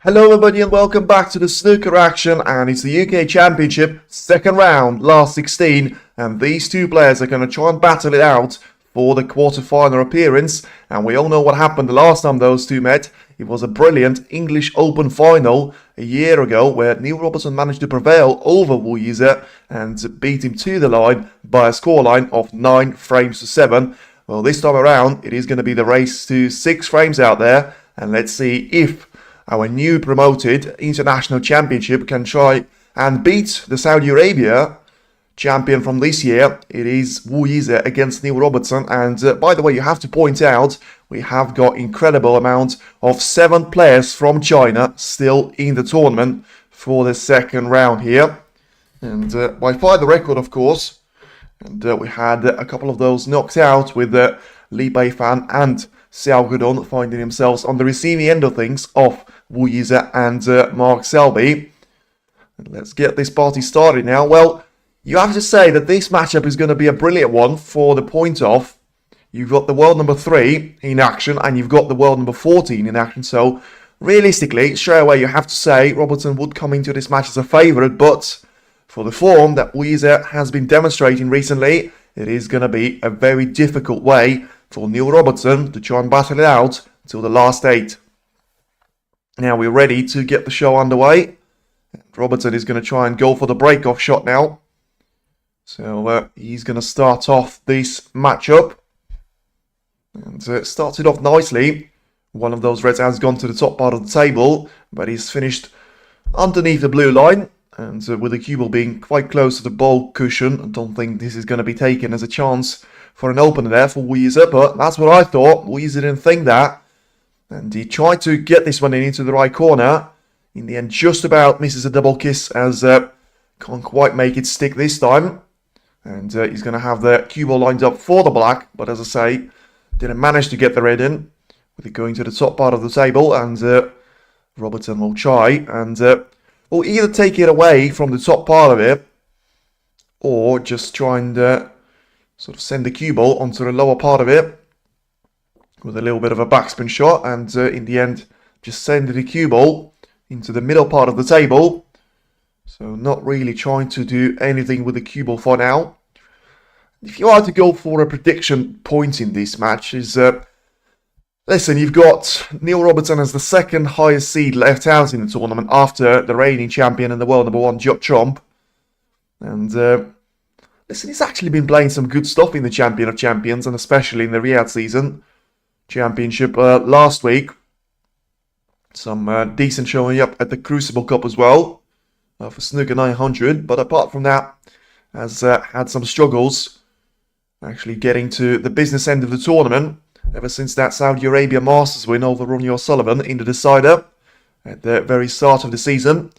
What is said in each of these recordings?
Hello everybody and welcome back to the snooker action, and it's the UK Championship second round, last 16, and these two players are going to try and battle it out for the quarter-final appearance. And we all know what happened the last time those two met. It was a brilliant English Open final a year ago where Neil Robertson managed to prevail over Yize and beat him to the line by a scoreline of 9 frames to 7. Well, this time around it is going to be the race to 6 frames out there, and let's see if our new promoted international championship can try and beat the Saudi Arabia champion from this year. It is Yize against Neil Robertson, and by the way, you have to point out we have got incredible amount of 7 players from China still in the tournament for the second round here, and by far the record, of course. And we had a couple of those knocked out with Li Beifan and Xiao Gudong finding themselves on the receiving end of things of Yize and Mark Selby. And let's get this party started now. Well, you have to say that this matchup is going to be a brilliant one for the point of. You've got the world number 3 in action and you've got the world number 14 in action. So realistically, straight away you have to say Robertson would come into this match as a favourite, but for the form that Yize has been demonstrating recently, it is going to be a very difficult way for Neil Robertson to try and battle it out till the last 8. Now we're ready to get the show underway. Robertson is going to try and go for the break-off shot now. So he's going to start off this matchup. And started off nicely. One of those reds has gone to the top part of the table, but he's finished underneath the blue line. And with the cue ball being quite close to the ball cushion, I don't think this is going to be taken as a chance for an opener there for Yize, but that's what I thought. Yize didn't think that, and he tried to get this one into the right corner. In the end, just about misses a double kiss as can't quite make it stick this time. And he's going to have the cue ball lined up for the black, but as I say, didn't manage to get the red in, with it going to the top part of the table, and Robertson will try, and will either take it away from the top part of it, or just try and sort of send the cue ball onto the lower part of it with a little bit of a backspin shot, and in the end just send the cue ball into the middle part of the table. So not really trying to do anything with the cue ball for now. If you are to go for a prediction point in this match, is listen, you've got Neil Robertson as the second highest seed left out in the tournament after the reigning champion and the world number 1 Watchalong, and listen, he's actually been playing some good stuff in the Champion of Champions, and especially in the Riyadh season championship last week. Some decent showing up at the Crucible Cup as well for Snooker 900. But apart from that, has had some struggles actually getting to the business end of the tournament ever since that Saudi Arabia Masters win over Ronnie O'Sullivan in the decider at the very start of the season.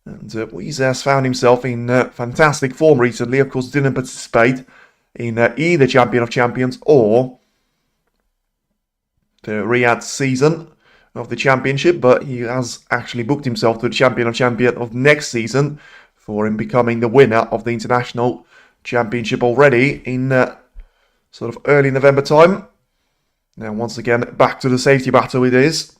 And Yize has found himself in fantastic form recently. Of course, didn't participate in either Champion of Champions or the Riyadh season of the championship, but he has actually booked himself to the Champion of Champions of next season for him becoming the winner of the International Championship already in sort of early November time. Now, once again, back to the safety battle it is.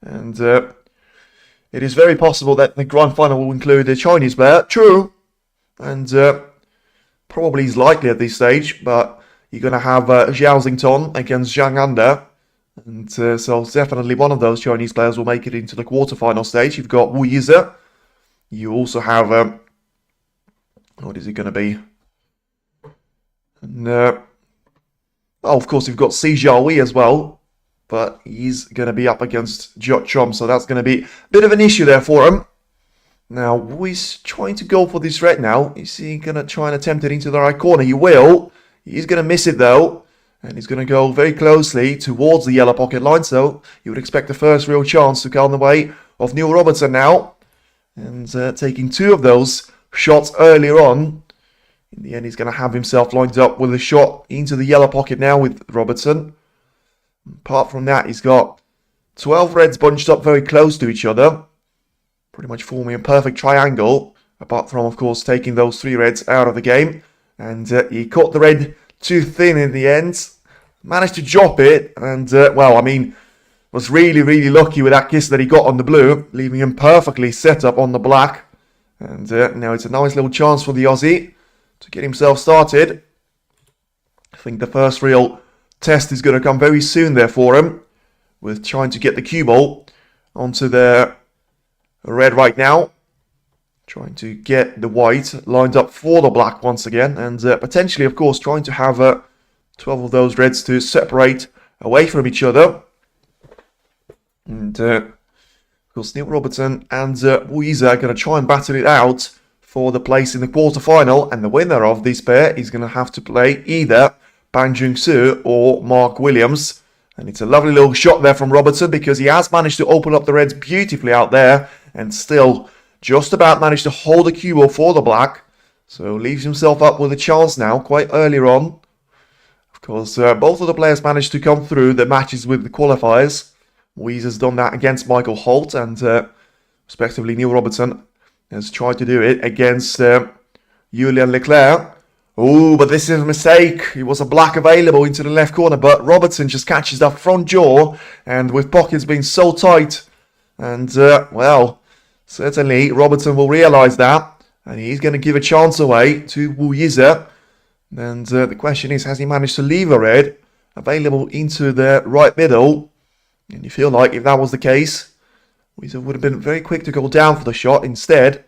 And it is very possible that the grand final will include a Chinese player. True. And probably is likely at this stage. But you're going to have Zhao Xington against Zhang Anda. And so definitely one of those Chinese players will make it into the quarterfinal stage. You've got Yize. You also have... what is it going to be? And, of course, you've got Si Jiahui as well. But he's going to be up against Watchalong, so that's going to be a bit of an issue there for him. Now, he's trying to go for this red now. Is he going to try and attempt it into the right corner? He will. He's going to miss it, though. And he's going to go very closely towards the yellow pocket line, so you would expect the first real chance to come the way of Neil Robertson now. And taking 2 of those shots earlier on. In the end, he's going to have himself lined up with a shot into the yellow pocket now with Robertson. Apart from that, he's got 12 reds bunched up very close to each other, pretty much forming a perfect triangle, apart from, of course, taking those 3 reds out of the game. And he caught the red too thin in the end, managed to drop it, and, well, I mean, was really, really lucky with that kiss that he got on the blue, leaving him perfectly set up on the black. And now it's a nice little chance for the Aussie to get himself started. I think the first real test is going to come very soon there for him, with trying to get the cue ball onto the red right now. Trying to get the white lined up for the black once again, and potentially, of course, trying to have 12 of those reds to separate away from each other. And of course, Neil Robertson and Yize are going to try and battle it out for the place in the quarterfinal, and the winner of this pair is going to have to play either Ban Jung-soo or Mark Williams. And it's a lovely little shot there from Robertson, because he has managed to open up the reds beautifully out there, and still just about managed to hold the cue ball for the black. So leaves himself up with a chance now quite earlier on. Of course, both of the players managed to come through the matches with the qualifiers. Yize has done that against Michael Holt, and respectively Neil Robertson has tried to do it against Julian Leclerc. Oh, but this is a mistake. It was a black available into the left corner, but Robertson just catches that front jaw, and with pockets being so tight, and well, certainly Robertson will realise that, and he's going to give a chance away to Yize. And the question is, has he managed to leave a red available into the right middle? And you feel like if that was the case, Yize would have been very quick to go down for the shot. Instead,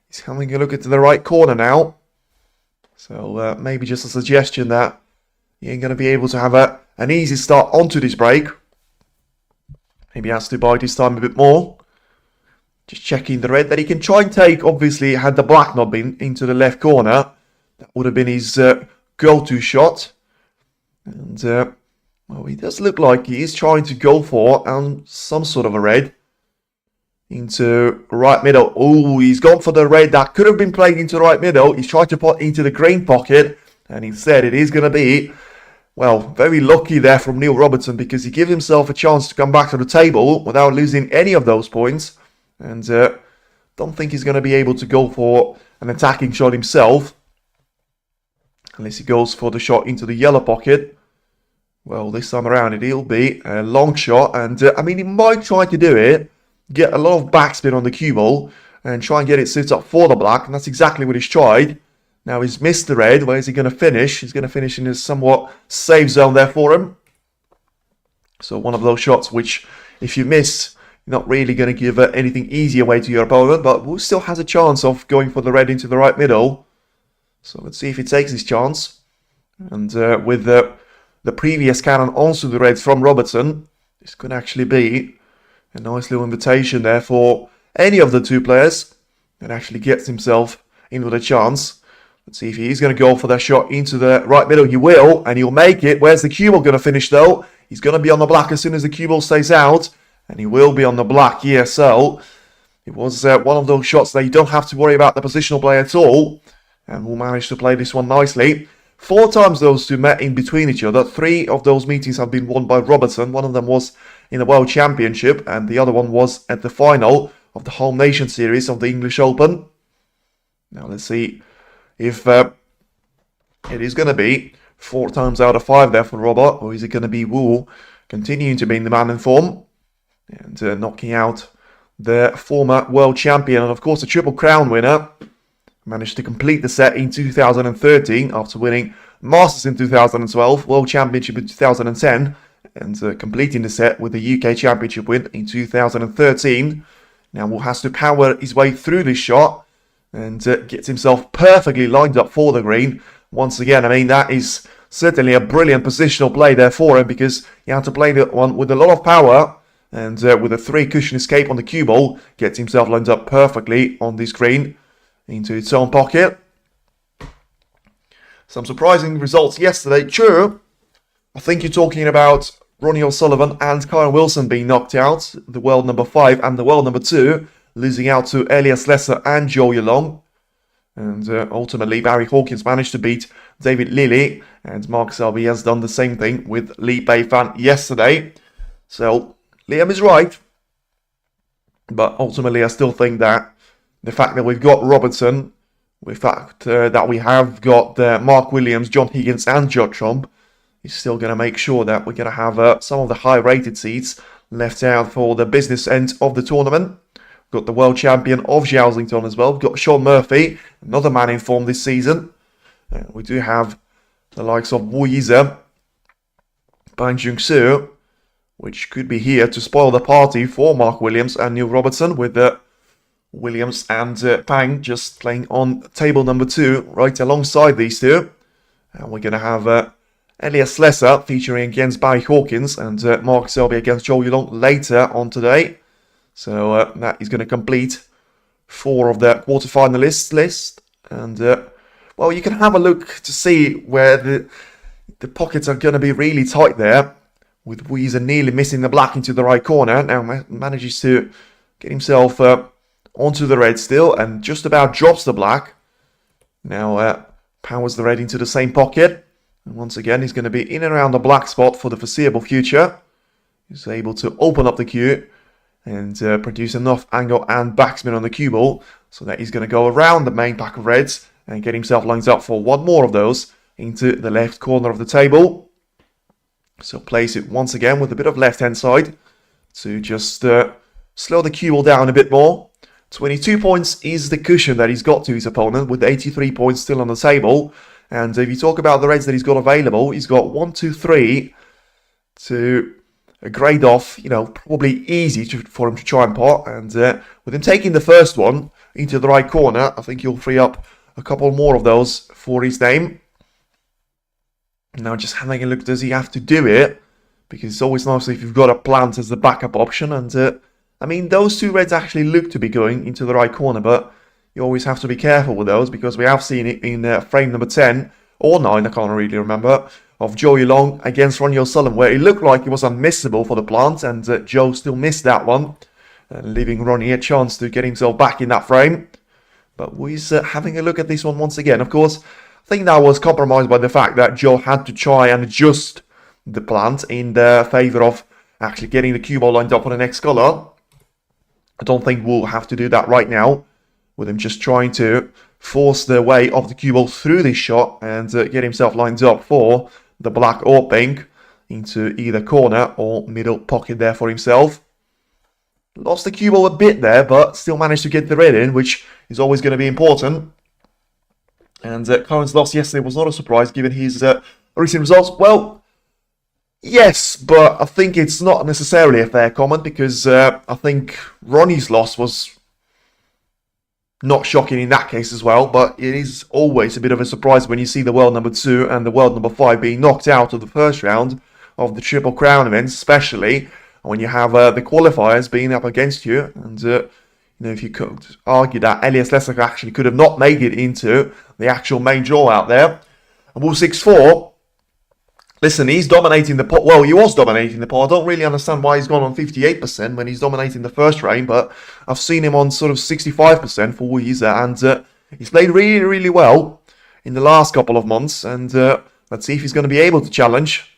he's having a look into the right corner now. So maybe just a suggestion that he ain't going to be able to have an easy start onto this break. Maybe he has to bide his time a bit more. Just checking the red that he can try and take. Obviously, had the black not been into the left corner, that would have been his go-to shot. And well, he does look like he is trying to go for some sort of a red into right middle. Oh, he's gone for the red that could have been played into the right middle. He's tried to put into the green pocket, and instead it is going to be, well, very lucky there from Neil Robertson, because he gives himself a chance to come back to the table without losing any of those points. And don't think he's going to be able to go for an attacking shot himself, unless he goes for the shot into the yellow pocket. Well, this time around it'll be a long shot, and I mean, he might try to do it, get a lot of backspin on the cue ball, and try and get it set up for the black, and that's exactly what he's tried. Now he's missed the red. Where is he going to finish? He's going to finish in a somewhat safe zone there for him. So one of those shots which, if you miss, you're not really going to give anything easy away to your opponent, but who still has a chance of going for the red into the right middle. So let's see if he takes his chance. And with the previous cannon onto the reds from Robertson, this could actually be a nice little invitation there for any of the two players that actually gets himself in with a chance. Let's see if he's going to go for that shot into the right middle. He will, and he'll make it. Where's the cue ball going to finish, though? He's going to be on the black as soon as the cue ball stays out, and he will be on the black here. So it was one of those shots that you don't have to worry about the positional play at all, and we'll manage to play this one nicely. 4 times those two met in between each other. 3 of those meetings have been won by Robertson. One of them was in the World Championship, and the other one was at the final of the Home Nation Series of the English Open. Now let's see if it is going to be 4 times out of 5 there for Robert, or is it going to be Wu continuing to be in the man in form and knocking out the former world champion and of course the Triple Crown winner. Managed to complete the set in 2013 after winning Masters in 2012, World Championship in 2010, and completing the set with the UK Championship win in 2013. Now Wu has to power his way through this shot and gets himself perfectly lined up for the green. Once again, I mean, that is certainly a brilliant positional play there for him, because he had to play that one with a lot of power, and with a 3 cushion escape on the cue ball, gets himself lined up perfectly on this green into its own pocket. Some surprising results yesterday. True, I think you're talking about Ronnie O'Sullivan and Karen Wilson being knocked out, the world number 5 and the world number 2, losing out to Elias Lesser and Joe Yalong. And ultimately, Barry Hawkins managed to beat David Lilly, and Mark Selby has done the same thing with Lee Beifan yesterday. So, Liam is right. But ultimately, I still think that the fact that we've got Robertson, the fact that we have got Mark Williams, John Higgins and Judd Trump, is still going to make sure that we're going to have some of the high-rated seeds left out for the business end of the tournament. Got the world champion of Xiaolington as well. We've got Sean Murphy, another man in form this season. We do have the likes of Yize, Bang Jung-soo, which could be here to spoil the party for Mark Williams and Neil Robertson, with Williams and Pang just playing on table number 2 right alongside these two. And we're going to have Elias Lesser featuring against Barry Hawkins and Mark Selby against Joel Yulong later on today. So that is going to complete 4 of the quarterfinalists list. And, well, you can have a look to see where the pockets are going to be really tight there, with Yize nearly missing the black into the right corner. Now manages to get himself onto the red still and just about drops the black. Now powers the red into the same pocket. And once again, he's going to be in and around the black spot for the foreseeable future. He's able to open up the cue and produce enough angle and backspin on the cue ball so that he's going to go around the main pack of reds and get himself lined up for one more of those into the left corner of the table. So place it once again with a bit of left-hand side to just slow the cue ball down a bit more. 22 points is the cushion that he's got to his opponent, with 83 points still on the table. And if you talk about the reds that he's got available, he's got 1, 2, 3 to grade off, you know, probably easy for him to try and pot. And with him taking the first one into the right corner, I think he'll free up a couple more of those for his name. Now just having a look, does he have to do it? Because it's always nice if you've got a plant as the backup option. And I mean, those 2 reds actually look to be going into the right corner, but you always have to be careful with those, because we have seen it in frame number 10 or 9, I can't really remember, of Joe Yulong against Ronnie O'Sullivan, where it looked like it was unmissable for the plant, and Joe still missed that one, leaving Ronnie a chance to get himself back in that frame. But we're having a look at this one once again. Of course, I think that was compromised by the fact that Joe had to try and adjust the plant in the favour of actually getting the cue ball lined up for the next colour. I don't think we'll have to do that right now, with him just trying to force the way of the cue ball through this shot and get himself lined up for the black or pink into either corner or middle pocket there for himself. Lost the cue ball a bit there, but still managed to get the red in, which is always going to be important. And Cohen's loss yesterday was not a surprise given his recent results. Well, yes, but I think it's not necessarily a fair comment, because I think Ronnie's loss was not shocking in that case as well, but it is always a bit of a surprise when you see the world number 2 and the world number 5 being knocked out of the first round of the Triple Crown events, especially when you have the qualifiers being up against you. And you know, if you could argue that Elias Lesser actually could have not made it into the actual main draw out there. And Will 6-4, listen, he's dominating the pot. Well, he was dominating the pot. I don't really understand why he's gone on 58% when he's dominating the first frame, but I've seen him on sort of 65% for Yize, and he's played really, really well in the last couple of months. And let's see if he's going to be able to challenge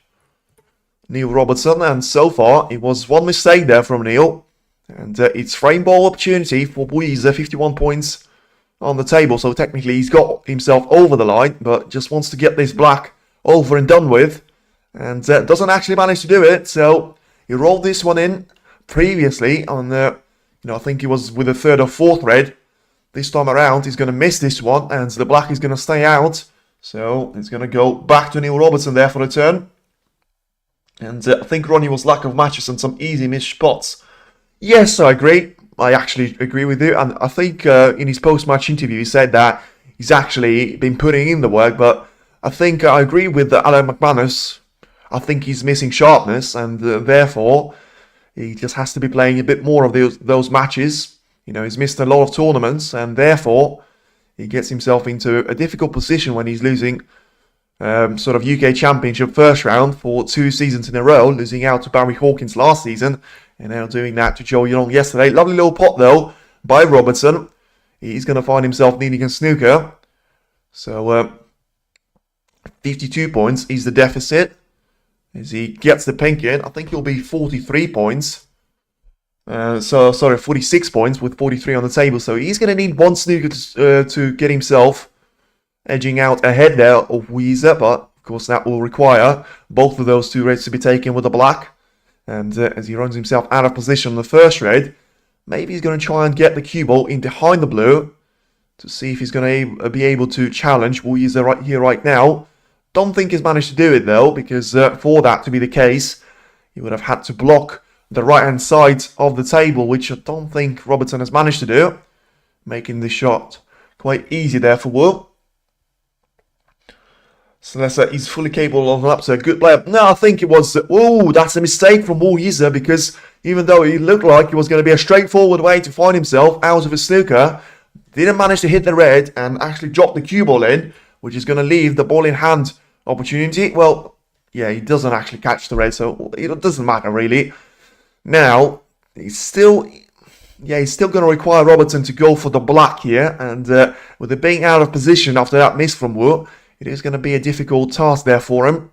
Neil Robertson. And so far, it was one mistake there from Neil. And it's frame ball opportunity for Yize, 51 points on the table. So technically, he's got himself over the line, but just wants to get this black over and done with. And doesn't actually manage to do it. So he rolled this one in previously on the, I think it was with the 3rd or 4th red. This time around, he's going to miss this one, and the black is going to stay out. So it's going to go back to Neil Robertson there for the turn. And I think Ronnie was lack of matches and some easy missed spots. Yes, I agree. I actually agree with you. And I think in his post-match interview, he said that he's actually been putting in the work. But I think I agree with Alan McManus. I think he's missing sharpness, and therefore he just has to be playing a bit more of those matches. He's missed a lot of tournaments, and therefore he gets himself into a difficult position when he's losing sort of UK Championship first round for 2 seasons in a row, losing out to Barry Hawkins last season, and now doing that to Joe Yulong yesterday. Lovely little pot, though, by Robertson. He's going to find himself needing a snooker. So 52 points is the deficit. As he gets the pink in, I think he'll be 43 points. 46 points with 43 on the table. So he's going to need one snooker to get himself edging out ahead there of Yize. But, of course, that will require both of those 2 reds to be taken with a black. And as he runs himself out of position on the first red, maybe he's going to try and get the cue ball in behind the blue to see if he's going to be able to challenge Yize right here, right now. Don't think he's managed to do it though, because for that to be the case, he would have had to block the right-hand side of the table, which I don't think Robertson has managed to do, making the shot quite easy there for Wu. Slessa is fully capable of an upset. Good player. No, I think it was... Oh, that's a mistake from Yize, because even though it looked like it was going to be a straightforward way to find himself out of a snooker, didn't manage to hit the red and actually drop the cue ball in, which is going to leave the ball in hand opportunity. Well, yeah, he doesn't actually catch the red, so it doesn't matter really. Now, he's still going to require Robertson to go for the black here, and with it being out of position after that miss from Wu, it is going to be a difficult task there for him.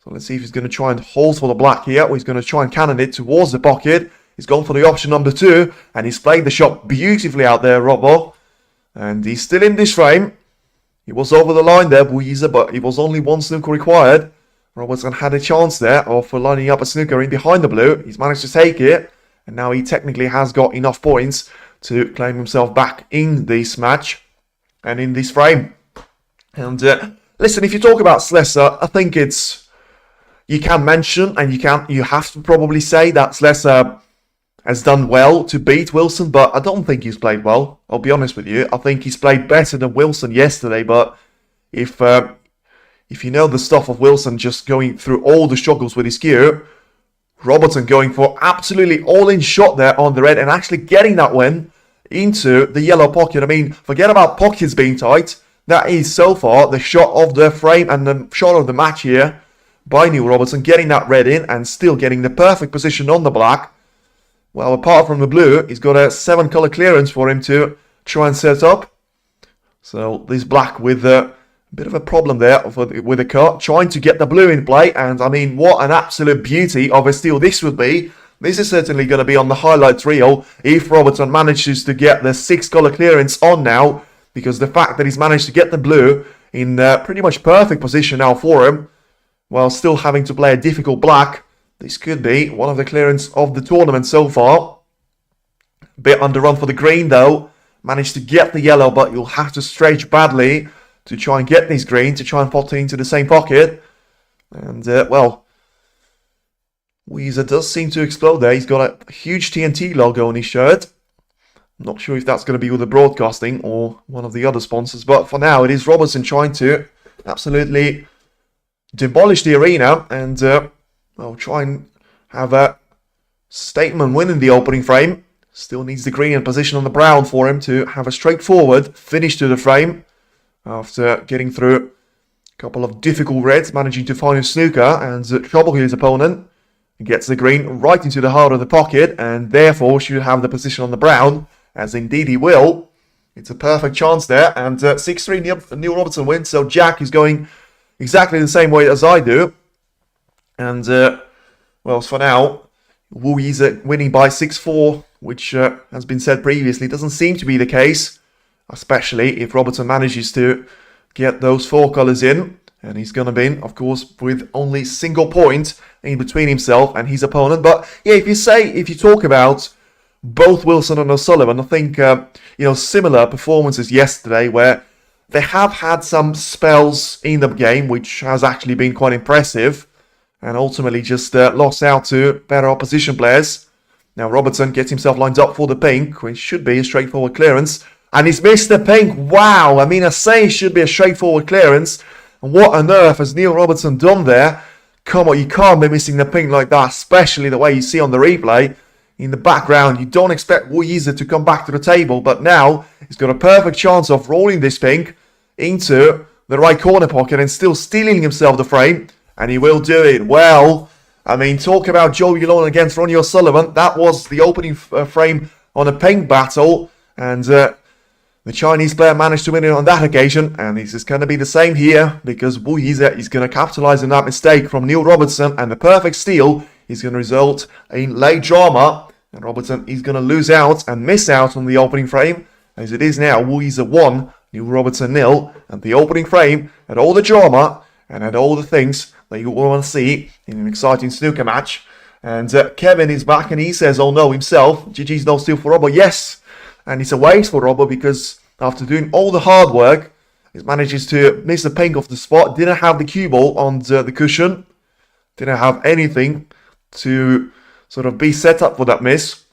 So let's see if he's going to try and hold for the black here, or he's going to try and cannon it towards the pocket. He's gone for the option number 2, and he's played the shot beautifully out there, Robbo. And he's still in this frame. He was over the line there, Yize, but it was only one snooker required. Robertson had a chance there of lining up a snooker in behind the blue. He's managed to take it, and now he technically has got enough points to claim himself back in this match and in this frame. And listen, if you talk about Slessa, I think you can mention and you have to probably say that Slessa has done well to beat Wilson, but I don't think he's played well. I'll be honest with you. I think he's played better than Wilson yesterday, but if you know the stuff of Wilson just going through all the struggles with his cue, Robertson going for absolutely all-in shot there on the red and actually getting that win into the yellow pocket. I mean, forget about pockets being tight. That is so far the shot of the frame and the shot of the match here by Neil Robertson, getting that red in and still getting the perfect position on the black. Well, apart from the blue, he's got a 7-color clearance for him to try and set up. So this black with a bit of a problem there with the cut, trying to get the blue in play. And I mean, what an absolute beauty of a steal this would be. This is certainly going to be on the highlights reel if Robertson manages to get the 6-color clearance on now, because the fact that he's managed to get the blue in pretty much perfect position now for him, while still having to play a difficult black, this could be one of the clearance of the tournament so far. Bit underrun for the green though. Managed to get the yellow, but you'll have to stretch badly to try and get this green, to try and pot it into the same pocket. And, well, Yize does seem to explode there. He's got a huge TNT logo on his shirt. I'm not sure if that's going to be with the broadcasting or one of the other sponsors, but for now it is Robertson trying to absolutely demolish the arena and well, try and have a statement win in the opening frame. Still needs the green in position on the brown for him to have a straightforward finish to the frame after getting through a couple of difficult reds, managing to find a snooker and trouble his opponent. He gets the green right into the heart of the pocket and therefore should have the position on the brown, as indeed he will. It's a perfect chance there, and 6-3 Neil Robertson wins, so Jack is going exactly the same way as I do. And, well, for now, Yize winning by 6-4, which has been said previously, doesn't seem to be the case, especially if Robertson manages to get those 4 colours in. And he's going to be in, of course, with only single point in between himself and his opponent. But, yeah, if you talk about both Wilson and O'Sullivan, I think, similar performances yesterday where they have had some spells in the game, which has actually been quite impressive, and ultimately just lost out to better opposition players. Now Robertson gets himself lined up for the pink, which should be a straightforward clearance. And he's missed the pink. Wow, I mean, I say it should be a straightforward clearance. And what on earth has Neil Robertson done there? Come on, you can't be missing the pink like that, especially the way you see on the replay. In the background, you don't expect Yize to come back to the table, but now he's got a perfect chance of rolling this pink into the right corner pocket and still stealing himself the frame, and he will do it. Well, I mean, talk about Joey Long against Ronnie O'Sullivan. That was the opening frame on a pink battle, and the Chinese player managed to win it on that occasion, and this is going to be the same here, because Yize is going to capitalize on that mistake from Neil Robertson, and the perfect steal is going to result in late drama, and Robertson is going to lose out and miss out on the opening frame, as it is now Yize 1, Neil Robertson 0, and the opening frame had all the drama and had all the things that you want to see in an exciting snooker match. And Kevin is back and he says, oh no, himself, GG's no steal for Robbo. Yes, and it's a waste for Robbo because after doing all the hard work, he manages to miss the pink off the spot. Didn't have the cue ball on the cushion. Didn't have anything to sort of be set up for that miss.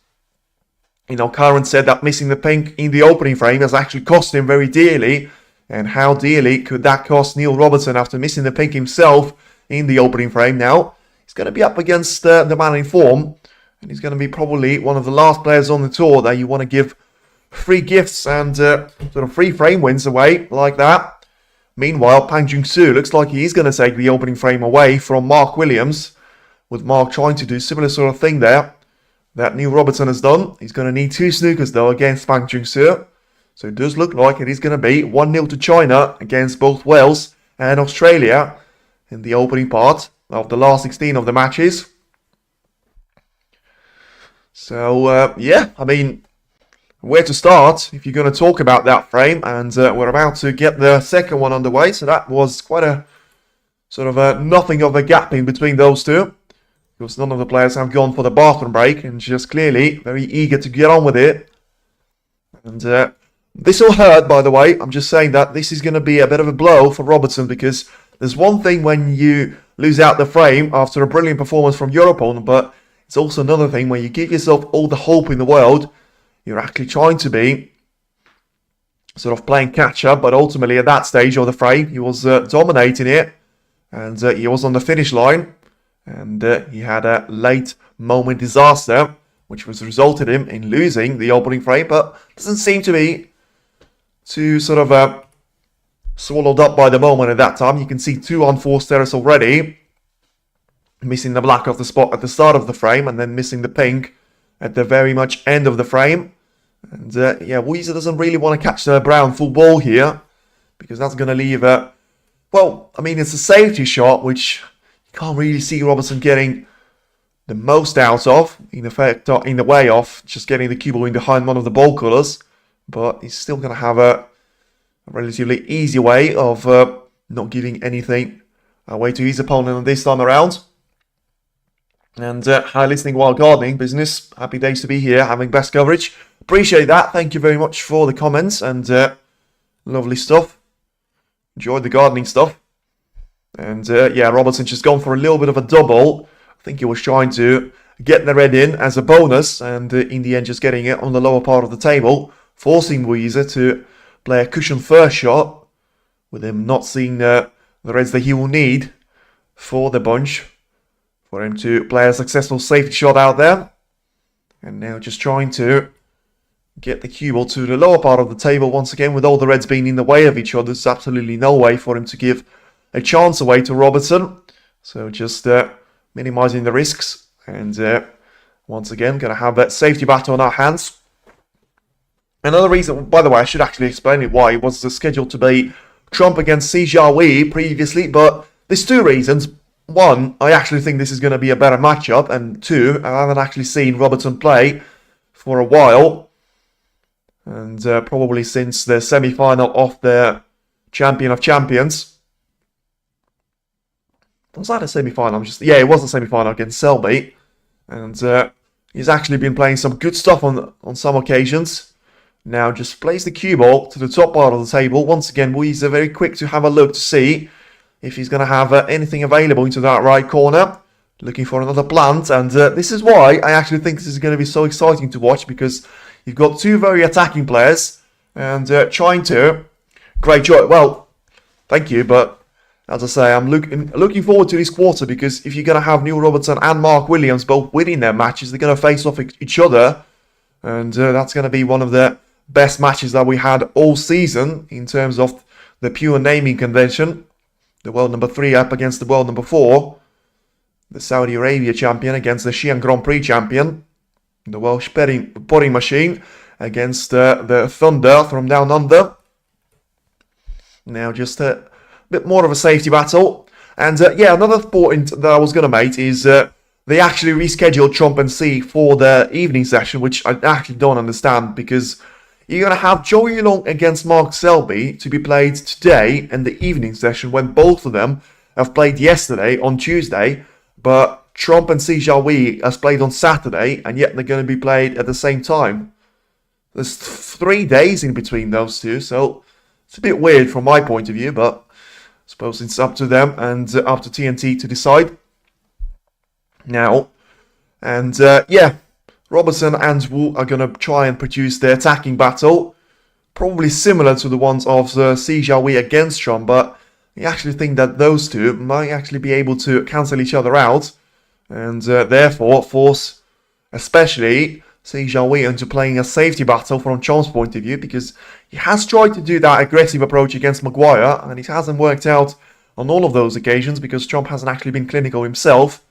You know, Karen said that missing the pink in the opening frame has actually cost him very dearly. And how dearly could that cost Neil Robertson after missing the pink himself in the opening frame? Now, he's going to be up against the man in form. And he's going to be probably one of the last players on the tour that you want to give free gifts and sort of free frame wins away like that. Meanwhile, Pang Jung-soo looks like he is going to take the opening frame away from Mark Williams, with Mark trying to do similar sort of thing there that Neil Robertson has done. He's going to need 2 snookers though against Pang Jung-soo. So it does look like it is going to be 1-0 to China against both Wales and Australia in the opening part of the last 16 of the matches. So yeah, I mean, where to start if you're going to talk about that frame, and we're about to get the second one underway, so that was quite a sort of a nothing of a gap in between those two, because none of the players have gone for the bathroom break and just clearly very eager to get on with it. And this will hurt, by the way. I'm just saying that this is going to be a bit of a blow for Robertson, because there's one thing when you lose out the frame after a brilliant performance from your opponent, but it's also another thing when you give yourself all the hope in the world. You're actually trying to be sort of playing catch-up, but ultimately at that stage of the frame, he was dominating it, and he was on the finish line, and he had a late moment disaster, which was resulted in losing the opening frame, but doesn't seem to be too sort of swallowed up by the moment at that time. You can see 2 unforced errors already, missing the black off the spot at the start of the frame, and then missing the pink at the very much end of the frame. And yeah, Yize doesn't really want to catch the brown full ball here, because that's going to leave well, I mean, it's a safety shot, which you can't really see Robertson getting the most out of, in effect, in the way of just getting the cue ball in behind one of the ball colours. But he's still going to have a relatively easy way of not giving anything away to his opponent this time around. And hi, listening while gardening business. Happy days to be here, having best coverage. Appreciate that. Thank you very much for the comments and lovely stuff. Enjoyed the gardening stuff. And yeah, Robertson just gone for a little bit of a double. I think he was trying to get the red in as a bonus, and in the end just getting it on the lower part of the table, forcing Yize to play a cushion first shot, with him not seeing the reds that he will need for the bunch, for him to play a successful safety shot out there. And now just trying to get the cue ball to the lower part of the table once again, with all the reds being in the way of each other. There's absolutely no way for him to give a chance away to Robertson. So just minimizing the risks. And once again, going to have that safety battle on our hands. Another reason, by the way, I should actually explain it why, it was scheduled to be Trump against Si Jiahui previously, but there's 2 reasons. 1, I actually think this is going to be a better matchup, and 2, I haven't actually seen Robertson play for a while, and probably since the semi-final of the Champion of Champions. Was that a semi-final? Yeah, it was a semi-final against Selby, and he's actually been playing some good stuff on some occasions. Now just plays the cue ball to the top part of the table. Once again, Yize very quick to have a look to see if he's going to have anything available into that right corner. Looking for another plant, and this is why I actually think this is going to be so exciting to watch, because you've got 2 very attacking players, and trying to... Great job. Well, thank you, but as I say, I'm looking forward to this quarter, because if you're going to have Neil Robertson and Mark Williams both winning their matches, they're going to face off each other, and that's going to be one of the best matches that we had all season in terms of the pure naming convention. The world number 3 up against the world number 4. The Saudi Arabia champion against the Xi'an Grand Prix champion. The Welsh potting machine against the Thunder from down under. Now just a bit more of a safety battle. And yeah, another point that I was going to make is they actually rescheduled Trump and C for the evening session, which I actually don't understand, because you're going to have Joey Long against Mark Selby to be played today in the evening session, when both of them have played yesterday on Tuesday. But Trump and Yize as played on Saturday, and yet they're going to be played at the same time. There's 3 days in between those two, so it's a bit weird from my point of view, but I suppose it's up to them and up to TNT to decide now. And yeah, Robertson and Wu are going to try and produce their attacking battle, probably similar to the ones of Yize against Trump, but I actually think that those two might actually be able to cancel each other out, and therefore force especially Yize into playing a safety battle from Trump's point of view, because he has tried to do that aggressive approach against Maguire, and it hasn't worked out on all of those occasions because Trump hasn't actually been clinical himself.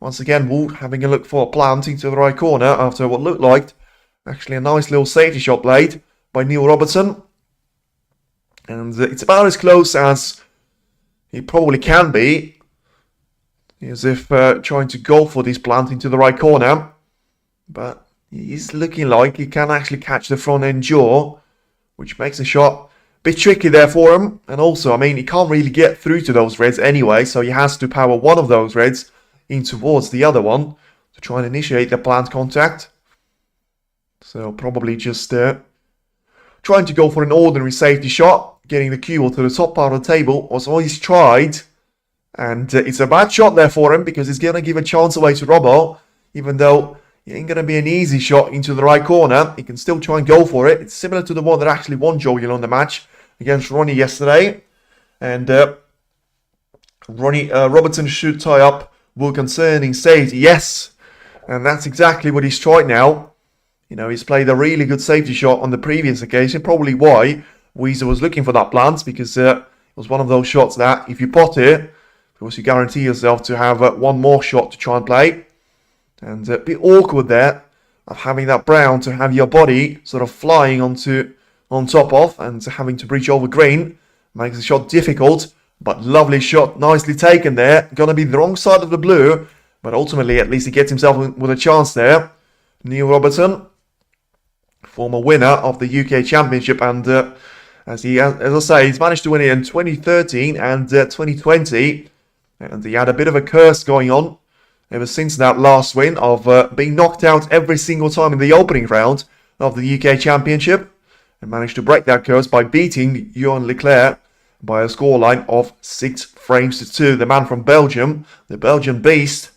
Once again, Wu having a look for a plant into the right corner after what looked like actually a nice little safety shot played by Neil Robertson. And it's about as close as he probably can be, as if trying to go for this plant into the right corner. But he's looking like he can actually catch the front end jaw, which makes the shot a bit tricky there for him. And also, I mean, he can't really get through to those reds anyway, so he has to power one of those reds in towards the other one to try and initiate the plant contact. So probably just trying to go for an ordinary safety shot, getting the cue ball to the top part of the table was all he's tried. And it's a bad shot there for him because he's going to give a chance away to Robbo, even though it ain't going to be an easy shot into the right corner. He can still try and go for it. It's similar to the one that actually won Joel on the match against Ronnie yesterday. And Robertson should tie up Will concerning safety. Yes, and that's exactly what he's tried now. You know, he's played a really good safety shot on the previous occasion. Probably why Yize was looking for that plant, because it was one of those shots that if you pot it, of course you guarantee yourself to have one more shot to try and play. And a bit awkward there of having that brown to have your body sort of flying on top of and having to breach over green makes the shot difficult. But lovely shot, nicely taken there. Gonna be the wrong side of the blue, but ultimately at least he gets himself with a chance there. Neil Robertson, former winner of the UK Championship, and as I say, he's managed to win it in 2013 and 2020, and he had a bit of a curse going on ever since that last win of being knocked out every single time in the opening round of the UK Championship, and managed to break that curse by beating Johan Leclerc by a scoreline of 6-2. The man from Belgium, the Belgian beast,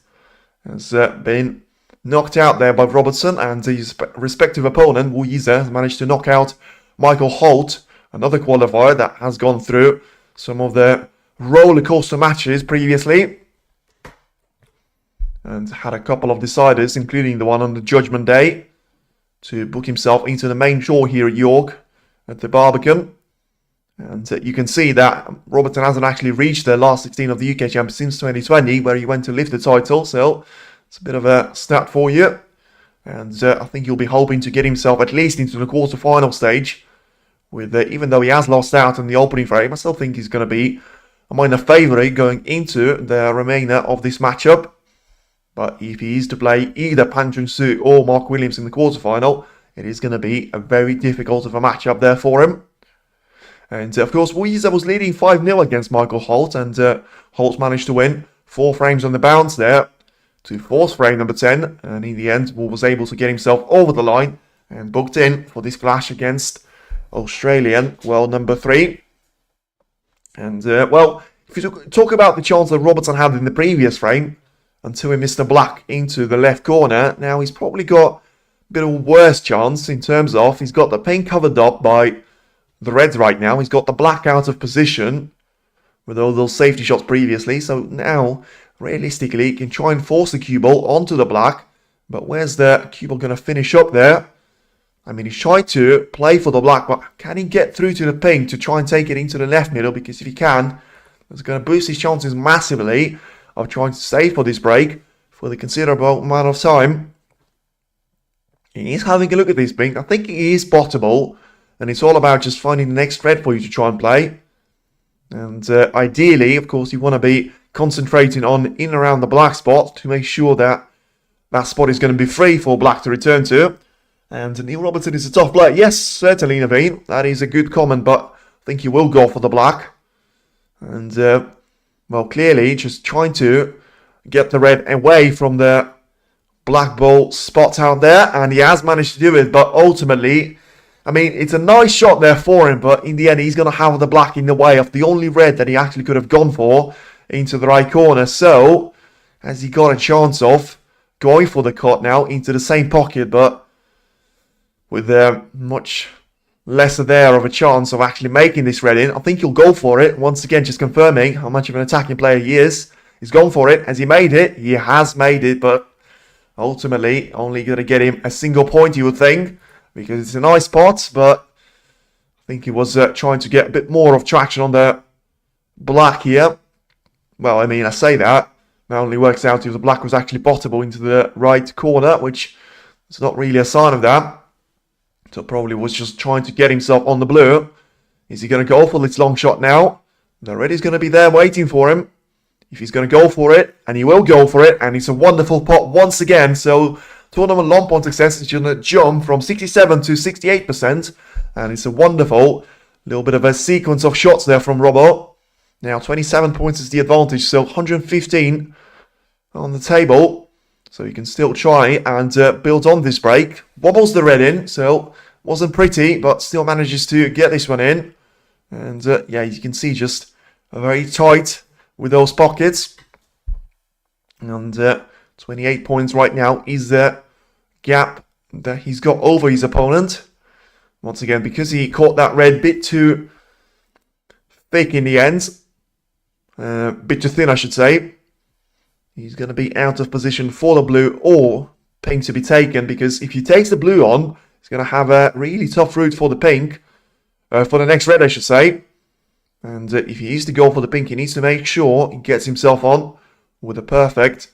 has been knocked out there by Robertson, and his respective opponent, Yize, has managed to knock out Michael Holt, another qualifier that has gone through some of the roller coaster matches previously, and had a couple of deciders, including the one on the Judgment Day, to book himself into the main draw here at York at the Barbican. And you can see that Robertson hasn't actually reached the last 16 of the UK Championship since 2020, where he went to lift the title. So it's a bit of a stat for you. And I think he'll be hoping to get himself at least into the quarter-final stage. With even though he has lost out in the opening frame, I still think he's going to be a minor favourite going into the remainder of this matchup. But if he is to play either Pan Jung-soo or Mark Williams in the quarter-final, it is going to be a very difficult of a matchup there for him. And of course, Yize was leading 5-0 against Michael Holt, and Holt managed to win 4 frames on the bounce there to force frame number 10. And in the end, Wu was able to get himself over the line and booked in for this clash against Australian world number 3. And well, if you talk about the chance that Robertson had in the previous frame until he missed the black into the left corner, now he's probably got a bit of a worse chance in terms of he's got the pink covered up by the reds right now. He's got the black out of position with all those safety shots previously. So now, realistically, he can try and force the cue ball onto the black. But where's the cue ball going to finish up there? I mean, he's tried to play for the black, but can he get through to the pink to try and take it into the left middle? Because if he can, it's going to boost his chances massively of trying to save for this break for the considerable amount of time. He is having a look at this pink. I think it is spottable. And it's all about just finding the next thread for you to try and play. And ideally, of course, you want to be concentrating on in and around the black spot to make sure that that spot is going to be free for black to return to. And Neil Robertson is a tough player. Yes, certainly, Naveen. That is a good comment, but I think he will go for the black. And, well, clearly, just trying to get the red away from the black ball spot out there, and he has managed to do it, but ultimately, I mean, it's a nice shot there for him, but in the end, he's going to have the black in the way of the only red that he actually could have gone for into the right corner. So, has he got a chance of going for the cut now into the same pocket, but with much lesser there of a chance of actually making this red in? I think he'll go for it. Once again, just confirming how much of an attacking player he is. He's gone for it. Has he made it? He has made it, but ultimately, only going to get him a single point, you would think, because it's a nice pot, but I think he was trying to get a bit more of traction on the black here. Well, I mean, I say that. Now only works out if the black was actually bottable into the right corner, which is not really a sign of that. So probably was just trying to get himself on the blue. Is he going to go for this long shot now? The red is going to be there waiting for him. If he's going to go for it, and he will go for it, and it's a wonderful pot once again. So tournament long point success is going to jump from 67 to 68%, and it's a wonderful little bit of a sequence of shots there from Robbo. Now 27 points is the advantage, so 115 on the table. So you can still try and build on this break. Wobbles the red in, so wasn't pretty, but still manages to get this one in. And yeah, you can see just very tight with those pockets. And 28 points right now is the gap that he's got over his opponent. Once again, because he caught that red bit too thick in the end. Bit too thin, I should say. He's going to be out of position for the blue or pink to be taken, because if he takes the blue on, he's going to have a really tough route for the pink. For the next red, I should say. And if he is to go for the pink, he needs to make sure he gets himself on with a perfect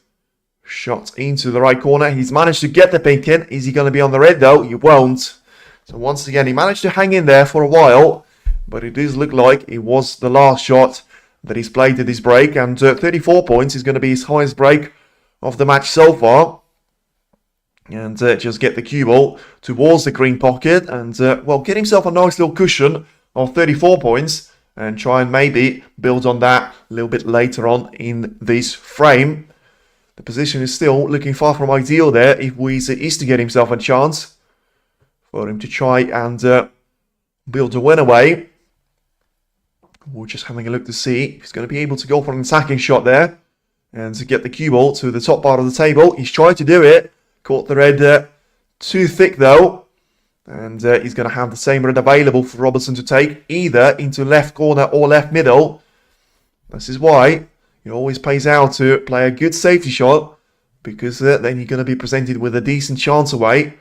shot into the right corner. He's managed to get the pink in. Is he going to be on the red, though? He won't. So once again, he managed to hang in there for a while, but it does look like it was the last shot that he's played to this break, and 34 points is going to be his highest break of the match so far. And just get the cue ball towards the green pocket, and well, get himself a nice little cushion of 34 points, and try and maybe build on that a little bit later on in this frame. The position is still looking far from ideal there if Yize is to get himself a chance for him to try and build a win away. We're just having a look to see if he's going to be able to go for an attacking shot there and to get the cue ball to the top part of the table. He's tried to do it. Caught the red too thick though. And he's going to have the same red available for Robertson to take, either into left corner or left middle. This is why it always pays out to play a good safety shot, because then you're going to be presented with a decent chance away.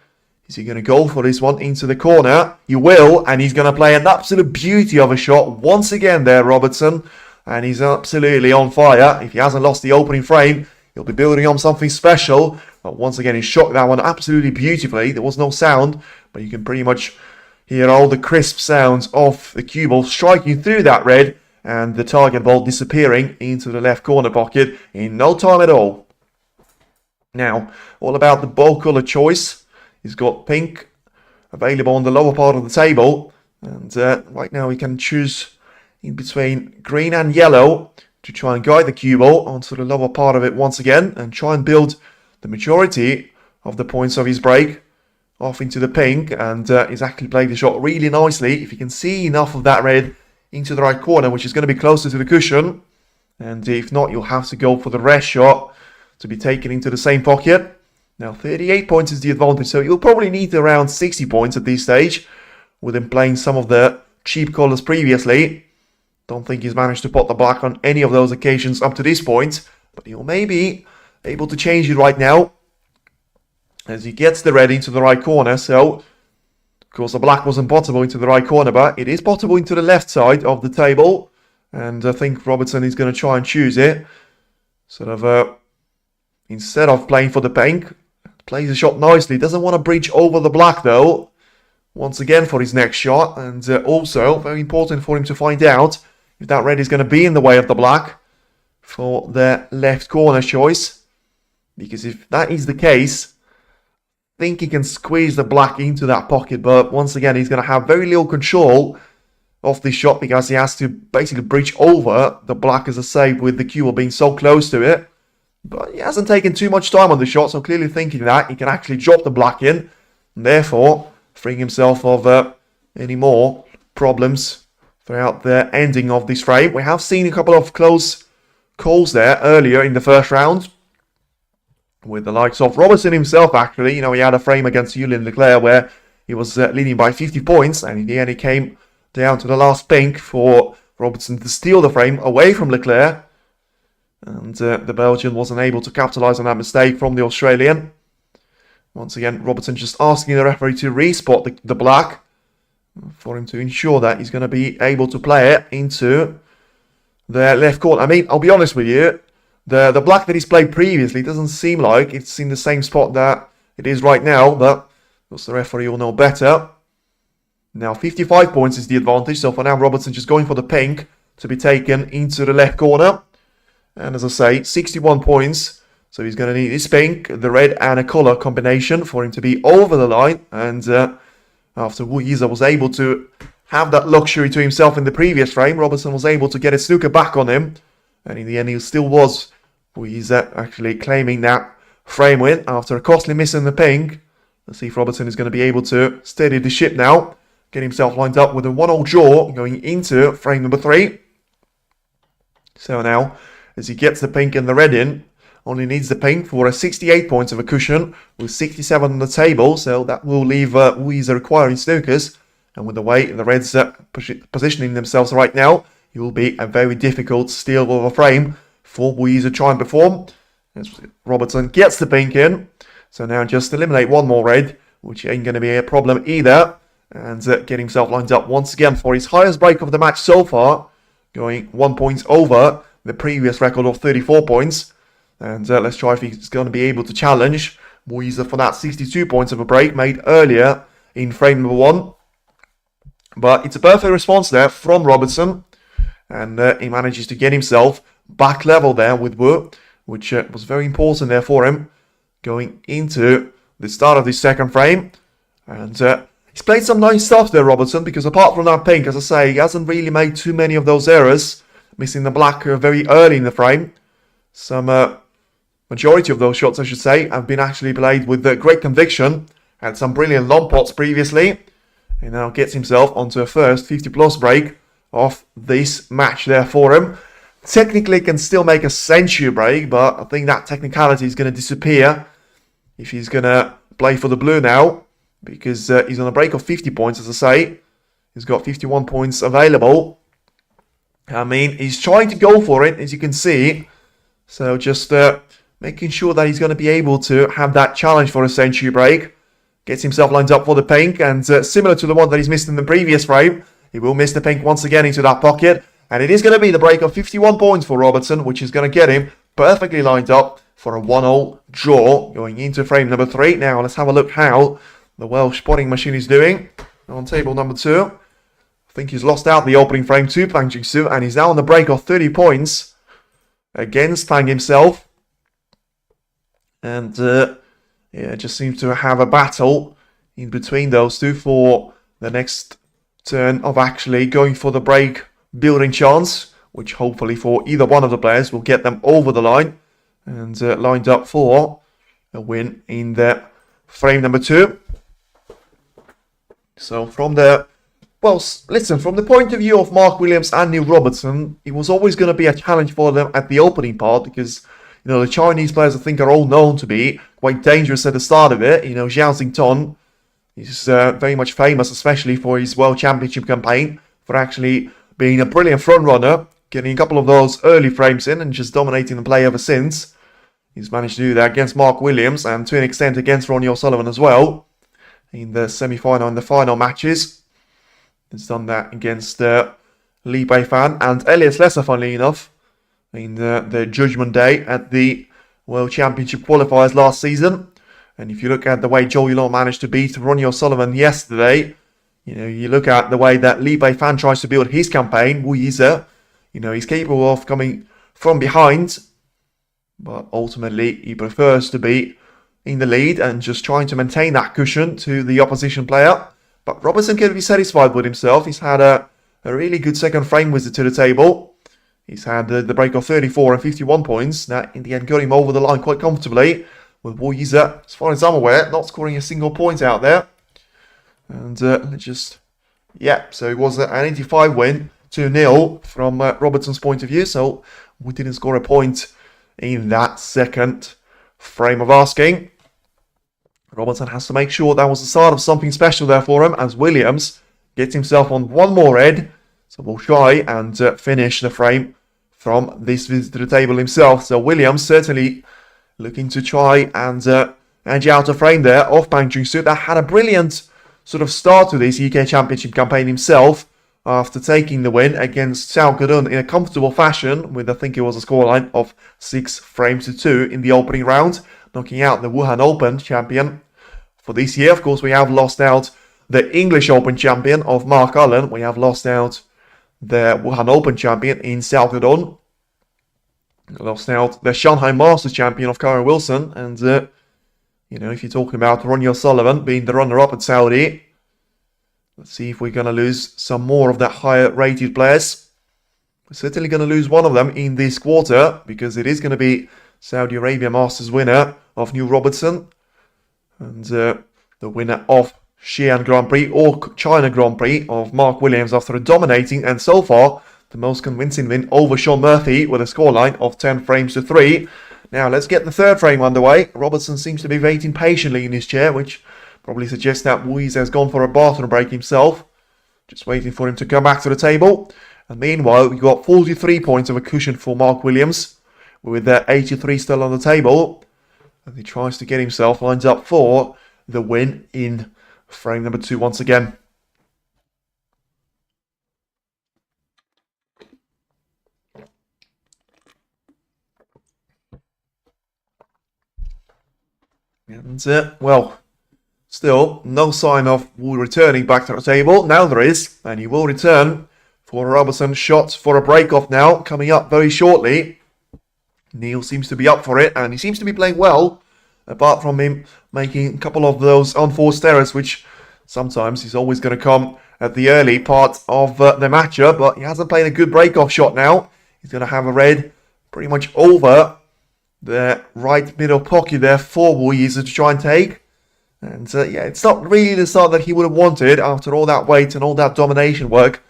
Is he going to go for this one into the corner? He will, and he's going to play an absolute beauty of a shot once again there, Robertson. And he's absolutely on fire. If he hasn't lost the opening frame, he'll be building on something special. But once again, he shot that one absolutely beautifully. There was no sound, but you can pretty much hear all the crisp sounds of the cue ball striking through that red, and the target ball disappearing into the left corner pocket in no time at all. Now, all about the ball colour choice. He's got pink available on the lower part of the table, and right now he can choose in between green and yellow to try and guide the cue ball onto the lower part of it once again, and try and build the majority of the points of his break off into the pink. And he's actually played the shot really nicely. If you can see enough of that red into the right corner, which is going to be closer to the cushion, and if not, you'll have to go for the rest shot to be taken into the same pocket. Now 38 points is the advantage, so you'll probably need around 60 points at this stage, with him playing some of the cheap colours previously. Don't think he's managed to pot the black on any of those occasions up to this point, but he'll maybe able to change it right now as he gets the red into the right corner. So of course the black wasn't potable into the right corner, but it is potable into the left side of the table, and I think Robertson is going to try and choose it. Sort of instead of playing for the pink, plays the shot nicely. Doesn't want to breach over the black though, once again for his next shot. And also very important for him to find out if that red is going to be in the way of the black for the left corner choice, because if that is the case, I think he can squeeze the black into that pocket. But once again, he's going to have very little control of this shot, because he has to basically breach over the black as a save with the cue ball being so close to it. But he hasn't taken too much time on the shot, so clearly thinking that he can actually drop the black in, and therefore freeing himself of any more problems throughout the ending of this frame. We have seen a couple of close calls there earlier in the first round, with the likes of Robertson himself, actually. He had a frame against Julian Leclerc where he was leading by 50 points, and in the end he came down to the last pink for Robertson to steal the frame away from Leclerc. And the Belgian wasn't able to capitalise on that mistake from the Australian. Once again, Robertson just asking the referee to respot the black for him to ensure that he's going to be able to play it into the left corner. I mean, I'll be honest with you, the black that he's played previously doesn't seem like it's in the same spot that it is right now, but because the referee will know better. Now 55 points is the advantage, so for now Robertson just going for the pink to be taken into the left corner. And as I say, 61 points, so he's going to need this pink, the red and a colour combination for him to be over the line. And after Yize was able to have that luxury to himself in the previous frame, Robertson was able to get his snooker back on him. And in the end, he still was Yize actually claiming that frame win after a costly miss in the pink. Let's see if Robertson is going to be able to steady the ship now, get himself lined up with a 1-0 draw going into frame number 3. So now, as he gets the pink and the red in, only needs the pink for a 68 points of a cushion with 67 on the table, so that will leave Yize requiring snookers. And with the way the Reds are positioning themselves right now, it will be a very difficult steal of a frame for Yize to try and perform. As Robertson gets the pink in, so now just eliminate one more red, which ain't going to be a problem either. And get himself lined up once again for his highest break of the match so far, going 1 point over the previous record of 34 points. And let's try if he's going to be able to challenge Yize for that 62 points of a break made earlier in frame number 1. But it's a perfect response there from Robertson. And he manages to get himself back level there with Wu, which was very important there for him going into the start of this second frame. And he's played some nice stuff there, Robertson, because apart from that pink, as I say, he hasn't really made too many of those errors, missing the black very early in the frame. Some majority of those shots, I should say, have been actually played with great conviction. Had some brilliant long pots previously. And now gets himself onto a first 50-plus break of this match there for him. Technically can still make a century break, but I think that technicality is going to disappear if he's going to play for the blue now, because he's on a break of 50 points, as I say. He's got 51 points available. I mean, he's trying to go for it, as you can see. So just making sure that he's going to be able to have that challenge for a century break. Gets himself lined up for the pink, and similar to the one that he's missed in the previous frame, he will miss the pink once again into that pocket. And it is going to be the break of 51 points for Robertson, which is going to get him perfectly lined up for a 1-0 draw going into frame number 3. Now, let's have a look how the Welsh potting machine is doing on table number 2. I think he's lost out the opening frame to Pang Jingsu, and he's now on the break of 30 points against Pang himself. And yeah, just seems to have a battle in between those two for the next turn of actually going for the break building chance, which hopefully for either one of the players will get them over the line and lined up for a win in the frame number 2. So from the, well, listen, from the point of view of Mark Williams and Neil Robertson, it was always going to be a challenge for them at the opening part, because the Chinese players I think are all known to be quite dangerous at the start of it. Zhao Xington is very much famous, especially for his World Championship campaign, for actually being a brilliant front runner, getting a couple of those early frames in and just dominating the play ever since. He's managed to do that against Mark Williams and to an extent against Ronnie O'Sullivan as well in the semi-final and the final matches. He's done that against Li Beifan and Elias Lesser, funnily enough, in the Judgment Day at the World Championship qualifiers last season. And if you look at the way Zhou Yulong managed to beat Ronnie O'Sullivan yesterday, you look at the way that Li Beifan tries to build his campaign, Yize, he's capable of coming from behind, but ultimately he prefers to be in the lead and just trying to maintain that cushion to the opposition player. But Robertson can be satisfied with himself. He's had a really good second frame visit to the table. He's had the break of 34 and 51 points. That in the end got him over the line quite comfortably. With Yize, as far as I'm aware, not scoring a single point out there. And let's just... Yeah, so it was an 85 win, 2-0 from Robertson's point of view. So we didn't score a point in that second frame of asking. Robertson has to make sure that was the start of something special there for him, as Williams gets himself on one more red. So we'll try and finish the frame from this visit to the table himself. So Williams certainly looking to try and edge out a frame there off Bang Jung-soo. That had a brilliant sort of start to this UK Championship campaign himself after taking the win against Sao Kadun in a comfortable fashion with, I think it was a scoreline of 6-2 in the opening round, knocking out the Wuhan Open champion. For this year, of course, we have lost out the English Open champion of Mark Allen. We have lost out the Wuhan Open champion in Sao Kadun. Lost out the Shanghai Masters champion of Karen Wilson. And, you know, if you're talking about Ronnie O'Sullivan being the runner-up at Saudi, let's see if we're going to lose some more of the higher-rated players. We're certainly going to lose one of them in this quarter, because it is going to be Saudi Arabia Masters winner of New Robertson. And the winner of Xi'an Grand Prix or China Grand Prix of Mark Williams after dominating and so far the most convincing win over Sean Murphy with a scoreline of 10-3. Now let's get the third frame underway. Robertson seems to be waiting patiently in his chair, which probably suggests that Yize has gone for a bathroom break himself. Just waiting for him to come back to the table. And meanwhile, we've got 43 points of a cushion for Mark Williams, with 83 still on the table. And he tries to get himself lined up for the win in frame number 2 once again. And, well, still no sign of Wu returning back to the table. Now there is, and he will return for a Robertson shot for a break-off now, coming up very shortly. Neil seems to be up for it, and he seems to be playing well, apart from him making a couple of those unforced errors, which sometimes is always going to come at the early part of the matchup. But he hasn't played a good break-off shot now. He's going to have a red pretty much over the right middle pocket there for Yize to try and take. And yeah, it's not really the start that he would have wanted after all that weight and all that domination work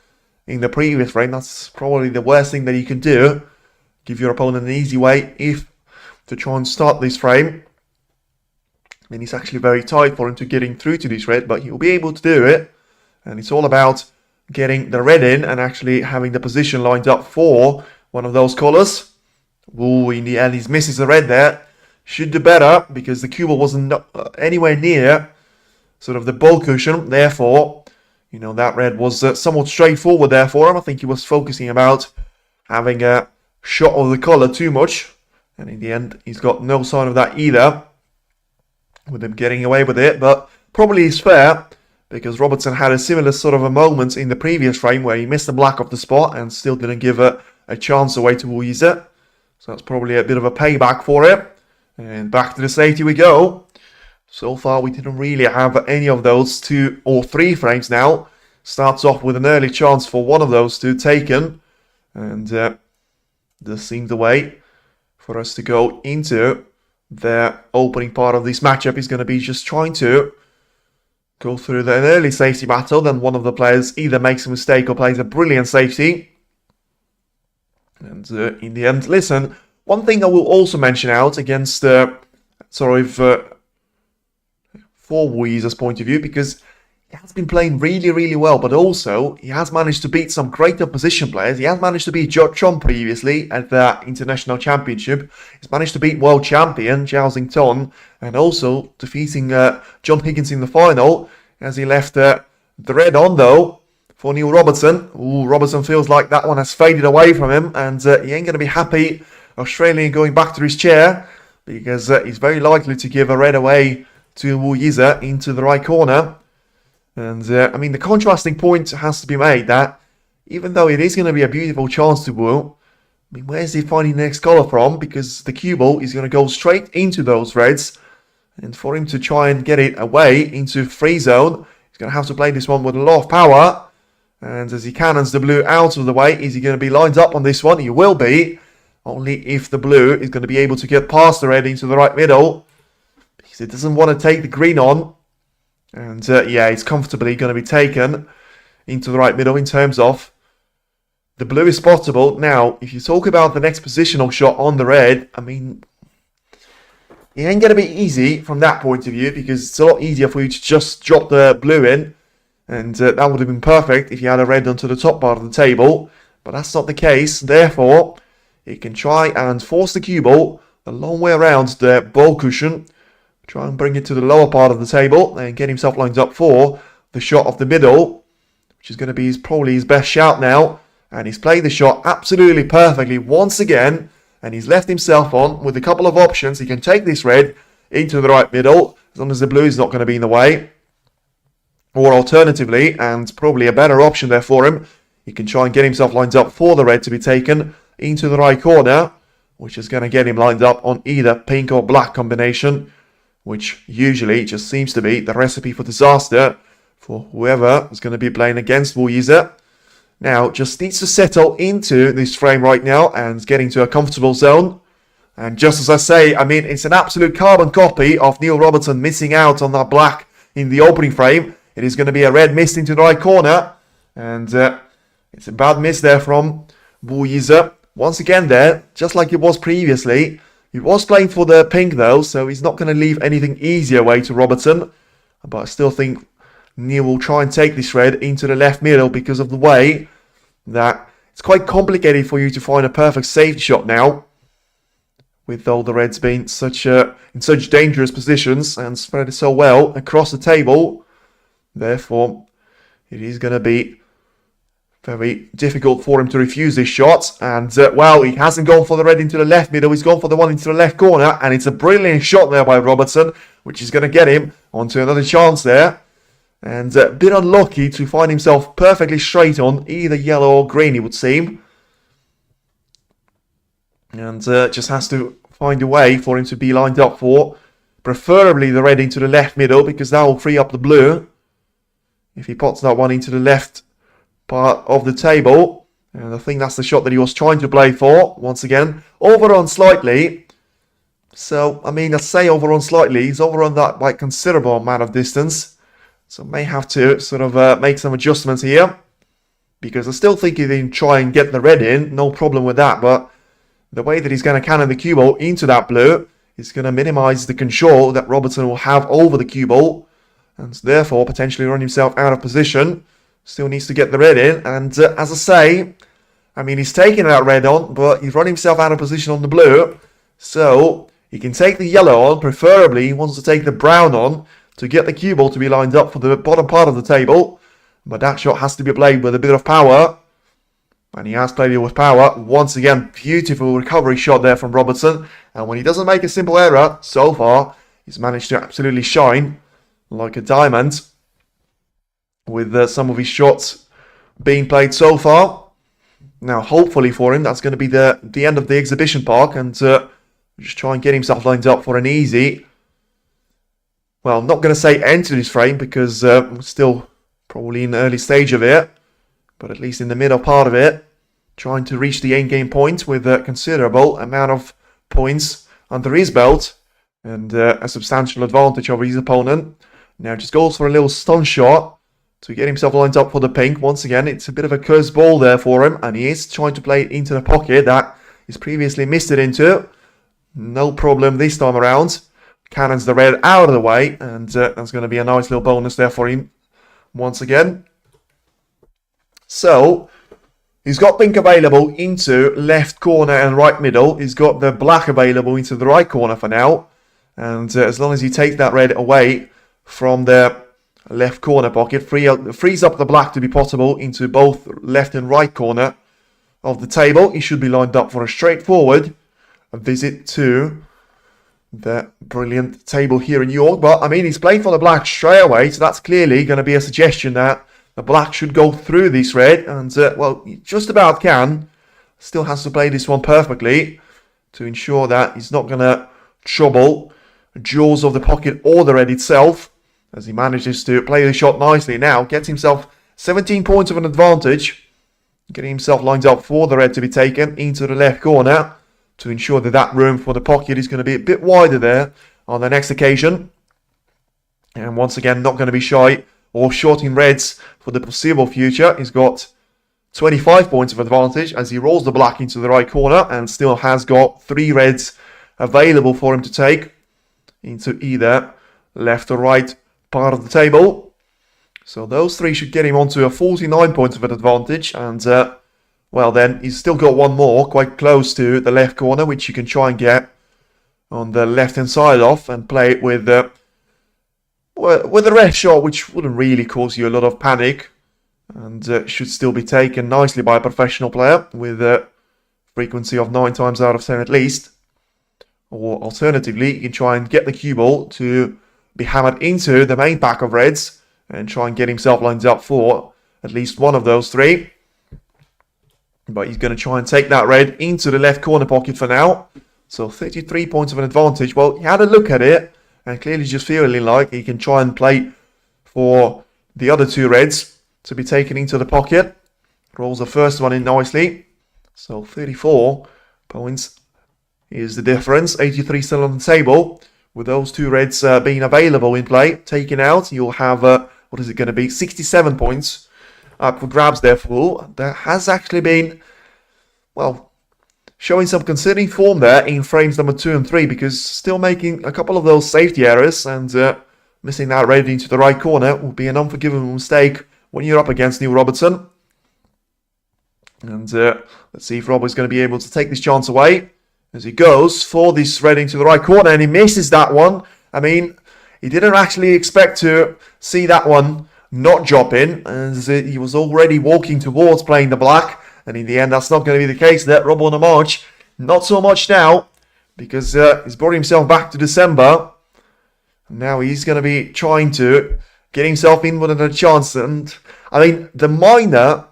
in the previous frame. That's probably the worst thing that you can do. Give your opponent an easy way to try and start this frame. I mean, it's actually very tight for him to getting through to this red, but he'll be able to do it. And it's all about getting the red in and actually having the position lined up for one of those colours. Ooh, in the end, he misses the red there. Should do better, because the cue ball wasn't anywhere near sort of the ball cushion. Therefore, you know, that red was somewhat straightforward there for him. I think he was focusing about having a shot of the colour too much. And in the end, he's got no sign of that either, with him getting away with it. But probably is fair, because Robertson had a similar sort of a moment in the previous frame where he missed the black of the spot and still didn't give a chance away to Yize. So that's probably a bit of a payback for it. And back to the safety we go. So far, we didn't really have any of those 2 or 3 frames now. Starts off with an early chance for one of those 2 taken. And this seemed the way for us to go into the opening part of this matchup. Is going to be just trying to go through an early safety battle. Then one of the players either makes a mistake or plays a brilliant safety. And in the end, listen, one thing I will also mention out against, for Yize's point of view, because he has been playing really, really well, but also he has managed to beat some great opposition players. He has managed to beat Chon previously at the International Championship. He's managed to beat world champion Zhao Xington, and also defeating John Higgins in the final, as he left the red on, though, for Neil Robertson. Ooh, Robertson feels like that one has faded away from him, and he ain't going to be happy, Australian, going back to his chair, because he's very likely to give a red away to Yize into the right corner. And I mean, the contrasting point has to be made that even though it is going to be a beautiful chance to Wu, I mean, where's he finding the next colour from? Because the cue ball is going to go straight into those reds, and for him to try and get it away into free zone, he's going to have to play this one with a lot of power. And as he cannons the blue out of the way, is he going to be lined up on this one? He will be. Only if the blue is going to be able to get past the red into the right middle. Because it doesn't want to take the green on. And yeah, it's comfortably going to be taken into the right middle in terms of the blue is spottable. Now, if you talk about the next positional shot on the red, I mean, it ain't going to be easy from that point of view. Because it's a lot easier for you to just drop the blue in. And that would have been perfect if you had a red onto the top part of the table. But that's not the case. Therefore, you can try and force the cue ball a long way around the ball cushion. Try and bring it to the lower part of the table. And get himself lined up for the shot of the middle. Which is going to be probably his best shout now. And he's played the shot absolutely perfectly once again. And he's left himself on with a couple of options. He can take this red into the right middle. As long as the blue is not going to be in the way. Or alternatively, and probably a better option there for him, he can try and get himself lined up for the red to be taken into the right corner, which is going to get him lined up on either pink or black combination, which usually just seems to be the recipe for disaster for whoever is going to be playing against Yize. Now, just needs to settle into this frame right now and get into a comfortable zone. And just as I say, I mean, it's an absolute carbon copy of Neil Robertson missing out on that black in the opening frame. It is going to be a red missed into the right corner. And it's a bad miss there from Yize. Once again there, just like it was previously. He was playing for the pink though, so he's not going to leave anything easy away to Robertson. But I still think Neil will try and take this red into the left middle because of the way that it's quite complicated for you to find a perfect safety shot now. With all the reds being in such dangerous positions and spread so well across the table. Therefore, it is going to be very difficult for him to refuse this shot. And, well, he hasn't gone for the red into the left middle. He's gone for the one into the left corner. And it's a brilliant shot there by Robertson, which is going to get him onto another chance there. And a bit unlucky to find himself perfectly straight on either yellow or green, it would seem. And just has to find a way for him to be lined up for, preferably the red into the left middle, because that will free up the blue. If he pots that one into the left part of the table. And I think that's the shot that he was trying to play for. Once again, overrun slightly. So, I mean, I say overrun slightly. He's overrun that by considerable amount of distance. So may have to sort of make some adjustments here. Because I still think he can try and get the red in. No problem with that. But the way that he's going to cannon the cue ball into that blue is going to minimize the control that Robertson will have over the cue ball. And therefore potentially run himself out of position. Still needs to get the red in. And as I say, I mean, he's taking that red on, but he's run himself out of position on the blue. So he can take the yellow on. Preferably, he wants to take the brown on to get the cue ball to be lined up for the bottom part of the table. But that shot has to be played with a bit of power. And he has played it with power. Once again, beautiful recovery shot there from Robertson. And when he doesn't make a simple error, so far, he's managed to absolutely shine like a diamond with some of his shots being played so far. Now, hopefully for him, that's going to be the end of the exhibition park, and just try and get himself lined up for an easy, well, I'm not going to say end to this frame, because we're still probably in the early stage of it, but at least in the middle part of it, trying to reach the end game point with a considerable amount of points under his belt, and a substantial advantage over his opponent. Now just goes for a little stun shot to get himself lined up for the pink. Once again, it's a bit of a cursed ball there for him, and he is trying to play it into the pocket that he's previously missed it into. No problem this time around. Cannons the red out of the way, and that's going to be a nice little bonus there for him once again. So, he's got pink available into left corner and right middle. He's got the black available into the right corner for now. And as long as he takes that red away from the left corner pocket, frees up the black to be potable into both left and right corner of the table, he should be lined up for a straightforward visit to the brilliant table here in York. But I mean, he's playing for the black straight away, so that's clearly going to be a suggestion that the black should go through this red, and well, he just about can. Still has to play this one perfectly to ensure that he's not going to trouble jaws of the pocket or the red itself, as he manages to play the shot nicely now, gets himself 17 points of an advantage. Getting himself lined up for the red to be taken into the left corner to ensure that that room for the pocket is going to be a bit wider there on the next occasion. And once again, not going to be shy or short in reds for the foreseeable future. He's got 25 points of advantage as he rolls the black into the right corner and still has got 3 reds available for him to take into either left or right part of the table. So those 3 should get him onto a 49 points of an advantage, and well then, he's still got one more quite close to the left corner, which you can try and get on the left hand side off and play it with a red shot, which wouldn't really cause you a lot of panic, and should still be taken nicely by a professional player with a frequency of 9 times out of 10 at least. Or alternatively, you can try and get the cue ball to be hammered into the main pack of reds and try and get himself lined up for at least one of those 3. But he's going to try and take that red into the left corner pocket for now. So 33 points of an advantage. Well, he had a look at it and clearly just feeling like he can try and play for the other 2 reds to be taken into the pocket. Rolls the first one in nicely. So 34 points is the difference. 83 still on the table. With those 2 reds being available in play, taken out, you'll have, what is it going to be? 67 points up for grabs, therefore. There has actually been, well, showing some concerning form there in frames number 2 and 3, because still making a couple of those safety errors and missing that red into the right corner will be an unforgivable mistake when you're up against Neil Robertson. And let's see if Rob is going to be able to take this chance away as he goes for this red into the right corner, and he misses that one. I mean, he didn't actually expect to see that one not drop in, as he was already walking towards playing the black, and in the end that's not going to be the case there. Rob on the march, not so much now, because he's brought himself back to December. Now he's going to be trying to get himself in with another chance, and I mean, the minor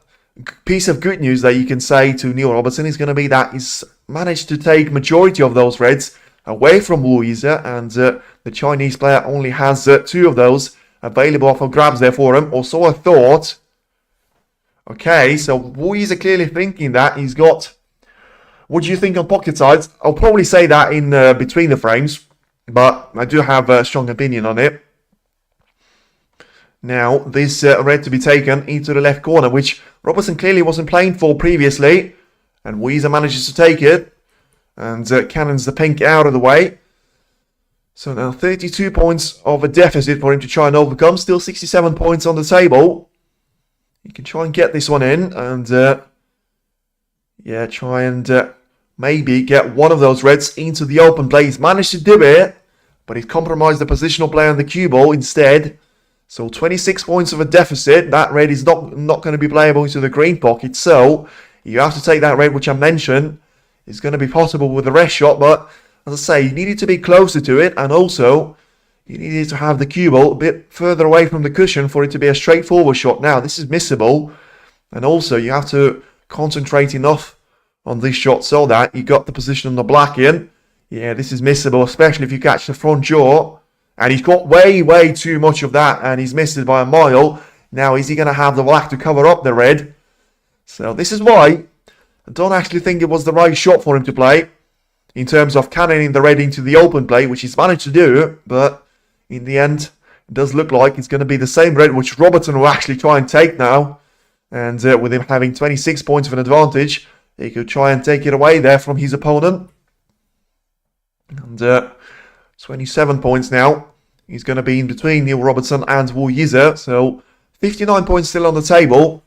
piece of good news that you can say to Neil Robertson is going to be that he's managed to take majority of those reds away from Yize, and the Chinese player only has 2 of those available for grabs there for him, or so I thought. Okay, so Yize clearly thinking that he's got... What do you think on pocket sides? I'll probably say that in between the frames, but I do have a strong opinion on it. Now, this red to be taken into the left corner, which Robertson clearly wasn't playing for previously. And Yize manages to take it. And cannons the pink out of the way. So now 32 points of a deficit for him to try and overcome. Still 67 points on the table. He can try and get this one in. And, yeah, try and maybe get one of those reds into the open play. He's managed to do it. But he's compromised the positional play on the cue ball instead. So 26 points of a deficit. That red is not going to be playable into the green pocket. So you have to take that red, which I mentioned is going to be possible with the rest shot. But as I say, you needed to be closer to it. And also, you needed to have the cue ball a bit further away from the cushion for it to be a straightforward shot. Now, this is missable. And also, you have to concentrate enough on this shot so that you got the position on the black in. Yeah, this is missable, especially if you catch the front jaw. And he's got way too much of that, and he's missed it by a mile. Now, is he going to have the black to cover up the red? So this is why I don't actually think it was the right shot for him to play in terms of cannoning the red into the open play, which he's managed to do. But in the end, it does look like it's going to be the same red, which Robertson will actually try and take now. And with him having 26 points of an advantage, he could try and take it away there from his opponent. And 27 points now. He's going to be in between Neil Robertson and Yize. So 59 points still on the table.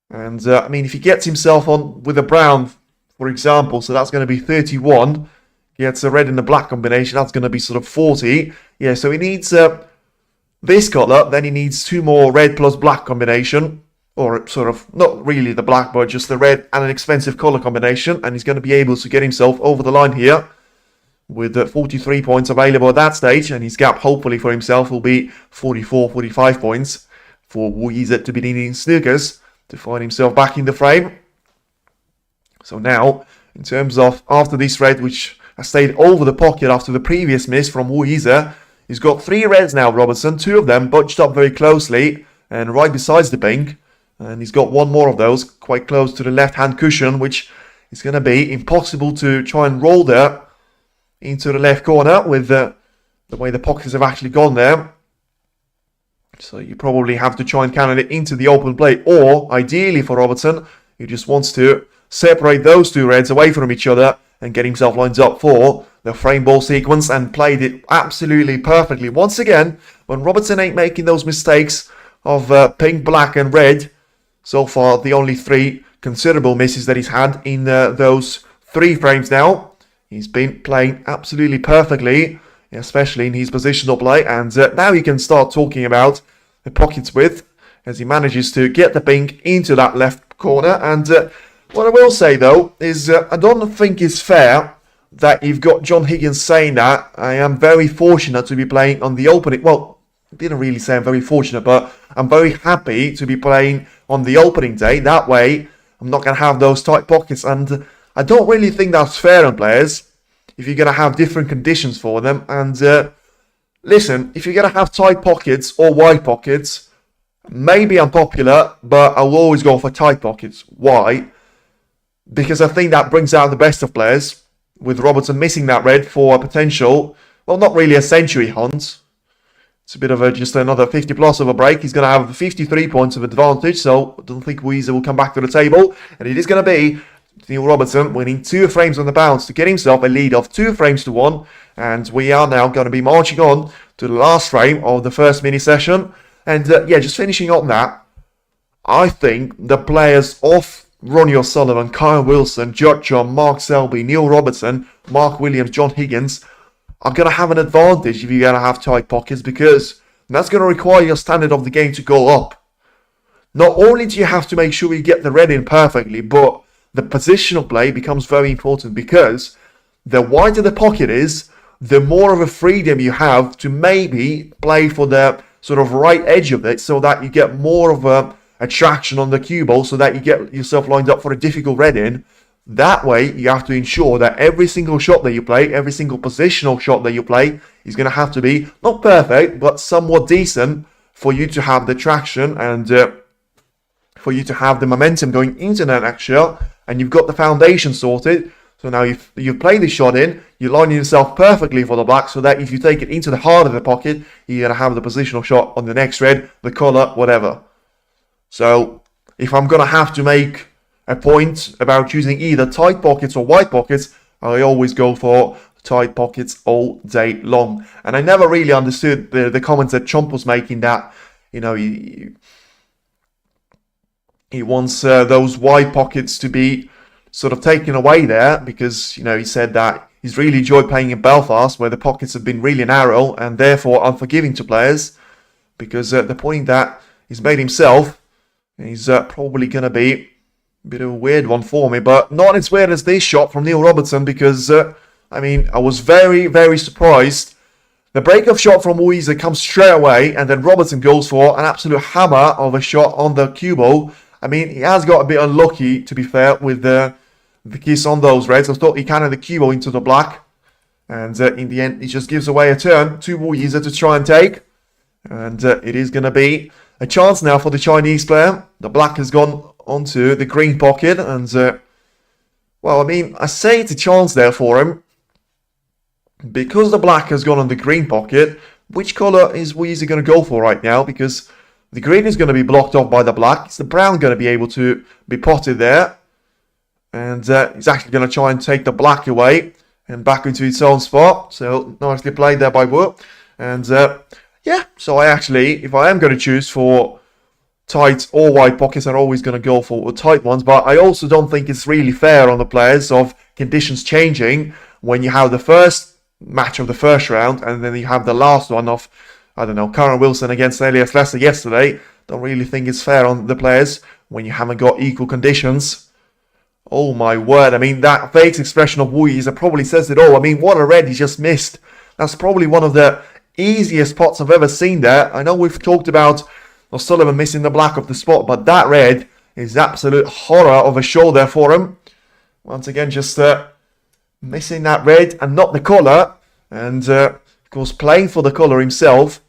And I mean, if he gets himself on with a brown, for example, so that's going to be 31. Gets a red and a black combination, that's going to be sort of 40. Yeah, so he needs this colour, then he needs 2 more red plus black combination. Or sort of, not really the black, but just the red and an expensive colour combination. And he's going to be able to get himself over the line here with 43 points available at that stage, and his gap hopefully for himself will be 44-45 points for Yize to be needing snookers to find himself back in the frame. So now, in terms of after this red, which has stayed over the pocket after the previous miss from Yize, he's got 3 reds now, Robertson, 2 of them bunched up very closely, and right besides the pink. And he's got one more of those quite close to the left-hand cushion, which is going to be impossible to try and roll there into the left corner with the way the pockets have actually gone there. So you probably have to try and counter it into the open play, or ideally for Robertson, he just wants to separate those two reds away from each other and get himself lined up for the frame ball sequence, and played it absolutely perfectly. Once again, when Robertson ain't making those mistakes of pink, black and red, so far the only three considerable misses that he's had in those 3 frames now, he's been playing absolutely perfectly, especially in his positional play. And now you can start talking about the pockets width as he manages to get the pink into that left corner. And what I will say though is I don't think it's fair that you've got John Higgins saying that I am very fortunate to be playing on the opening. Well, I didn't really say I'm very fortunate, but I'm very happy to be playing on the opening day. That way I'm not going to have those tight pockets. And I don't really think that's fair on players if you're going to have different conditions for them. And listen, if you're going to have tight pockets or wide pockets, maybe I'm popular, but I'll always go for tight pockets. Why? Because I think that brings out the best of players. With Robertson missing that red for a potential, well, not really a century hunt. It's a bit of just another 50 plus of a break. He's going to have 53 points of advantage, so I don't think Yize will come back to the table. And it is going to be Neil Robertson winning 2 frames on the bounce to get himself a lead of 2 frames to 1. And we are now going to be marching on to the last frame of the first mini session. And yeah, just finishing on that, I think the players of Ronnie O'Sullivan, Kyle Wilson, Judd John, Mark Selby, Neil Robertson, Mark Williams, John Higgins are going to have an advantage if you're going to have tight pockets, because that's going to require your standard of the game to go up. Not only do you have to make sure you get the red in perfectly, but the positional play becomes very important, because the wider the pocket is, the more of a freedom you have to maybe play for the sort of right edge of it, so that you get more of a attraction on the cue ball, so that you get yourself lined up for a difficult red in. That way, you have to ensure that every single shot that you play, every single positional shot that you play, is going to have to be not perfect, but somewhat decent for you to have the traction and for you to have the momentum going into the next shot. And you've got the foundation sorted. So now you've played the shot in, you're lining yourself perfectly for the black, so that if you take it into the heart of the pocket, you're going to have the positional shot on the next red, the colour, whatever. So if I'm going to have to make a point about choosing either tight pockets or wide pockets, I always go for tight pockets all day long. And I never really understood the comments that Chomp was making, that, you know, he wants those wide pockets to be sort of taken away there, because, you know, he said that he's really enjoyed playing in Belfast, where the pockets have been really narrow and therefore unforgiving to players, because the point that he's made himself, he's probably going to be a bit of a weird one for me, but not as weird as this shot from Neil Robertson, because, I mean, I was very, very surprised. The break-off shot from Yize comes straight away, and then Robertson goes for an absolute hammer of a shot on the cue ball. I mean, he has got a bit unlucky, to be fair, with the kiss on those reds. I thought he counted the cue ball into the black, and in the end, he just gives away a turn to Yize to try and take. And it is going to be a chance now for the Chinese player. The black has gone onto the green pocket, and well, I mean, I say it's a chance there for him, because the black has gone on the green pocket. Which colour is Yize going to go for right now? Because the green is going to be blocked off by the black. Is the brown going to be able to be potted there? And he's actually going to try and take the black away and back into its own spot. So nicely played there by Wu. And yeah, so I actually, if I am going to choose for tight or wide pockets, I'm always going to go for tight ones. But I also don't think it's really fair on the players of conditions changing when you have the first match of the first round and then you have the last one of, I don't know, Karen Wilson against Elias Lesser yesterday. Don't really think it's fair on the players when you haven't got equal conditions. Oh my word, I mean, that face expression of Yize probably says it all. I mean, what a red he just missed. That's probably one of the easiest pots I've ever seen there. I know we've talked about O'Sullivan missing the black of the spot, but that red is absolute horror of a show there for him. Once again, just missing that red and not the colour. And of course, playing for the colour himself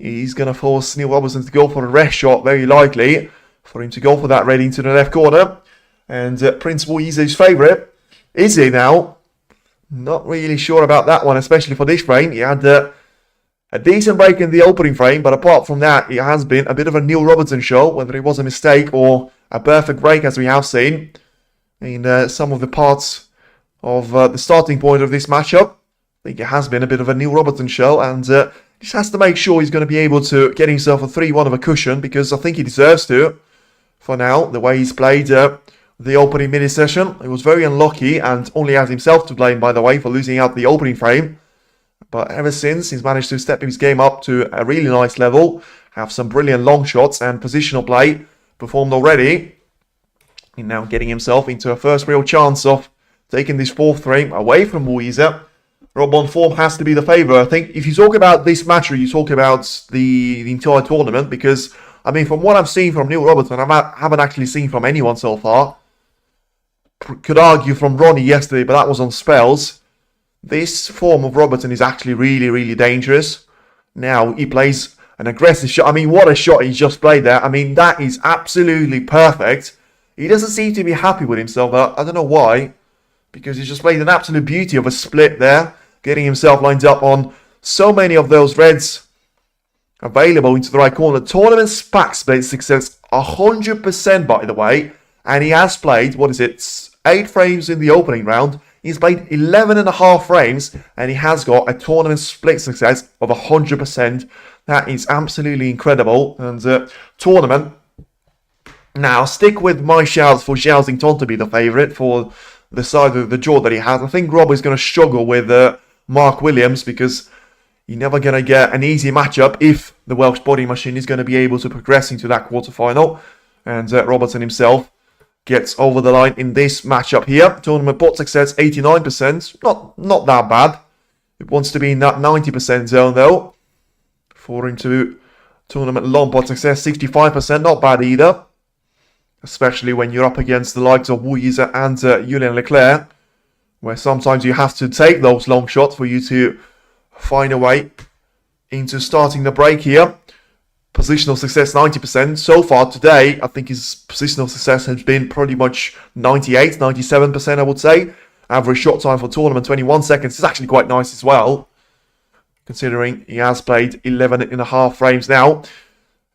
He's going to force Neil Robertson to go for a rest shot, very likely, for him to go for that red into the left corner. And Principal Yize's favourite. Is he now? Not really sure about that one, especially for this frame. He had a decent break in the opening frame, but apart from that, it has been a bit of a Neil Robertson show, whether it was a mistake or a perfect break, as we have seen in some of the parts of the starting point of this matchup. I think it has been a bit of a Neil Robertson show, and just has to make sure he's going to be able to get himself a 3-1 of a cushion, because I think he deserves to, for now, the way he's played the opening mini-session. He was very unlucky, and only has himself to blame, by the way, for losing out the opening frame. But ever since, he's managed to step his game up to a really nice level, have some brilliant long shots and positional play performed already. And now getting himself into a first real chance of taking this fourth frame away from Yize. Rob on form has to be the favourite. I think if you talk about this match, or you talk about the entire tournament, because, I mean, from what I've seen from Neil Robertson, I haven't actually seen from anyone so far. Could argue from Ronnie yesterday, but that was on spells. This form of Robertson is actually really, really dangerous. Now, he plays an aggressive shot. I mean, what a shot he's just played there. I mean, that is absolutely perfect. He doesn't seem to be happy with himself. I don't know why, because he's just played an absolute beauty of a split there, getting himself lined up on so many of those reds available into the right corner. Tournament SPAC split success 100%, by the way. And he has played, 8 frames in the opening round. He's played 11.5 frames, and he has got a tournament split success of 100%. That is absolutely incredible. And tournament. Now, stick with my shouts for Zhao Xingtong to be the favourite for the side of the draw that he has. I think Rob is going to struggle with Mark Williams, because you're never going to get an easy matchup if the Welsh body machine is going to be able to progress into that quarterfinal. And Robertson himself gets over the line in this matchup here. Tournament pot success 89%. Not that bad. It wants to be in that 90% zone though. For him to tournament long pot success 65%. Not bad either. Especially when you're up against the likes of Yize and Julien Leclerc, where sometimes you have to take those long shots for you to find a way into starting the break here. Positional success 90%. So far today, I think his positional success has been pretty much 98, 97%, I would say. Average shot time for tournament, 21 seconds. It's actually quite nice as well, considering he has played 11.5 frames now.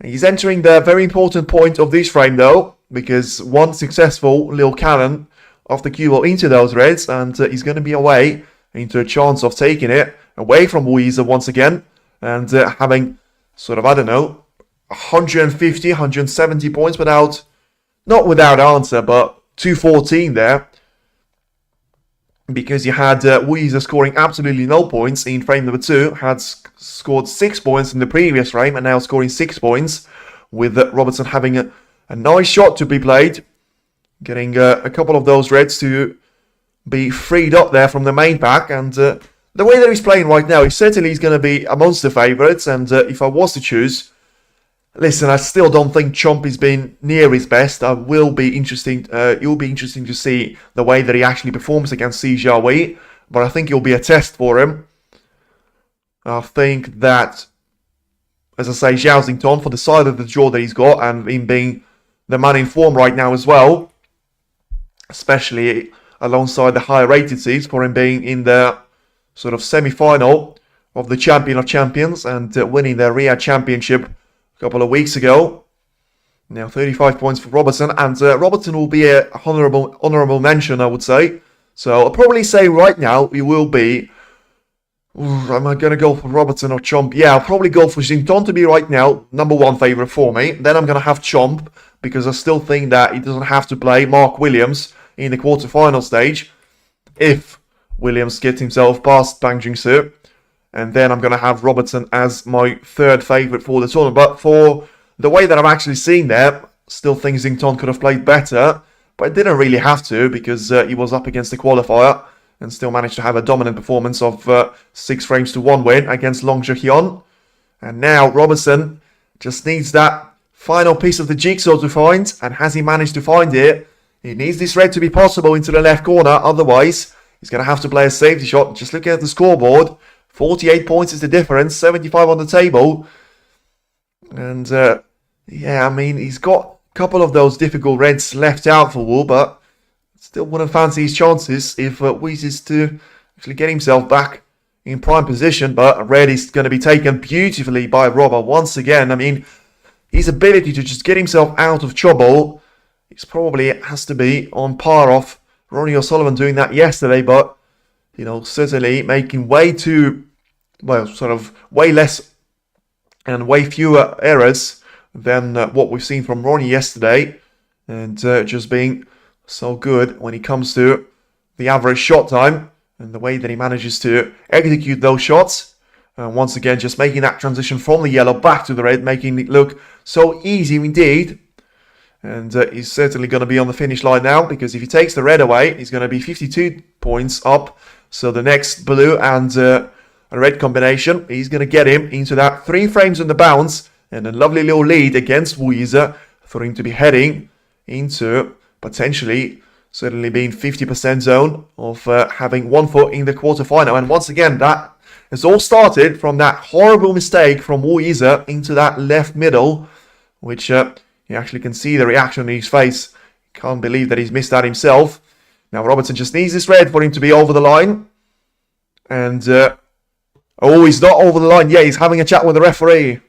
He's entering the very important point of this frame, though, because one successful little cannon off the cue ball into those reds, and he's going to be away into a chance of taking it away from Yize once again, and having sort of, I don't know, 150, 170 points not without answer, but 214 there. Because you had Yize scoring absolutely no points in frame number 2, had scored 6 points in the previous frame, and now scoring 6 points, with Robertson having a nice shot to be played, getting a couple of those reds to be freed up there from the main pack. And the way that he's playing right now, he certainly is going to be amongst the favourites. And if I was to choose, listen, I still don't think Chomp has been near his best. It will be interesting to see the way that he actually performs against Si Jiahui, but I think it'll be a test for him. I think that, as I say, Zhao Xingtong, for the side of the draw that he's got, and him being the man in form right now as well, especially alongside the higher rated seeds, for him being in the sort of semi-final of the Champion of Champions and winning the Riyadh Championship a couple of weeks ago. Now 35 points for Robertson, and Robertson will be a honourable mention, I would say. So I'll probably say right now he will be... am I going to go for Robertson or Chomp? Yeah, I'll probably go for Xingtong to be right now number 1 favourite for me. Then I'm going to have Chomp, because I still think that he doesn't have to play Mark Williams in the quarterfinal stage if Williams gets himself past Bang Jingsu. And then I'm going to have Robertson as my 3rd favourite for the tournament. But for the way that I'm actually seeing there, still think Xingtong could have played better, but it didn't really have to, because he was up against the qualifier and still managed to have a dominant performance of 6 frames to 1 win against Long Zhehyun. And now Robertson just needs that final piece of the jigsaw to find, and has he managed to find it? He needs this red to be possible into the left corner, otherwise he's going to have to play a safety shot. Just looking at the scoreboard, 48 points is the difference, 75 on the table. And yeah, I mean, he's got a couple of those difficult reds left out for Wool, but still wouldn't fancy his chances if Yize is to actually get himself back in prime position. But red is going to be taken beautifully by Robert once again. I mean, his ability to just get himself out of trouble is probably has to be on par of Ronnie O'Sullivan doing that yesterday, but you know, certainly making way too, well, sort of way less and way fewer errors than what we've seen from Ronnie yesterday, and just being so good when it comes to the average shot time and the way that he manages to execute those shots. And once again, just making that transition from the yellow back to the red, making it look so easy indeed. And he's certainly going to be on the finish line now, because if he takes the red away, he's going to be 52 points up. So the next blue and a red combination, he's going to get him into that 3 frames on the bounce, and a lovely little lead against Yize for him to be heading into potentially certainly being 50% zone of having 1 foot in the quarterfinal. And once again, that has all started from that horrible mistake from Yize into that left middle, which you actually can see the reaction on his face. Can't believe that he's missed that himself. Now Robertson just needs this red for him to be over the line. And, oh, he's not over the line. Yeah, he's having a chat with the referee.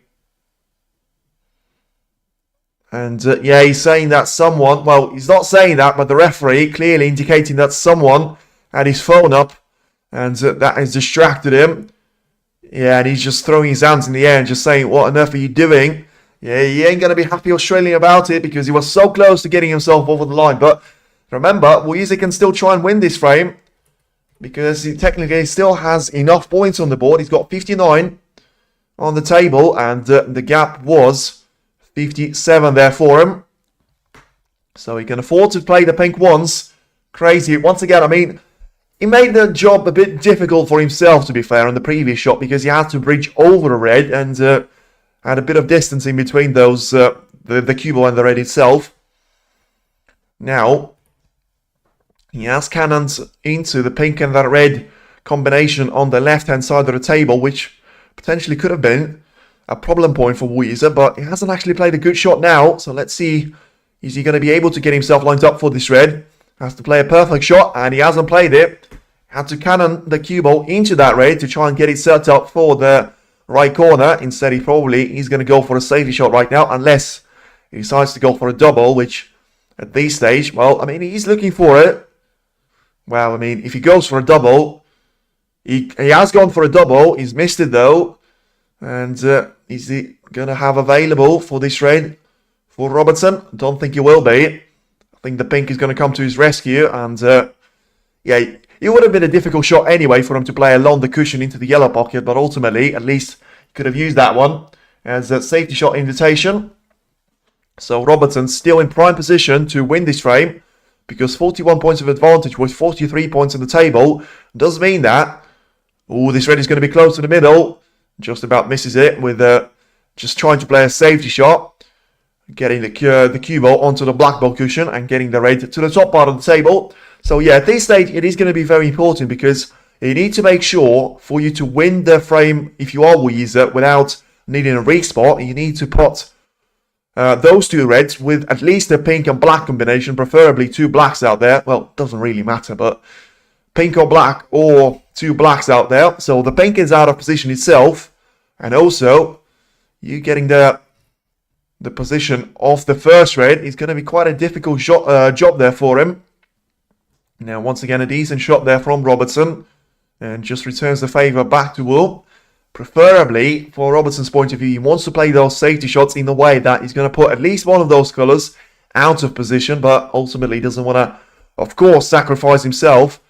And, yeah, he's saying that someone, well, he's not saying that, but the referee clearly indicating that someone had his phone up, and that has distracted him. Yeah, and he's just throwing his hands in the air and just saying, what on earth are you doing? Yeah, he ain't going to be happy Australian about it, because he was so close to getting himself over the line. But remember, Yize can still try and win this frame, because he technically still has enough points on the board. He's got 59 on the table, and the gap was 57 there for him. So he can afford to play the pink once. Crazy. Once again, I mean, he made the job a bit difficult for himself, to be fair, on the previous shot, because he had to bridge over the red and had a bit of distance in between those, the cue ball and the red itself. Now, he has cannons into the pink and the red combination on the left-hand side of the table, which potentially could have been a problem point for Yize, but he hasn't actually played a good shot now. So let's see, is he going to be able to get himself lined up for this red? Has to play a perfect shot, and he hasn't played it. Had to cannon the cue ball into that red to try and get it set up for the right corner. Instead, he's going to go for a safety shot right now, unless he decides to go for a double, which at this stage, well, I mean, he's looking for it. Well, I mean, if he goes for a double, he has gone for a double. He's missed it, though. And is he going to have available for this red for Robertson? Don't think he will be. I think the pink is going to come to his rescue. And, yeah, it would have been a difficult shot anyway for him to play along the cushion into the yellow pocket. But ultimately, at least he could have used that one as a safety shot invitation. So Robertson's still in prime position to win this frame, because 41 points of advantage with 43 points on the table does mean that, oh, this red is going to be close to the middle. Just about misses it with just trying to play a safety shot. Getting the cue ball onto the black ball cushion and getting the red to the top part of the table. So yeah, at this stage, it is going to be very important, because you need to make sure for you to win the frame, if you are Yize, without needing a respot, you need to put those 2 reds with at least a pink and black combination, preferably 2 blacks out there. Well, doesn't really matter, but pink or black, or 2 blacks out there. So the pink is out of position itself, and also you getting the position of the first red is going to be quite a difficult job there for him. Now, once again, a decent shot there from Robertson, and just returns the favour back to Wool. Preferably, for Robertson's point of view, he wants to play those safety shots in the way that he's going to put at least one of those colours out of position, but ultimately doesn't want to, of course, sacrifice himself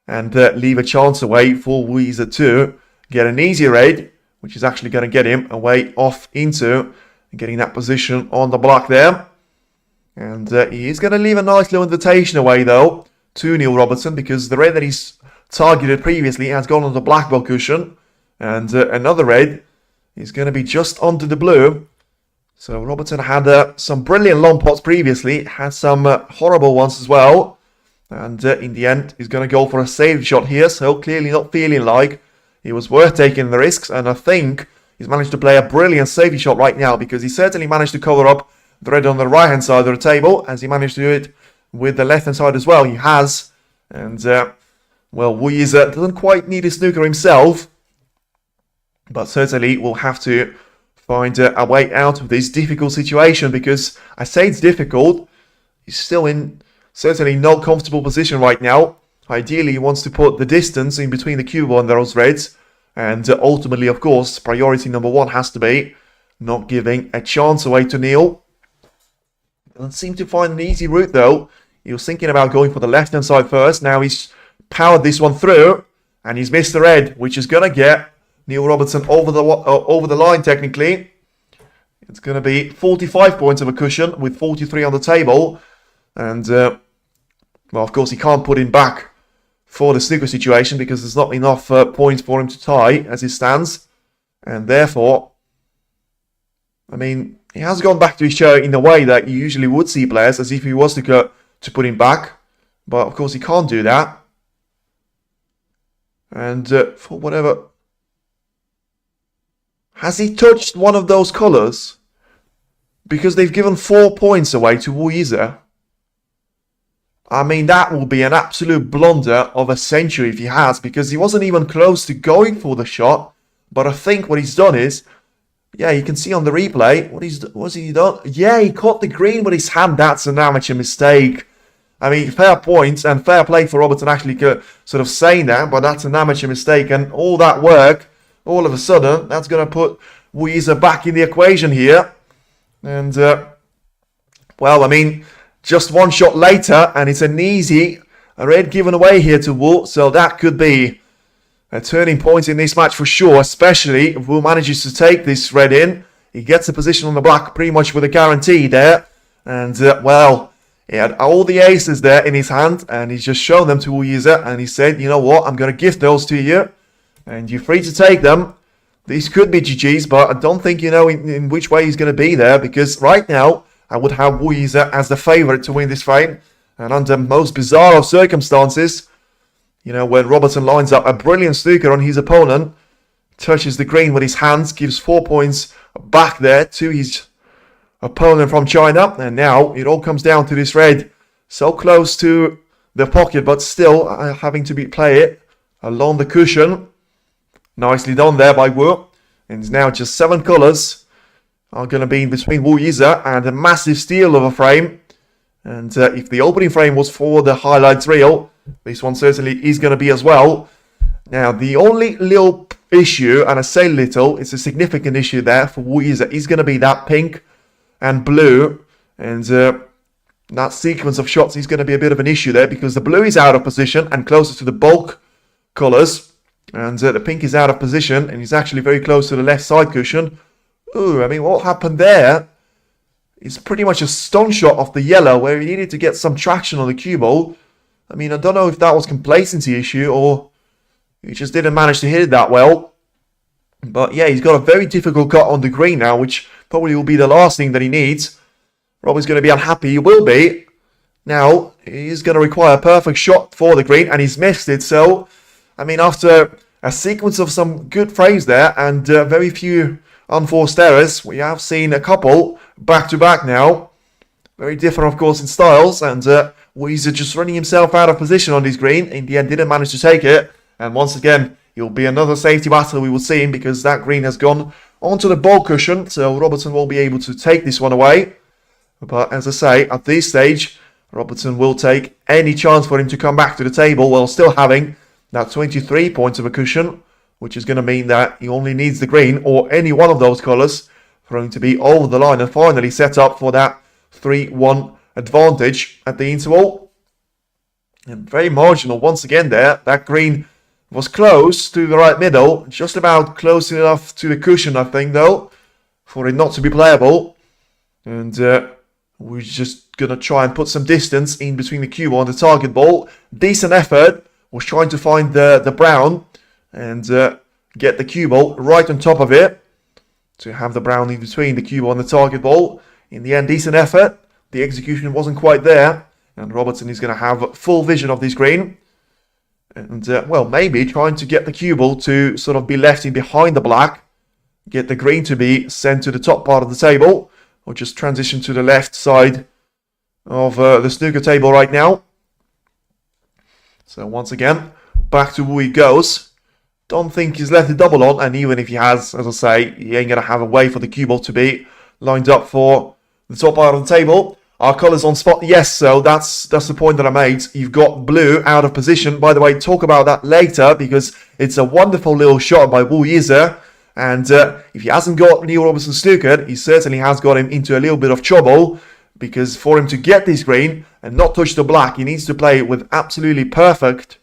and leave a chance away for Yize to get an easy red, which is actually going to get him away off into getting that position on the block there. And he is going to leave a nice little invitation away, though, to Neil Robertson, because the red that he's targeted previously has gone on the black ball cushion. And another red is going to be just onto the blue. So Robertson had some brilliant long pots previously, had some horrible ones as well. And in the end, he's going to go for a save shot here. So clearly not feeling like it was worth taking the risks. And I think He's managed to play a brilliant safety shot right now because he certainly managed to cover up the red on the right-hand side of the table, as he managed to do it with the left-hand side as well. He has. And, well, Yize doesn't quite need a snooker himself, but certainly will have to find a way out of this difficult situation, because I say it's difficult. He's still in certainly no comfortable position right now. Ideally, he wants to put the distance in between the cue ball and those reds. And ultimately, of course, priority number one has to be not giving a chance away to Neil. Doesn't seem to find an easy route, though. He was thinking about going for the left-hand side first. Now he's powered this one through, and he's missed the red, which is going to get Neil Robertson over the line, technically. It's going to be 45 points of a cushion with 43 on the table. And, well, of course, he can't put him back for the snooker situation because there's not enough points for him to tie as it stands. And therefore, I mean, he has gone back to his chair in the way that you usually would see players, as if he was to put him back. But, of course, he can't do that. And for whatever... Has he touched one of those colours? Because they've given 4 points away to Yize. I mean, that will be an absolute blunder of a century if he has, because he wasn't even close to going for the shot. But I think what he's done is, yeah, you can see on the replay, what's he done? Yeah, he caught the green with his hand. That's an amateur mistake. I mean, fair points and fair play for Robertson actually sort of saying that, but that's an amateur mistake. And all that work, all of a sudden, that's going to put Yize back in the equation here. And, well, I mean, just one shot later, and it's an easy red given away here to Wu. So that could be a turning point in this match for sure, especially if Wu manages to take this red in. He gets a position on the black pretty much with a guarantee there. And, well, he had all the aces there in his hand, and he's just shown them to Yize, and he said, you know what, I'm going to gift those to you, and you're free to take them. These could be GG's, but I don't think you know in which way he's going to be there, because right now, I would have Yize as the favourite to win this fight. And under most bizarre of circumstances, you know, when Robertson lines up a brilliant snooker on his opponent, touches the green with his hands, gives 4 points back there to his opponent from China. And now it all comes down to this red. So close to the pocket, but still having to play it along the cushion. Nicely done there by Wu. And it's now just 7 colours are going to be in between Yize and a massive steal of a frame. And if the opening frame was for the highlights reel, this one certainly is going to be as well. Now, the only little issue, and I say little, it's a significant issue there for Yize, is going to be that pink and blue. And that sequence of shots is going to be a bit of an issue there, because the blue is out of position and closer to the bulk colours. And the pink is out of position and he's actually very close to the left side cushion. Ooh, I mean, what happened there is pretty much a stone shot off the yellow, where he needed to get some traction on the cue ball. I mean, I don't know if that was complacency issue or he just didn't manage to hit it that well. But yeah, he's got a very difficult cut on the green now, which probably will be the last thing that he needs. Robbie's going to be unhappy. He will be. Now, he's going to require a perfect shot for the green, and he's missed it. So, I mean, after a sequence of some good frames there and very few unforced errors, we have seen a couple back-to-back now. Very different, of course, in styles. And Yize just running himself out of position on his green. In the end, didn't manage to take it. And once again, it'll be another safety battle we will see, because that green has gone onto the ball cushion. So Robertson won't be able to take this one away. But as I say, at this stage, Robertson will take any chance for him to come back to the table while still having that 23 points of a cushion, which is going to mean that he only needs the green or any one of those colours for him to be over the line and finally set up for that 3-1 advantage at the interval. And very marginal once again there. That green was close to the right middle, just about close enough to the cushion, I think, though, for it not to be playable. And we're just going to try and put some distance in between the cue ball and the target ball. Decent effort. Was trying to find the brown and get the cue ball right on top of it to have the brown in between the cue ball and the target ball. In the end, decent effort. The execution wasn't quite there, and Robertson is going to have full vision of this green. And, well, maybe trying to get the cue ball to sort of be left in behind the black get the green to be sent to the top part of the table, or just transition to the left side of the snooker table right now. So once again, back to who he goes. Don't think he's left the double on, and even if he has, as I say, he ain't going to have a way for the cue ball to be lined up for the top part of the table. Are colours on spot? Yes, so that's the point that I made. You've got blue out of position. By the way, talk about that later, because it's a wonderful little shot by Yize. And if he hasn't got Neil Robertson snookered, he certainly has got him into a little bit of trouble, because for him to get this green and not touch the black, he needs to play it with absolutely perfect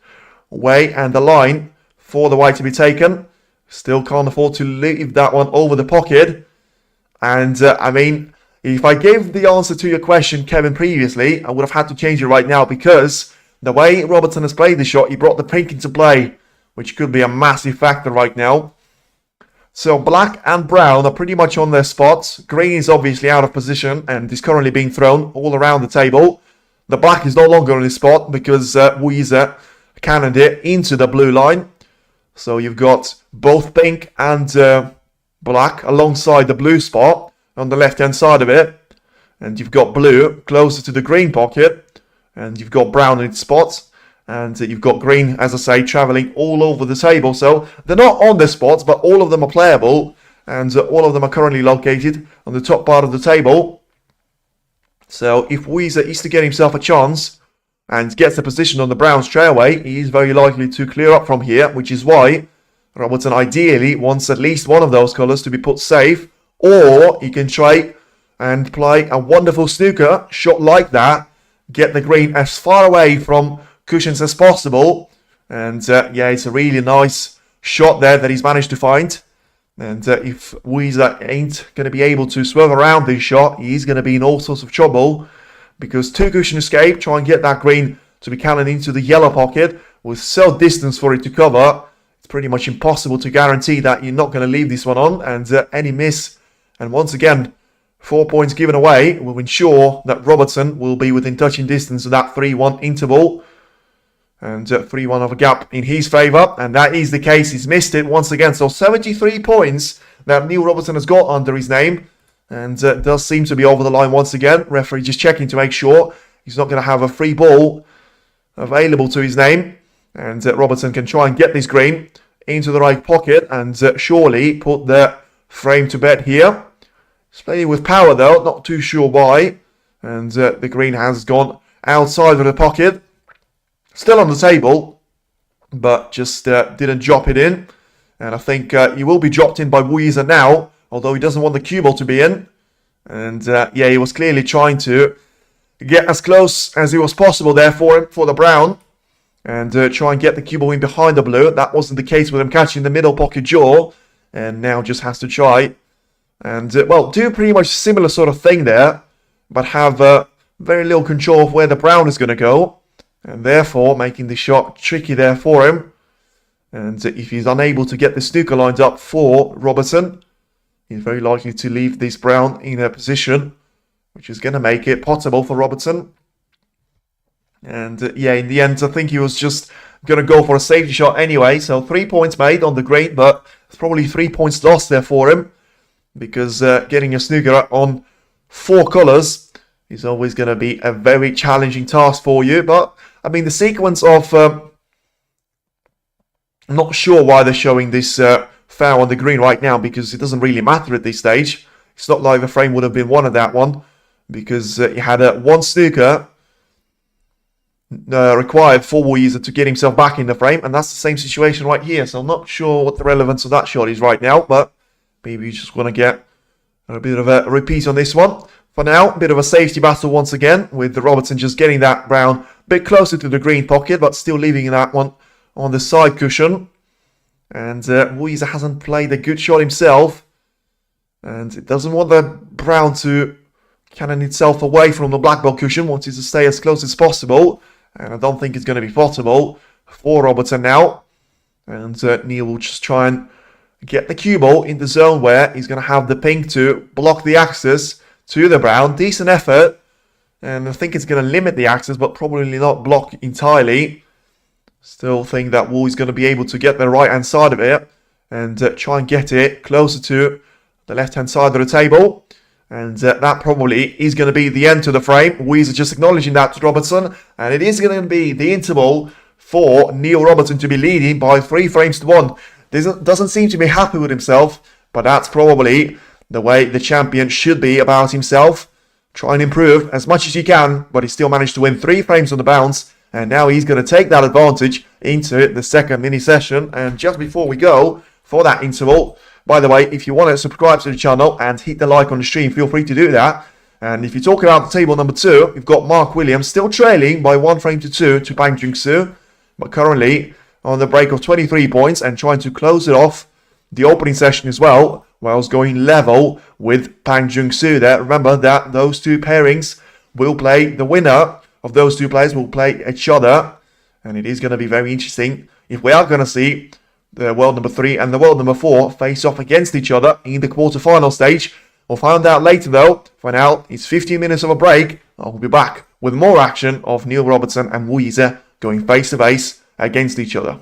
way and the line for the white to be taken. Still can't afford to leave that one over the pocket. And I mean, if I gave the answer to your question, Kevin, previously, I would have had to change it right now, because the way Robertson has played the shot, he brought the pink into play, which could be a massive factor right now. So black and brown are pretty much on their spots. Green is obviously out of position and is currently being thrown all around the table. The black is no longer on his spot because Yize cannoned it into the blue line. So you've got both pink and black alongside the blue spot on the left-hand side of it. And you've got blue closer to the green pocket. And you've got brown in its spots. And you've got green, as I say, travelling all over the table. So they're not on their spots, but all of them are playable. And all of them are currently located on the top part of the table. So if Yize is to get himself a chance and gets a position on the brown straight away, he is very likely to clear up from here, which is why Robertson ideally wants at least one of those colours to be put safe. Or he can try and play a wonderful snooker shot like that, get the green as far away from cushions as possible. And yeah, it's a really nice shot there that he's managed to find. And if Yize ain't going to be able to swerve around this shot, he's going to be in all sorts of trouble, because two cushion escape, try and get that green to be cannoned into the yellow pocket with so distance for it to cover. It's pretty much impossible to guarantee that you're not going to leave this one on. And any miss, and once again, 4 points given away, will ensure that Robertson will be within touching distance of that 3-1 interval. And 3-1 of a gap in his favour. And that is the case. He's missed it once again. So 73 points that Neil Robertson has got under his name. And does seem to be over the line once again. Referee just checking to make sure he's not going to have a free ball available to his name. And Robertson can try and get this green into the right pocket. And surely put the frame to bed here. He's playing with power though. Not too sure why. And the green has gone outside of the pocket. Still on the table, but just didn't drop it in. And I think he will be dropped in by Yize now, although he doesn't want the cue ball to be in. And yeah, he was clearly trying to get as close as it was possible there for him, for the brown. And try and get the cue ball in behind the blue. That wasn't the case with him catching the middle pocket jaw. And now just has to try and, well, do pretty much similar sort of thing there, but have very little control of where the brown is going to go. And therefore, making the shot tricky there for him. And if he's unable to get the snooker lined up for Robertson, he's very likely to leave this brown in a position which is going to make it potable for Robertson. And yeah, in the end, I think he was just going to go for a safety shot anyway. So 3 points made on the green, but it's probably 3 points lost there for him. Because getting a snooker on 4 colours is always going to be a very challenging task for you. But I mean, the sequence of... I'm not sure why they're showing this foul on the green right now, because it doesn't really matter at this stage. It's not like the frame would have been won at that one, because he had one snooker required for Yize to get himself back in the frame, and that's the same situation right here. So I'm not sure what the relevance of that shot is right now, but maybe you just want to get a bit of a repeat on this one. For now, a bit of a safety battle once again, with the Robertson just getting that brown a bit closer to the green pocket, but still leaving that one on the side cushion. And Yize hasn't played a good shot himself. And it doesn't want the brown to cannon itself away from the black ball cushion, wants it to stay as close as possible. And I don't think it's going to be possible for Robertson now. And Neil will just try and get the cue ball in the zone where he's going to have the pink to block the access to the brown. Decent effort. And I think it's going to limit the access, but probably not block entirely. Still think that Wool is going to be able to get the right-hand side of it and try and get it closer to the left-hand side of the table. And that probably is going to be the end to the frame. Yize just acknowledging that to Robertson. And it is going to be the interval for Neil Robertson to be leading by 3 frames to 1. Doesn't seem to be happy with himself, but that's probably the way the champion should be about himself. Try and improve as much as you can, but he still managed to win 3 frames on the bounce. And now he's going to take that advantage into the second mini session. And just before we go for that interval, by the way, if you want to subscribe to the channel and hit the like on the stream, feel free to do that. And if you're talking about the table number 2, we've got Mark Williams still trailing by 1 frame to 2 to Bang Jung-soo, but currently on the break of 23 points and trying to close it off the opening session as well, whilst going level with Bang Jung-soo there. Remember that those 2 pairings will play, the winner of those 2 players will play each other, and it is going to be very interesting if we are going to see the world number 3 and the world number 4 face off against each other in the quarterfinal stage. We'll find out later though. For now, it's 15 minutes of a break. I'll be back with more action of Neil Robertson and Yize going face to face against each other.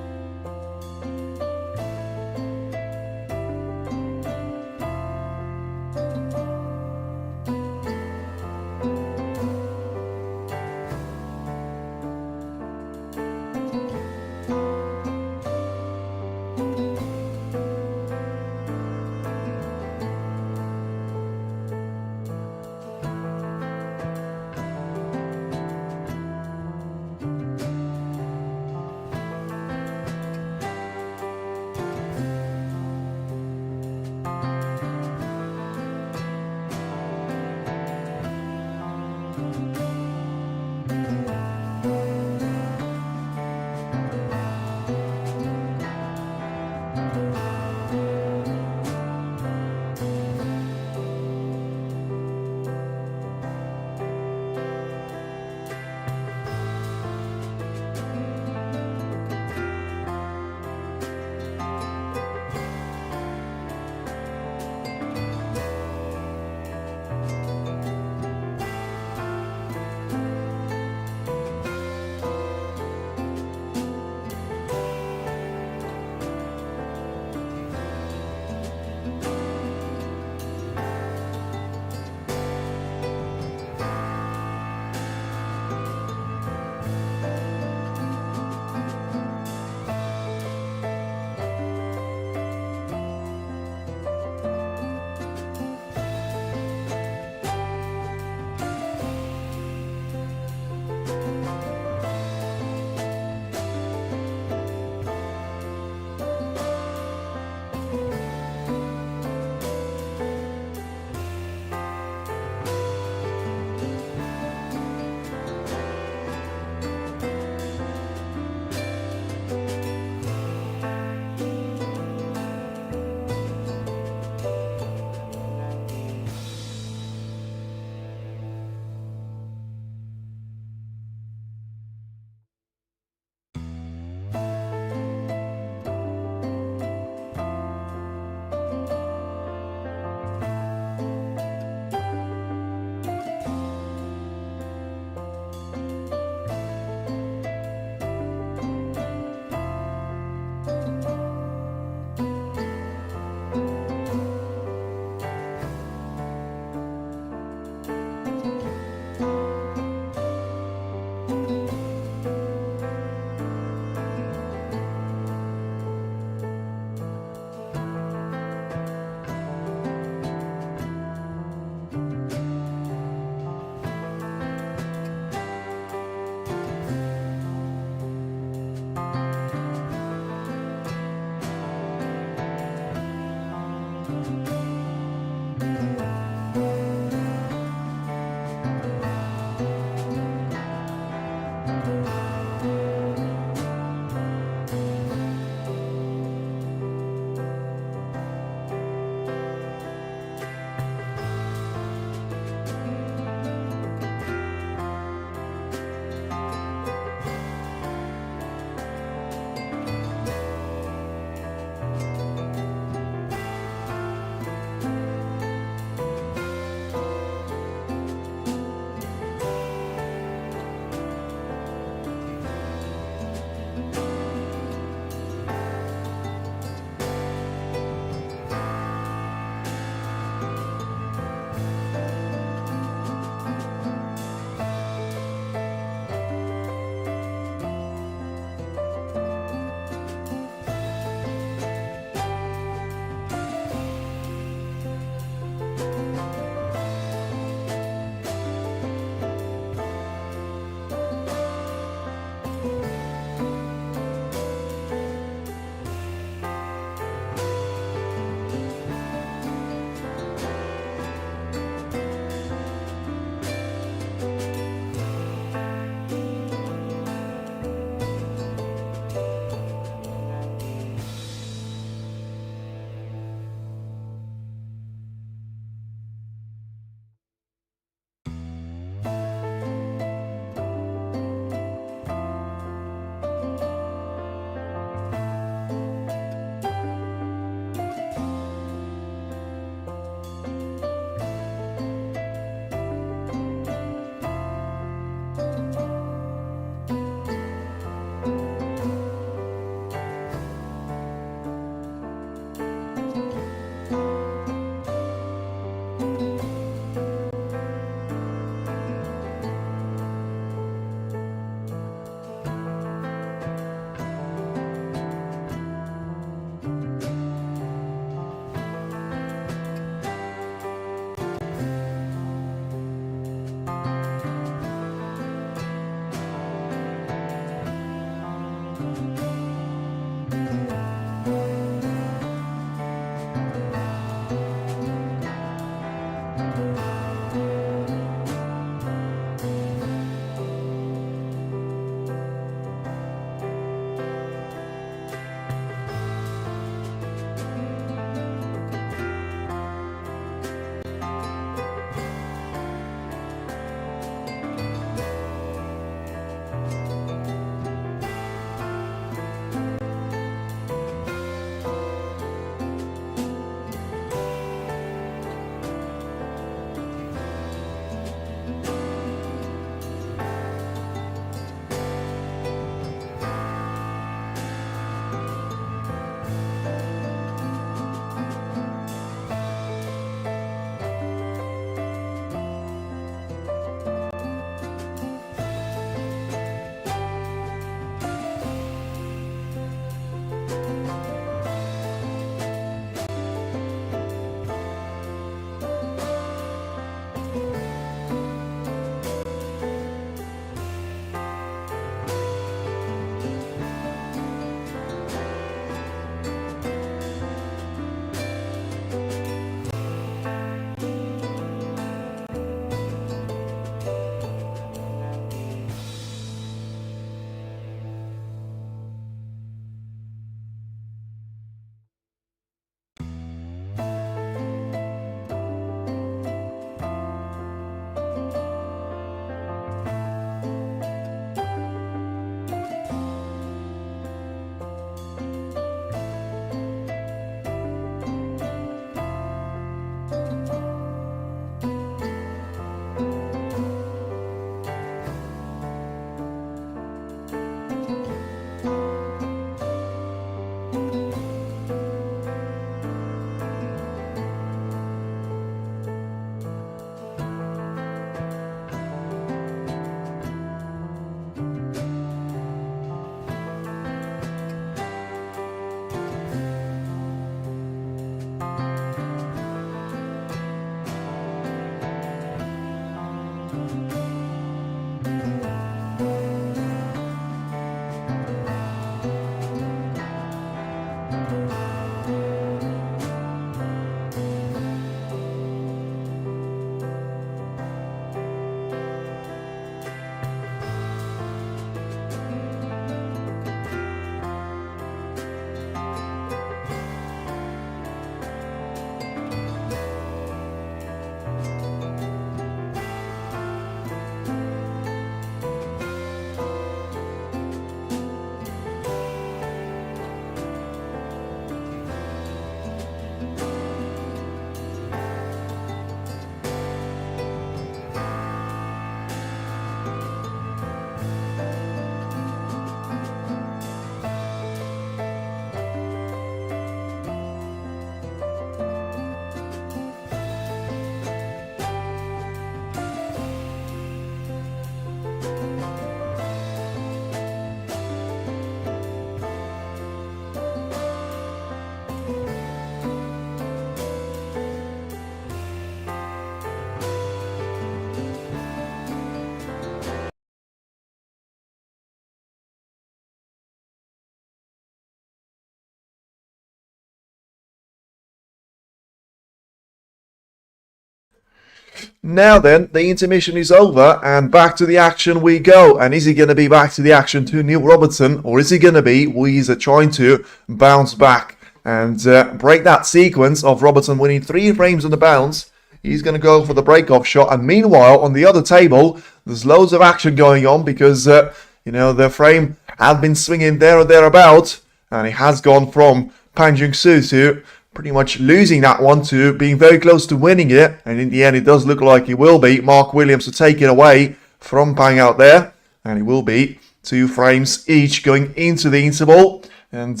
Now then, the intermission is over and back to the action we go. And is he going to be back to the action to Neil Robertson, or is he going to be Yize trying to bounce back and break that sequence of Robertson winning 3 frames on the bounce? He's going to go for the break-off shot. And meanwhile, on the other table, there's loads of action going on because, you know, the frame had been swinging there or thereabout. And it has gone from Pan Jung-soo to pretty much losing that one to being very close to winning it. And in the end, it does look like he will be Mark Williams to take it away from Pang out there. And it will be 2 frames each going into the interval. And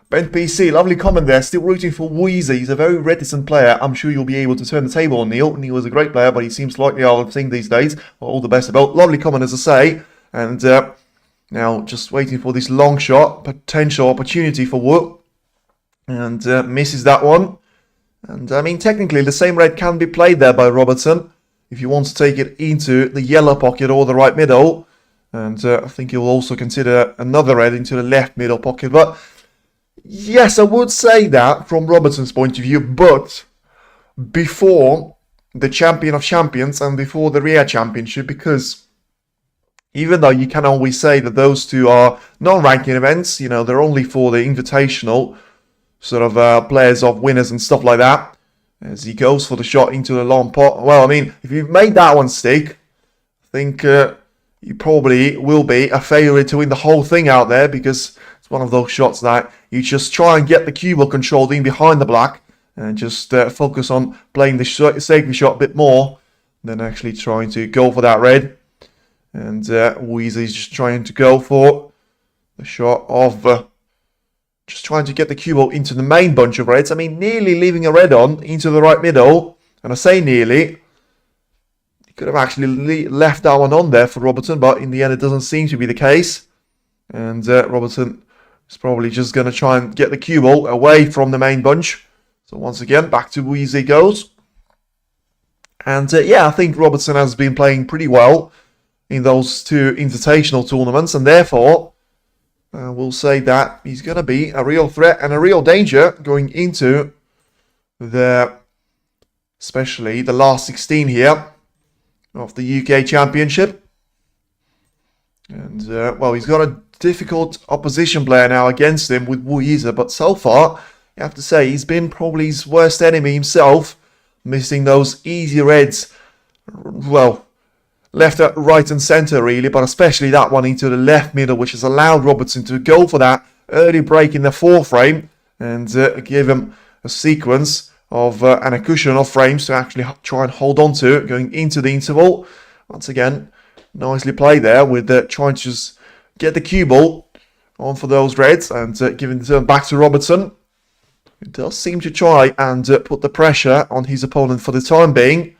Bent PC, lovely comment there. Still rooting for Yize. He's a very reticent player. I'm sure you'll be able to turn the table on Neil. Neil is a great player, but he seems slightly out of sync these days. Well, all the best about. Lovely comment, as I say. And now just waiting for this long shot. Potential opportunity for Wu. And misses that one. And I mean, technically, the same red can be played there by Robertson if you want to take it into the yellow pocket or the right middle. And I think he'll also consider another red into the left middle pocket. But yes, I would say that from Robertson's point of view. But before the Champion of Champions and before the Ria Championship, because even though you can always say that those two are non-ranking events, you know, they're only for the invitational sort of players of winners and stuff like that. As he goes for the shot into the long pot. Well, I mean, if you've made that one stick, I think you probably will be a favourite to win the whole thing out there, because it's one of those shots that you just try and get the cue ball controlled in behind the black and just focus on playing the safety shot a bit more than actually trying to go for that red. And Yize is just trying to go for the shot of just trying to get the cue ball into the main bunch of reds. I mean, nearly leaving a red on into the right middle. And I say nearly. He could have actually left that one on there for Robertson, but in the end it doesn't seem to be the case. And Robertson is probably just going to try and get the cue ball away from the main bunch. So once again, back to Yize goes. And yeah, I think Robertson has been playing pretty well in those 2 invitational tournaments, and therefore we'll say that he's going to be a real threat and a real danger going into especially the last 16 here of the UK Championship. And well, he's got a difficult opposition player now against him with Yize, but so far, you have to say, he's been probably his worst enemy himself, missing those easy reds, well, left, right and centre really, but especially that one into the left middle, which has allowed Robertson to go for that early break in the 4th frame and give him a sequence of and a cushion of frames to actually try and hold on to going into the interval. Once again, nicely played there with trying to just get the cue ball on for those reds and giving the turn back to Robertson. He does seem to try and put the pressure on his opponent for the time being.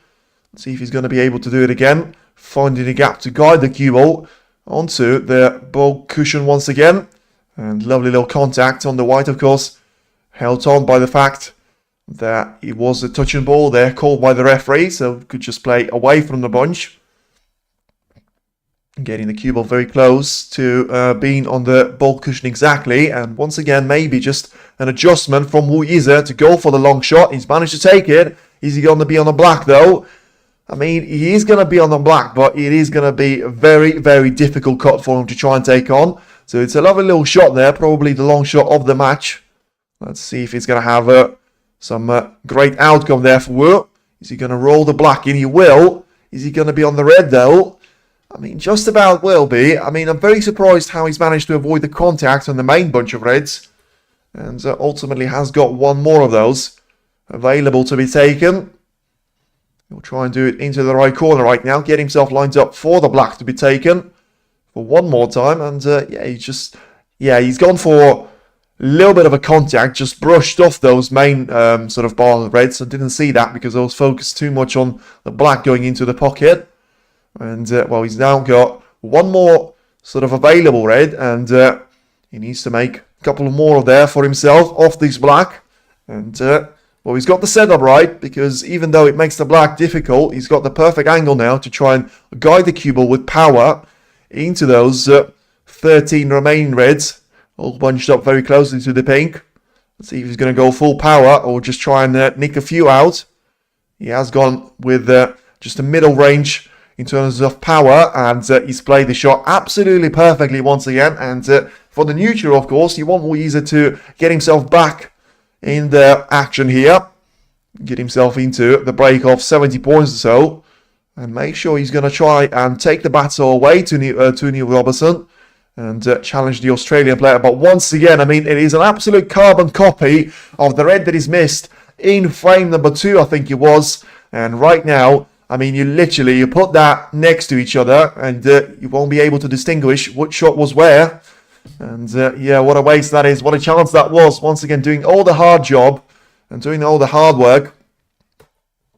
Let's see if he's going to be able to do it again. Finding a gap to guide the cue ball onto the ball cushion once again. And lovely little contact on the white, of course. Held on by the fact that it was a touching ball there called by the referee. So could just play away from the bunch. Getting the cue ball very close to being on the ball cushion exactly. And once again, maybe just an adjustment from Yize to go for the long shot. He's managed to take it. Is he going to be on the black though? I mean, he is going to be on the black, but it is going to be a very, very difficult cut for him to try and take on. So it's a lovely little shot there, probably the long shot of the match. Let's see if he's going to have some great outcome there for Wu. Is he going to roll the black in? He will. Is he going to be on the red though? I mean, just about will be. I mean, I'm very surprised how he's managed to avoid the contact on the main bunch of reds. And ultimately has got one more of those available to be taken. He'll try and do it into the right corner right now. Get himself lined up for the black to be taken for one more time. And yeah, he's gone for a little bit of a contact. Just brushed off those main sort of bars of reds. I didn't see that because I was focused too much on the black going into the pocket. And well, he's now got one more sort of available red. And he needs to make a couple more there for himself off this black. And well, he's got the setup right, because even though it makes the black difficult, he's got the perfect angle now to try and guide the cue ball with power into those 13 remaining reds, all bunched up very closely to the pink. Let's see if he's going to go full power or just try and nick a few out. He has gone with just a middle range in terms of power, and he's played the shot absolutely perfectly once again. And for the neutral, of course, you want Yize to get himself back in the action here, get himself into the break of 70 points or so, and make sure he's going to try and take the battle away to Neil Robertson and challenge the Australian player. But once again, I mean, it is an absolute carbon copy of the red that he's missed in frame number 2, I think it was. And right now, I mean, you put that next to each other, and you won't be able to distinguish what shot was where. And yeah, what a waste that is. What a chance that was. Once again, doing all the hard job and doing all the hard work.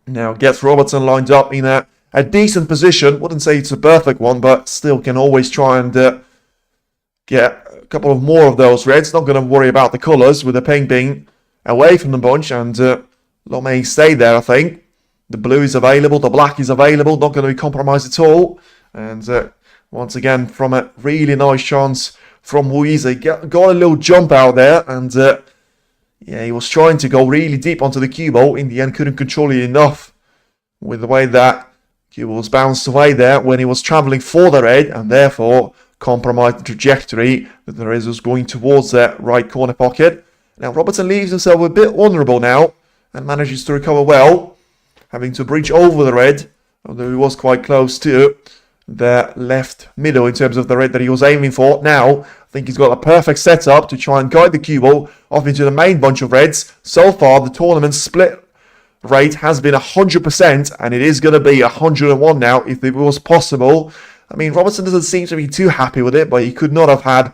Now gets Robertson lined up in a decent position. Wouldn't say it's a perfect one, but still can always try and get a couple of more of those reds. Not going to worry about the colours, with the pink being away from the bunch, and Lomé stay there, I think. The blue is available, the black is available, not going to be compromised at all. And once again, from a really nice chance from Yize, got a little jump out there, and yeah, he was trying to go really deep onto the cue ball. In the end, couldn't control it enough with the way that cue ball was bounced away there when he was travelling for the red, and therefore compromised the trajectory that the red was going towards that right corner pocket. Now Robertson leaves himself a bit vulnerable now and manages to recover well, having to breach over the red, although he was quite close to the left middle in terms of the red that he was aiming for. Now, I think he's got a perfect setup to try and guide the cue ball off into the main bunch of reds. So far, the tournament split rate has been 100%, and it is going to be 101 now if it was possible. I mean, Robertson doesn't seem to be too happy with it, but he could not have had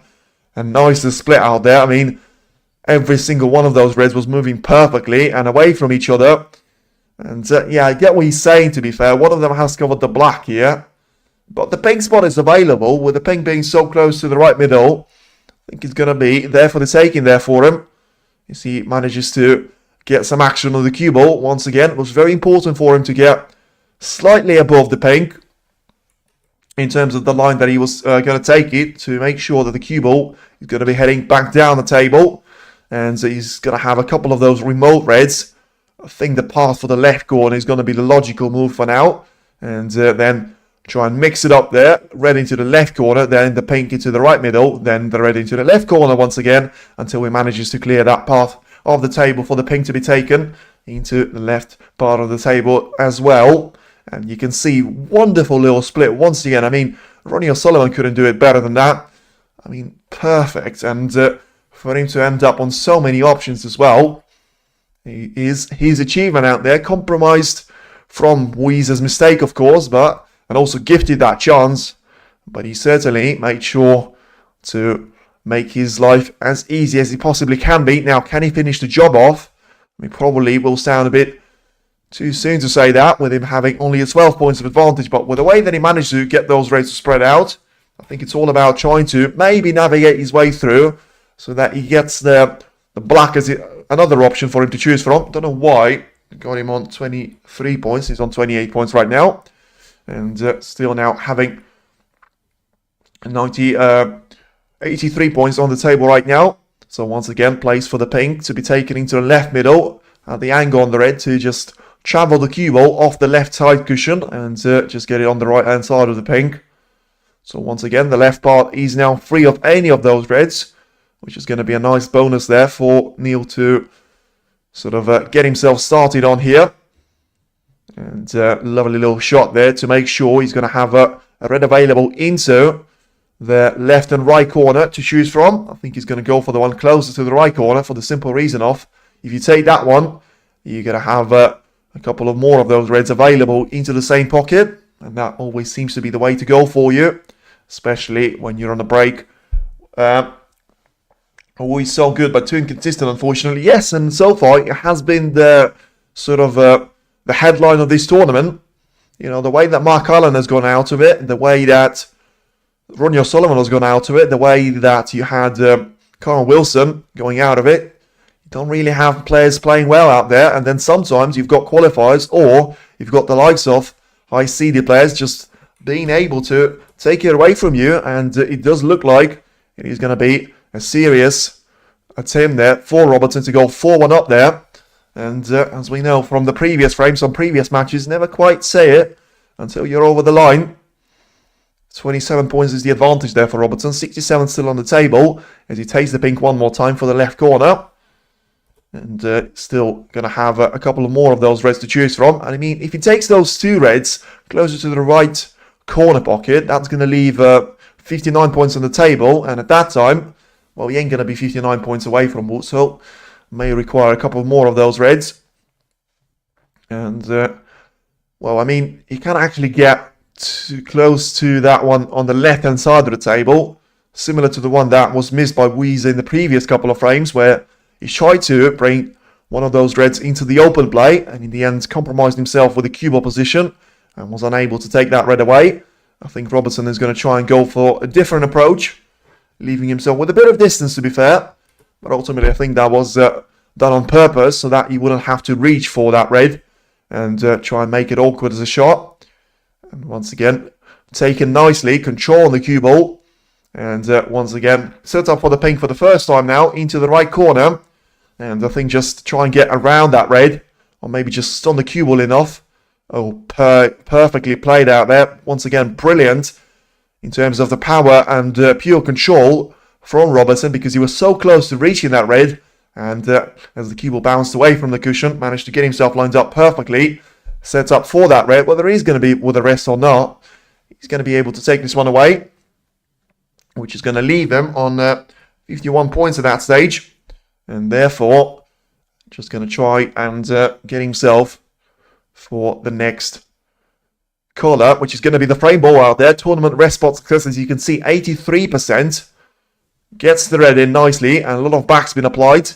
a nicer split out there. I mean, every single one of those reds was moving perfectly and away from each other. And yeah, I get what he's saying, to be fair. One of them has covered the black here. But the pink spot is available, with the pink being so close to the right middle. I think it's going to be there for the taking there for him. You see, he manages to get some action on the cue ball. Once again, it was very important for him to get slightly above the pink in terms of the line that he was going to take it, to make sure that the cue ball is going to be heading back down the table. And so he's going to have a couple of those remote reds. I think the path for the left corner is going to be the logical move for now. And then try and mix it up there. Red into the left corner, then the pink into the right middle, then the red into the left corner once again, until he manages to clear that path of the table for the pink to be taken into the left part of the table as well. And you can see, wonderful little split once again. I mean, Ronnie O'Sullivan couldn't do it better than that. I mean, perfect. And for him to end up on so many options as well, his achievement out there, compromised from Yize's mistake, of course, and also gifted that chance, but he certainly made sure to make his life as easy as he possibly can be. Now, can he finish the job off? I mean, probably will sound a bit too soon to say that, with him having only 12 points of advantage, but with the way that he managed to get those rates spread out, I think it's all about trying to maybe navigate his way through so that he gets the black as another option for him to choose from. Don't know why. Got him on 23 points. He's on 28 points right now. And still now having 83 points on the table right now. So once again, place for the pink to be taken into the left middle. At the angle on the red to just travel the cue ball off the left side cushion and just get it on the right hand side of the pink. So once again, the left part is now free of any of those reds, which is going to be a nice bonus there for Neil to sort of get himself started on here. And lovely little shot there to make sure he's going to have a red available into the left and right corner to choose from. I think he's going to go for the one closer to the right corner for the simple reason of, if you take that one, you're going to have a couple of more of those reds available into the same pocket. And that always seems to be the way to go for you, especially when you're on a break. Always so good, but too inconsistent, unfortunately. Yes, and so far it has been the sort of the headline of this tournament. You know, the way that Mark Allen has gone out of it, the way that Ronnie O'Sullivan has gone out of it, the way that you had Carl Wilson going out of it. You don't really have players playing well out there, and then sometimes you've got qualifiers, or you've got the likes of high-seeded players just being able to take it away from you, and it does look like it is going to be a serious attempt there for Robertson to go 4-1 up there. And as we know from the previous frames on previous matches, never quite say it until you're over the line. 27 points is the advantage there for Robertson. 67 still on the table as he takes the pink one more time for the left corner. And still going to have a couple of more of those reds to choose from. And I mean, if he takes those 2 reds closer to the right corner pocket, that's going to leave 59 points on the table. And at that time, well, he ain't going to be 59 points away from Woods, so may require a couple more of those reds. And, well, I mean, he can't actually get too close to that one on the left-hand side of the table, similar to the one that was missed by Yize in the previous couple of frames, where he tried to bring one of those reds into the open play, and in the end compromised himself with the cue ball position, and was unable to take that red away. I think Robertson is going to try and go for a different approach, leaving himself with a bit of distance, to be fair. But ultimately, I think that was done on purpose, so that he wouldn't have to reach for that red, and try and make it awkward as a shot. And once again, taken nicely, control on the cue ball. And once again, set up for the pink for the first time now, into the right corner. And I think just try and get around that red, or maybe just stun the cue ball enough. Oh, perfectly played out there. Once again, brilliant in terms of the power and pure control from Robertson, because he was so close to reaching that red. And as the cue ball bounced away from the cushion, managed to get himself lined up perfectly. Set up for that red, whether he's going to be with the rest or not. He's going to be able to take this one away, which is going to leave him on 51 points at that stage. And therefore, just going to try and get himself for the next colour, which is going to be the frame ball out there. Tournament rest spot success, as you can see, 83%. Gets the red in nicely, and a lot of backspin applied.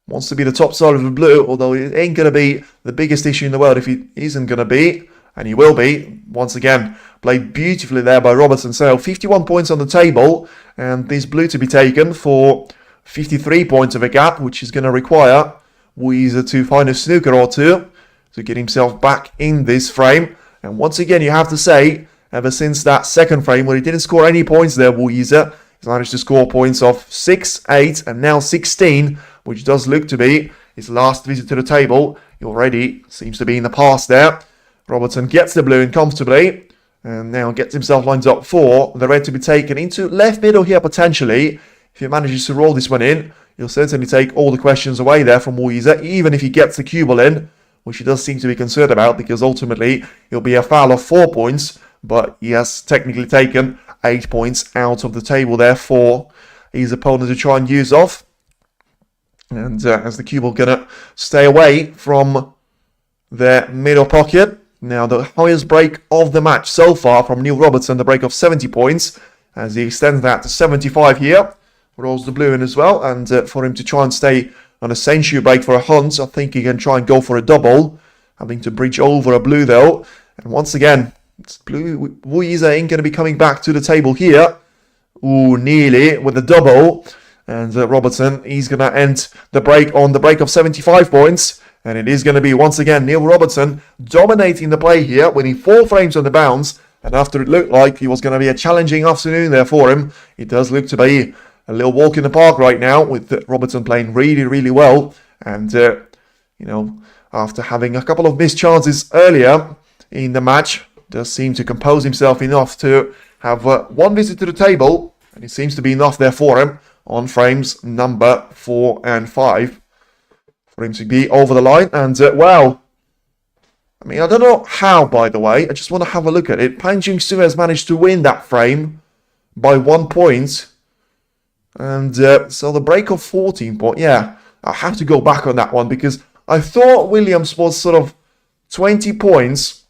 Wants to be the top side of the blue, although it ain't going to be the biggest issue in the world if he isn't going to be. And he will be. Once again, played beautifully there by Robertson. So 51 points on the table, and this blue to be taken for 53 points of a gap, which is going to require Yize to find a snooker or two to get himself back in this frame. And once again, you have to say, ever since that second frame where he didn't score any points there, Yize, he's managed to score points of 6, 8, and now 16, which does look to be his last visit to the table. He already seems to be in the past there. Robertson gets the blue in comfortably, and now gets himself lined up for the red to be taken into left middle here potentially. If he manages to roll this one in, he'll certainly take all the questions away there from Yize, even if he gets the cue ball in, which he does seem to be concerned about, because ultimately he'll be a foul of 4 points, but he has technically taken 8 points out of the table there for his opponent to try and use off. And as the cue ball going to stay away from the middle pocket. Now the highest break of the match so far from Neil Robertson, the break of 70 points, as he extends that to 75 here. Rolls the blue in as well, and for him to try and stay on a century break for a hunt, I think he can try and go for a double, having to bridge over a blue though. And once again, it's blue. Yize ain't going to be coming back to the table here. Ooh, nearly with a double. And Robertson, he's going to end the break on the break of 75 points. And it is going to be, once again, Neil Robertson dominating the play here, winning 4 frames on the bounce. And after it looked like it was going to be a challenging afternoon there for him, it does look to be a little walk in the park right now, with Robertson playing really, really well. And, you know, after having a couple of missed chances earlier in the match, does seem to compose himself enough to have one visit to the table. And it seems to be enough there for him on frames number 4 and 5 for him to be over the line. And, wow. I mean, I don't know how, by the way. I just want to have a look at it. Pan Jing-Su has managed to win that frame by 1 point. And so the break of 14 points. Yeah, I have to go back on that one, because I thought Williams was sort of 20 points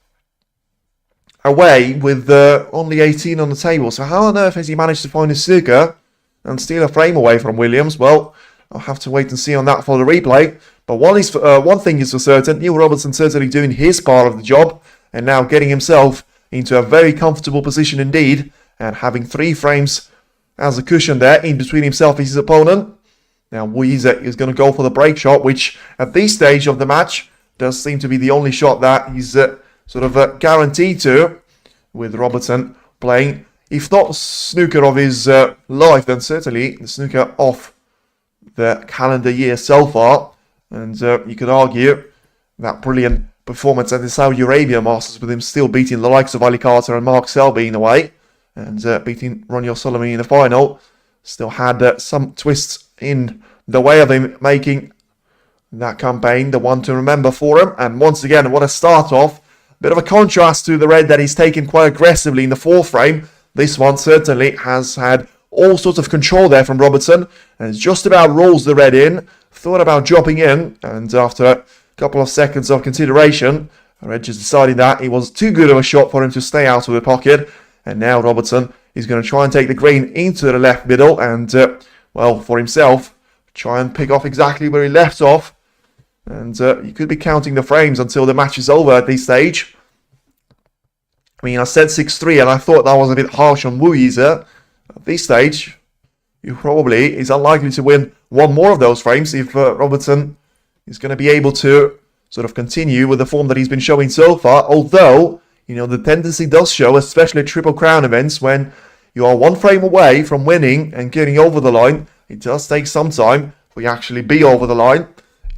away with only 18 on the table. So how on earth has he managed to find a snooker and steal a frame away from Williams? Well, I'll have to wait and see on that for the replay. But one thing is for certain, Neil Robertson certainly doing his part of the job, and now getting himself into a very comfortable position indeed, and having 3 frames as a cushion there in between himself and his opponent. Now Yize is going to go for the break shot, which at this stage of the match does seem to be the only shot that he's sort of guaranteed to, with Robertson playing, if not snooker of his life, then certainly the snooker of the calendar year so far. And you could argue that brilliant performance at the Saudi Arabia Masters with him still beating the likes of Ali Carter and Mark Selby in a way, and beating Ronnie O'Sullivan in the final, still had some twists in the way of him making that campaign the one to remember for him. And once again, what a start off. Bit of a contrast to the red that he's taken quite aggressively in the fourth frame. This one certainly has had all sorts of control there from Robertson, and just about rolls the red in. Thought about dropping in, and after a couple of seconds of consideration, red just decided that it was too good of a shot for him to stay out of the pocket. And now Robertson is going to try and take the green into the left middle and, well, for himself, try and pick off exactly where he left off. And you could be counting the frames until the match is over at this stage. I mean, I said 6-3 and I thought that was a bit harsh on Yize. At this stage, he probably is unlikely to win one more of those frames if Robertson is going to be able to sort of continue with the form that he's been showing so far. Although, you know, the tendency does show, especially at Triple Crown events, when you are one frame away from winning and getting over the line, it does take some time for you actually be over the line.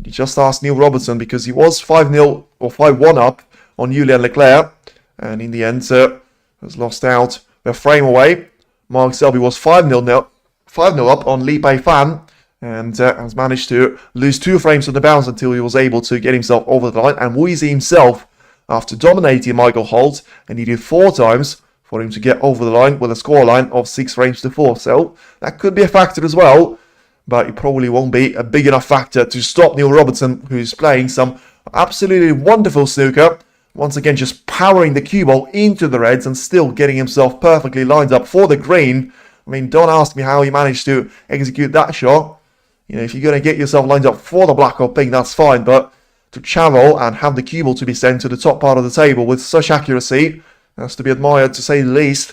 You just asked Neil Robertson because he was 5-0 or 5-1 up on Julian Leclerc, and in the end has lost out a frame away. Mark Selby was 5-0 up on Li Pei Fan, and has managed to lose 2 frames on the bounce until he was able to get himself over the line. And Yize himself, after dominating Michael Holt, and he did 4 times for him to get over the line with a scoreline of 6 frames to 4. So that could be a factor as well, but it probably won't be a big enough factor to stop Neil Robertson, who's playing some absolutely wonderful snooker. Once again, just powering the cue ball into the reds and still getting himself perfectly lined up for the green. I mean, don't ask me how he managed to execute that shot. You know, if you're going to get yourself lined up for the black or pink, that's fine. But to travel and have the cue ball to be sent to the top part of the table with such accuracy has to be admired, to say the least.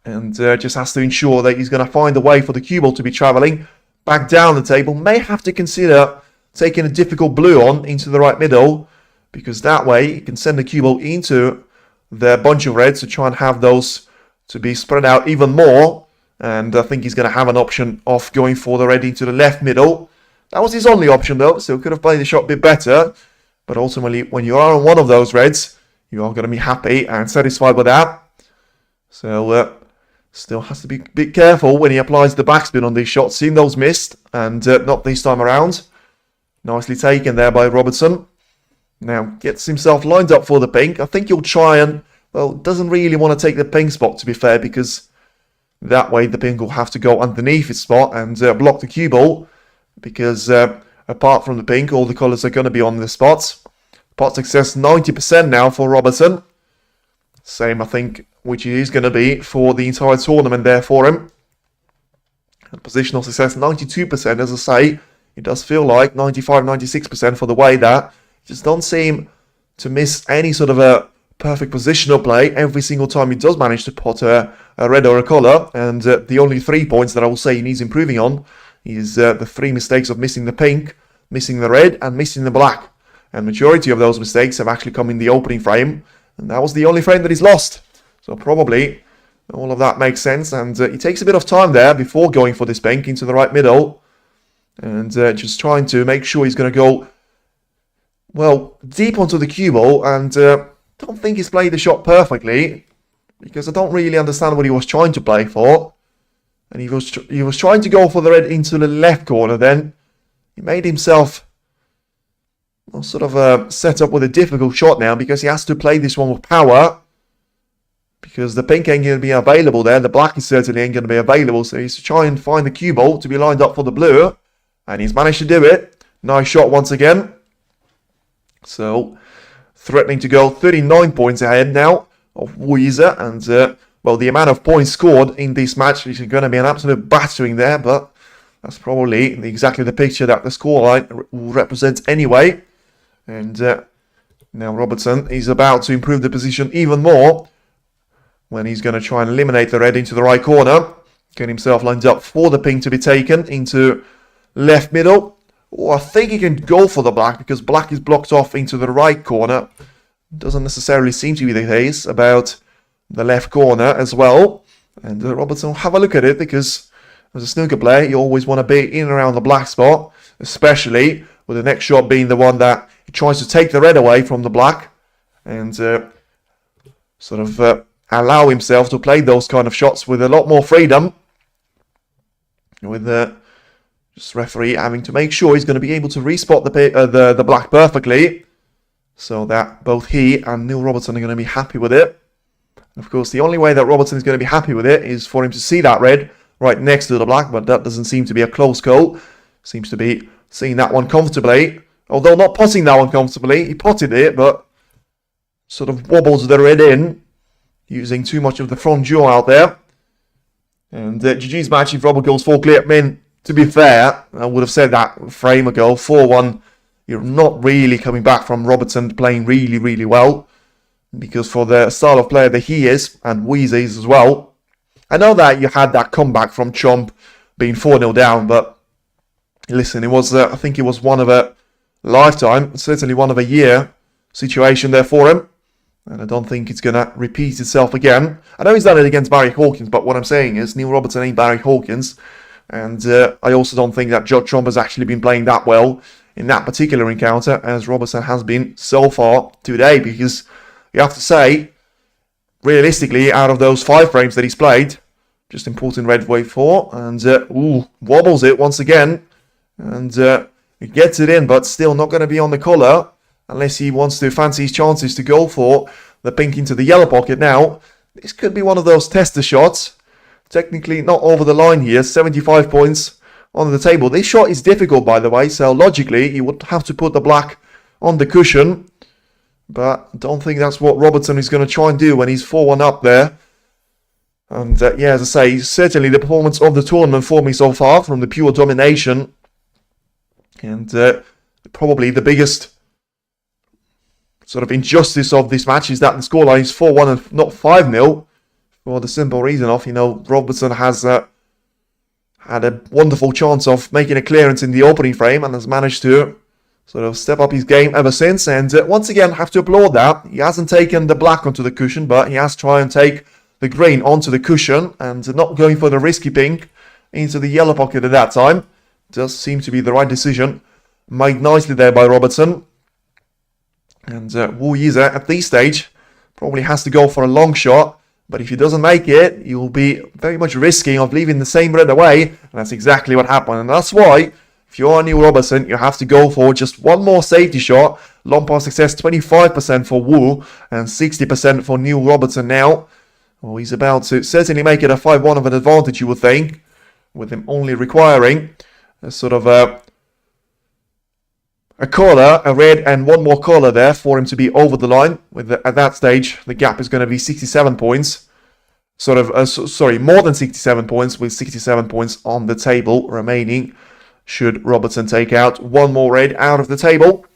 And just has to ensure that he's going to find a way for the cue ball to be travelling back down the table. May have to consider taking a difficult blue on into the right middle, because that way he can send the cue ball into the bunch of reds to try and have those to be spread out even more. And I think he's going to have an option of going for the red into the left middle. That was his only option though, so he could have played the shot a bit better. But ultimately, when you are on one of those reds, you are going to be happy and satisfied with that. So still has to be a bit careful when he applies the backspin on these shots. Seen those missed, and not this time around. Nicely taken there by Robertson. Now gets himself lined up for the pink. I think he'll try and, well, doesn't really want to take the pink spot, to be fair, because that way the pink will have to go underneath its spot and block the cue ball, because apart from the pink, all the colours are going to be on the spots. Pot success 90% now for Robertson. Same, I think, which it is going to be for the entire tournament there for him. And positional success 92%, as I say. It does feel like 95-96% for the way that just don't seem to miss any sort of a perfect positional play every single time he does manage to pot a red or a colour. And the only 3 points that I will say he needs improving on is the 3 mistakes of missing the pink, missing the red and missing the black. And majority of those mistakes have actually come in the opening frame, and that was the only frame that he's lost. So probably all of that makes sense, and he takes a bit of time there before going for this pink into the right middle, and just trying to make sure he's going to go, well, deep onto the cue ball. And don't think he's played the shot perfectly, because I don't really understand what he was trying to play for. And he was trying to go for the red into the left corner. Then he made himself, well, sort of set up with a difficult shot now, because he has to play this one with power, because the pink ain't going to be available there. The black is certainly ain't going to be available, so he's to try and find the cue ball to be lined up for the blue, and he's managed to do it. Nice shot once again. So threatening to go 39 points ahead now of Yize, and well, the amount of points scored in this match is going to be an absolute battering there, but that's probably exactly the picture that the scoreline represents anyway. And now Robertson is about to improve the position even more when he's going to try and eliminate the red into the right corner. Get himself lined up for the pink to be taken into left middle. Or I think he can go for the black, because black is blocked off into the right corner. Doesn't necessarily seem to be the case about the left corner as well. And Robertson will have a look at it, because as a snooker player, you always want to be in and around the black spot especially with the next shot being the one that he tries to take the red away from the black and sort of allow himself to play those kind of shots with a lot more freedom, with just referee having to make sure he's going to be able to respot the black perfectly, so that both he and Neil Robertson are going to be happy with it. And of course, the only way that Robertson is going to be happy with it is for him to see that red right next to the black, but that doesn't seem to be a close call. Seems to be seeing that one comfortably, although not potting that one comfortably. He potted it, but sort of wobbles the red in, using too much of the front jaw out there. And GG's match if Robert goes 4 clear. I mean, to be fair, I would have said that a frame ago, 4-1. You're not really coming back from Robertson playing really, really well, because for the style of player that he is, and Yize is as well, I know that you had that comeback from Chomp being 4-0 down, but listen, it was, I think it was one of a lifetime, certainly one of a year situation there for him, and I don't think it's going to repeat itself again. I know he's done it against Barry Hawkins, but what I'm saying is Neil Robertson ain't Barry Hawkins, and I also don't think that Judd Trump has actually been playing that well in that particular encounter as Robertson has been so far today, because you have to say, realistically, out of those 5 frames that he's played, just important red wave 4, and wobbles it once again, and he gets it in, but still not going to be on the collar, unless he wants to fancy his chances to go for the pink into the yellow pocket now. This could be one of those tester shots. Technically not over the line here, 75 points on the table. This shot is difficult, by the way, so logically you would have to put the black on the cushion, but I don't think that's what Robertson is going to try and do when he's 4-1 up there. And yeah, as I say, certainly the performance of the tournament for me so far, from the pure domination, and probably the biggest sort of injustice of this match is that the scoreline is 4-1 and not 5-0, for the simple reason of, you know, Robertson has had a wonderful chance of making a clearance in the opening frame and has managed to sort of step up his game ever since. And once again, have to applaud that. He hasn't taken the black onto the cushion, but he has tried and take the green onto the cushion and not going for the risky pink into the yellow pocket at that time. Does seem to be the right decision. Made nicely there by Robertson. And Yize at this stage probably has to go for a long shot. But if he doesn't make it, he will be very much risking of leaving the same red away. And that's exactly what happened. And that's why, if you're Neil Robertson, you have to go for just one more safety shot. Long pass success, 25% for Wu and 60% for Neil Robertson now. Well, he's about to certainly make it a 5-1 of an advantage, you would think, with him only requiring a sort of a collar, a red and one more collar there for him to be over the line. At that stage, the gap is going to be 67 points. Sort of, sorry, more than 67 points, with 67 points on the table remaining, should Robertson take out one more red out of the table.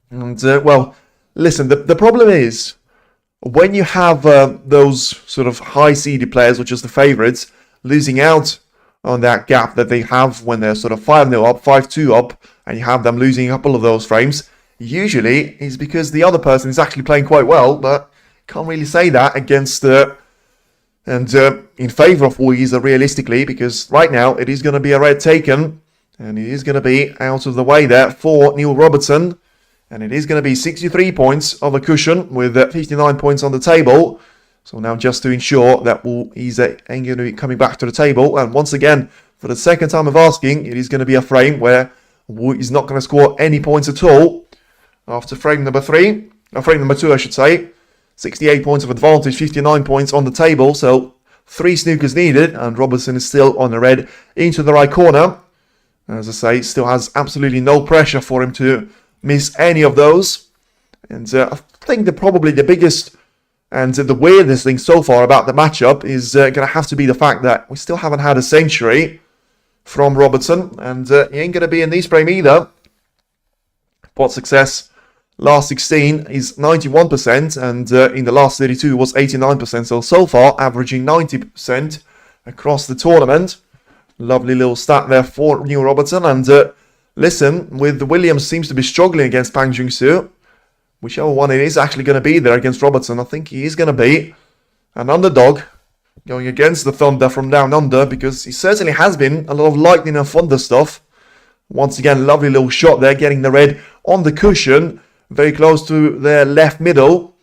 And, well, listen, the problem is, when you have those sort of high-seeded players, which is the favourites, losing out on that gap that they have when they're sort of 5-0 up, 5-2 up, and you have them losing a couple of those frames, usually is because the other person is actually playing quite well, but can't really say that against and in favour of Yize realistically, because right now it is going to be a red taken, and it is going to be out of the way there for Neil Robertson, and it is going to be 63 points of a cushion with 59 points on the table. So now just to ensure that Yize ain't going to be coming back to the table, and once again, for the second time of asking, it is going to be a frame where Wu is not going to score any points at all after frame number 3, or frame number 2 I should say. 68 points of advantage, 59 points on the table, so 3 snookers needed, and Robertson is still on the red into the right corner. As I say, still has absolutely no pressure for him to miss any of those. And I think that probably the biggest and the weirdest thing so far about the matchup is going to have to be the fact that we still haven't had a century from Robertson, and he ain't going to be in this frame either. Pot success last 16 is 91%, and in the last 32 was 89%, so far averaging 90% across the tournament. Lovely little stat there for Neil Robertson. And listen, with Williams seems to be struggling against Pang Jung-soo, whichever one it is actually going to be there against Robertson, I think he is going to be an underdog going against the Thunder from down under, because he certainly has been a lot of lightning and thunder stuff Once again, lovely little shot there, getting the red on the cushion, very close to their left middle,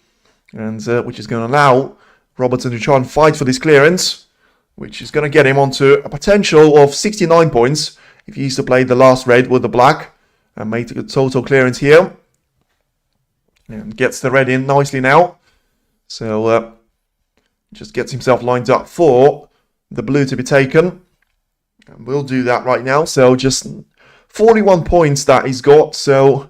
and which is going to allow Robertson to try and fight for this clearance, which is going to get him onto a potential of 69 points if he used to play the last red with the black and make a total clearance here. And gets the red in nicely now. So just gets himself lined up for the blue to be taken. And we'll do that right now. So just 41 points that he's got. So,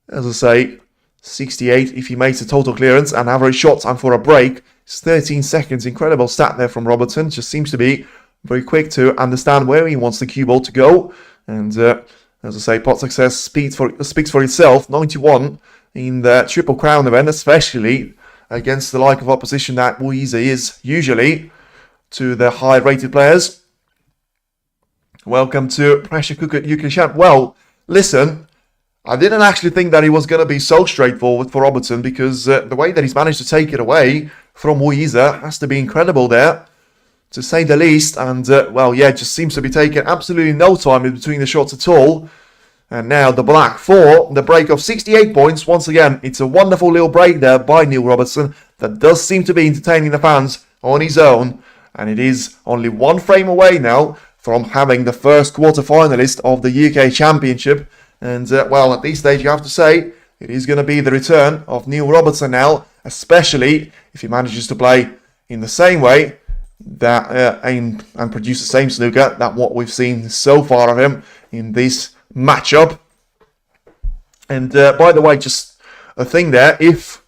as I say, 68 if he makes a total clearance. And average shot time for a break is 13 seconds. Incredible stat there from Robertson. Just seems to be very quick to understand where he wants the cue ball to go. And as I say, pot success speaks for itself. 91 in the Triple Crown event, especially against the like of opposition that Yize is usually to the high-rated players. Welcome to Pressure Cooker UK Champ. Well, listen, I didn't actually think that he was going to be so straightforward for Robertson, because the way that he's managed to take it away from Yize has to be incredible there, to say the least. And, well, yeah, it just seems to be taking absolutely no time in between the shots at all. And now the black for the break of 68 points. Once again, it's a wonderful little break there by Neil Robertson that does seem to be entertaining the fans on his own. And it is only one frame away now from having the first quarter-finalist of the UK Championship. And, well, at this stage, you have to say, it is going to be the return of Neil Robertson now, especially if he manages to play in the same way that and produce the same snooker that what we've seen so far of him in this matchup. And by the way, just a thing there, if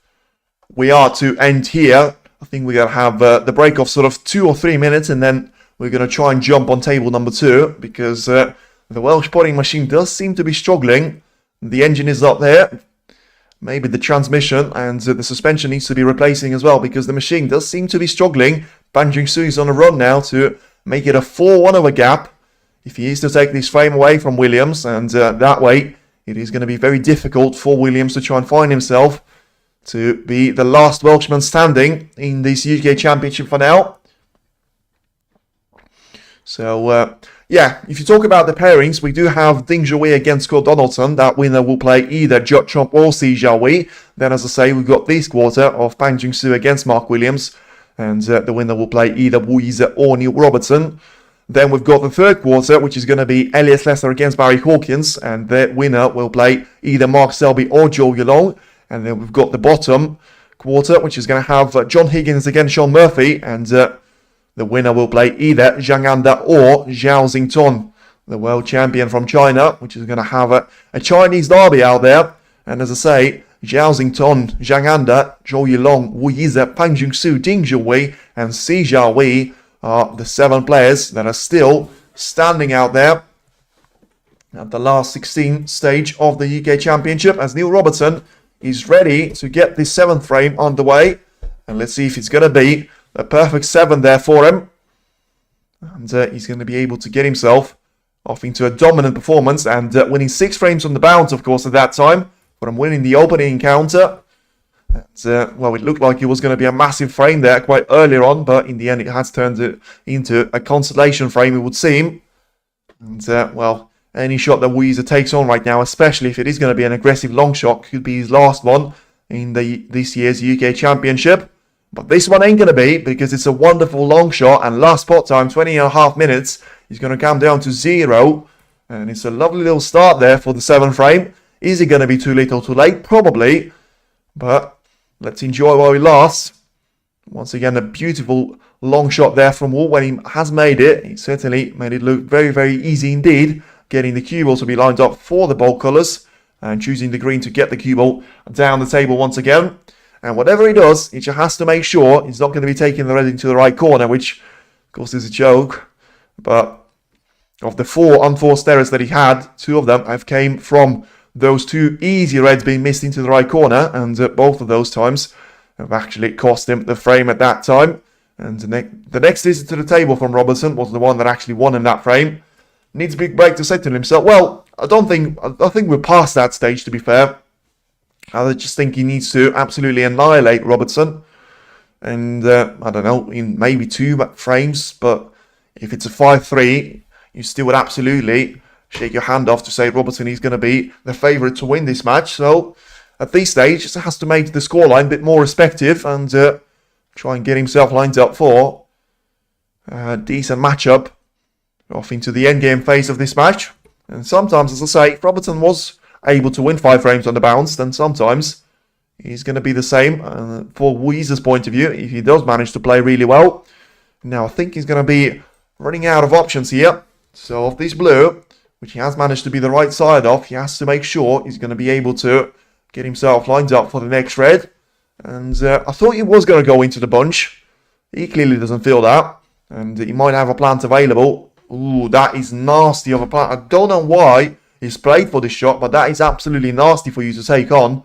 we are to end here, I think we're going to have the break of sort of 2 or 3 minutes, and then we're going to try and jump on table number 2, because the Welsh potting machine does seem to be struggling. The engine is not there. Maybe the transmission and the suspension needs to be replacing as well, because the machine does seem to be struggling. Pan Jing-soo is on a run now to make it a 4-1 over gap if he is to take this frame away from Williams, and that way it is going to be very difficult for Williams to try and find himself to be the last Welshman standing in this UK Championship for now. So, yeah, if you talk about the pairings, we do have Ding Zhuhui against Scott Donaldson. That winner will play either Judd Trump or Si Xiaowei. Then, as I say, we've got this quarter of Pan Jing-soo against Mark Williams, and the winner will play either Yize or Neil Robertson. Then we've got the third quarter, which is going to be Elias Lesser against Barry Hawkins, and the winner will play either Mark Selby or Joe Yulong. And then we've got the bottom quarter, which is going to have John Higgins against Sean Murphy, and the winner will play either Zhang Anda or Zhao Xington, the world champion from China, which is going to have a Chinese derby out there. And as I say, Zhao Xington, Zhang Anda, Zhou Yilong, Yize, Pan Jing-soo, Ding Zhuhui, and Si Xiaowei are the 7 players that are still standing out there at the last 16 stage of the UK Championship, as Neil Robertson is ready to get this 7th frame underway. And let's see if it's going to be a perfect 7 there for him. And he's going to be able to get himself off into a dominant performance, and winning 6 frames on the bounce, of course, at that time, from winning the opening encounter. And, well, it looked like it was going to be a massive frame there quite earlier on, but in the end it has turned it into a consolation frame, it would seem. And, well, any shot that Yize takes on right now, especially if it is going to be an aggressive long shot, could be his last one in this year's UK Championship. But this one ain't going to be, because it's a wonderful long shot, and last pot time, 20.5 minutes, is going to come down to 0. And it's a lovely little start there for the 7th frame. Is it going to be too little too late? Probably. But let's enjoy while we last. Once again, a beautiful long shot there from Wall. When he has made it, he certainly made it look very, very easy indeed, getting the cue ball to be lined up for the bold colours and choosing the green to get the cue ball down the table once again. And whatever he does, he just has to make sure he's not going to be taking the red into the right corner, which, of course, is a joke. But of the 4 unforced errors that he had, 2 of them have came from those 2 easy reds being missed into the right corner, and both of those times have actually cost him the frame at that time. And the next visit to the table from Robertson was the one that actually won him that frame. Needs a big break to say to himself, well, I think we're past that stage, to be fair. I just think he needs to absolutely annihilate Robertson. And, I don't know, in maybe 2 frames, but if it's a 5-3, you still would absolutely shake your hand off to say Robertson is going to be the favourite to win this match. So at this stage, it has to make the scoreline a bit more respective and try and get himself lined up for a decent matchup off into the endgame phase of this match. And sometimes, as I say, if Robertson was able to win 5 frames on the bounce, then sometimes he's going to be the same for Yize's point of view if he does manage to play really well. Now, I think he's going to be running out of options here. So, of this blue, which he has managed to be the right side of, he has to make sure he's going to be able to get himself lined up for the next red. And I thought he was going to go into the bunch. He clearly doesn't feel that. And he might have a plant available. Ooh, that is nasty of a plant. I don't know why he's played for this shot, but that is absolutely nasty for you to take on.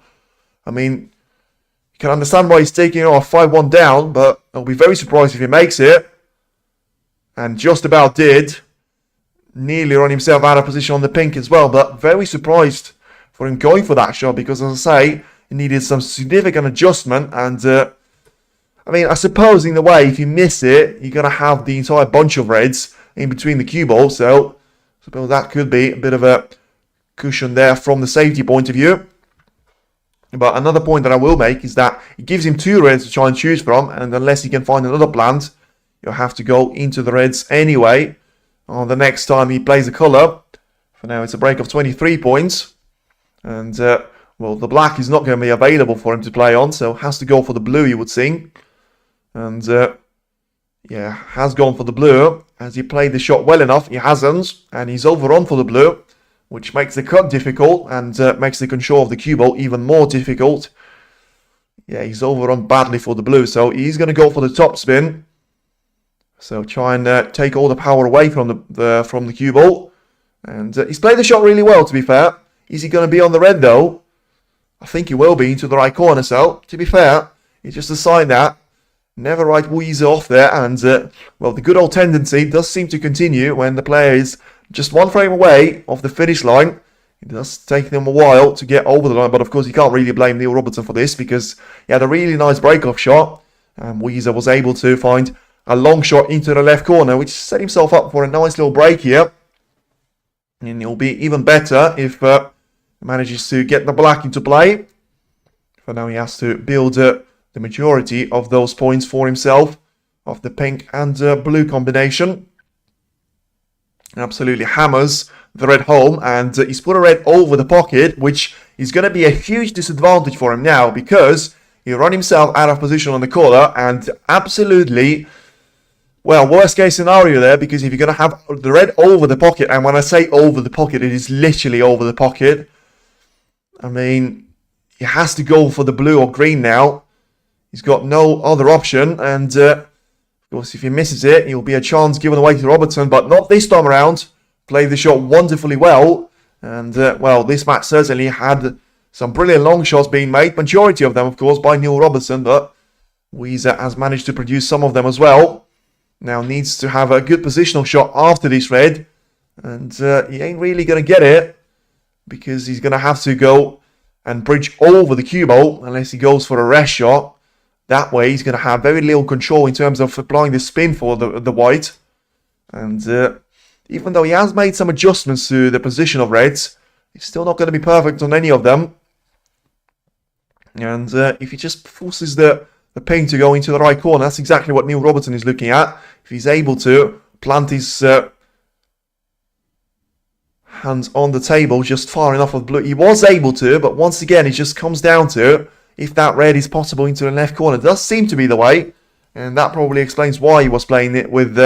I mean, you can understand why he's taking off 5-1 down, but I'll be very surprised if he makes it. And just about did. Nearly run himself out of position on the pink as well, but very surprised for him going for that shot because, as I say, he needed some significant adjustment. And, I mean, I suppose in the way, if you miss it, you're going to have the entire bunch of reds in between the cue ball. So, I suppose that could be a bit of a cushion there from the safety point of view. But another point that I will make is that it gives him 2 reds to try and choose from, and unless he can find another plant, you'll have to go into the reds anyway on the next time he plays a colour. For now, it's a break of 23 points. And, well, the black is not going to be available for him to play on, so has to go for the blue, you would think. And, yeah, has gone for the blue. Has he played the shot well enough? He hasn't, and he's overrun for the blue, which makes the cut difficult and makes the control of the cue ball even more difficult. Yeah, he's overrun badly for the blue, so he's going to go for the top spin. So try and take all the power away from the cue ball. And he's played the shot really well, to be fair. Is he going to be on the red, though? I think he will be into the right corner. So, to be fair, it's just a sign that never write Yize off there. And, well, the good old tendency does seem to continue when the player is just 1 frame away off the finish line. It does take them a while to get over the line. But, of course, you can't really blame Neil Robertson for this because he had a really nice break-off shot. And Yize was able to find a long shot into the left corner, which set himself up for a nice little break here. And it'll be even better if he manages to get the black into play. For now, he has to build the majority of those points for himself of the pink and blue combination. Absolutely hammers the red home, and he's put a red over the pocket, which is going to be a huge disadvantage for him now because he run himself out of position on the corner and absolutely... Well, worst case scenario there, because if you're going to have the red over the pocket, and when I say over the pocket, it is literally over the pocket. I mean, he has to go for the blue or green now. He's got no other option, and of course, if he misses it, he'll be a chance given away to Robertson, but not this time around. Played the shot wonderfully well, and well, this match certainly had some brilliant long shots being made, majority of them, of course, by Neil Robertson, but Yize has managed to produce some of them as well. Now needs to have a good positional shot after this red. And he ain't really going to get it. Because he's going to have to go and bridge over the cue ball. Unless he goes for a rest shot. That way he's going to have very little control in terms of applying the spin for the white. And even though he has made some adjustments to the position of reds. He's still not going to be perfect on any of them. And if he just forces the pink to go into the right corner. That's exactly what Neil Robertson is looking at. If he's able to plant his hands on the table just far enough of blue. He was able to, but once again, it just comes down to if that red is possible into the left corner. It does seem to be the way. And that probably explains why he was playing it with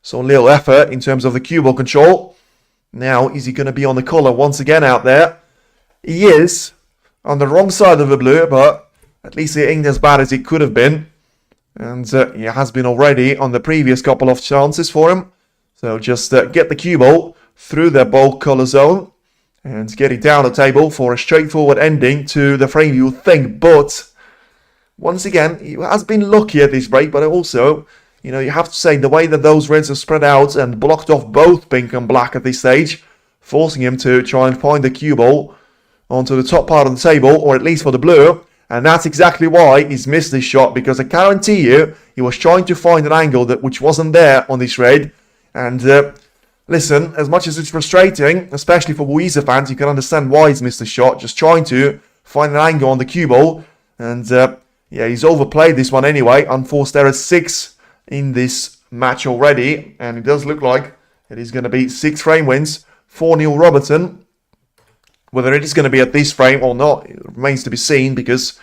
so little effort in terms of the cue ball control. Now, is he going to be on the collar once again out there? He is on the wrong side of the blue, but at least it ain't as bad as it could have been. And he has been already on the previous couple of chances for him. So just get the cue ball through the bold colour zone. And get it down the table for a straightforward ending to the frame, you would think. But once again, he has been lucky at this break. But also, you know, you have to say the way that those reds are spread out and blocked off both pink and black at this stage. Forcing him to try and find the cue ball onto the top part of the table. Or at least for the blue. And that's exactly why he's missed this shot, because I guarantee you he was trying to find an angle which wasn't there on this red. And listen, as much as it's frustrating, especially for Yize fans, you can understand why he's missed the shot, just trying to find an angle on the cue ball. And yeah, he's overplayed this one anyway. Unforced error 6 in this match already. And it does look like it is going to be 6 frame wins, 4-0 Robertson. Whether it is going to be at this frame or not, it remains to be seen, because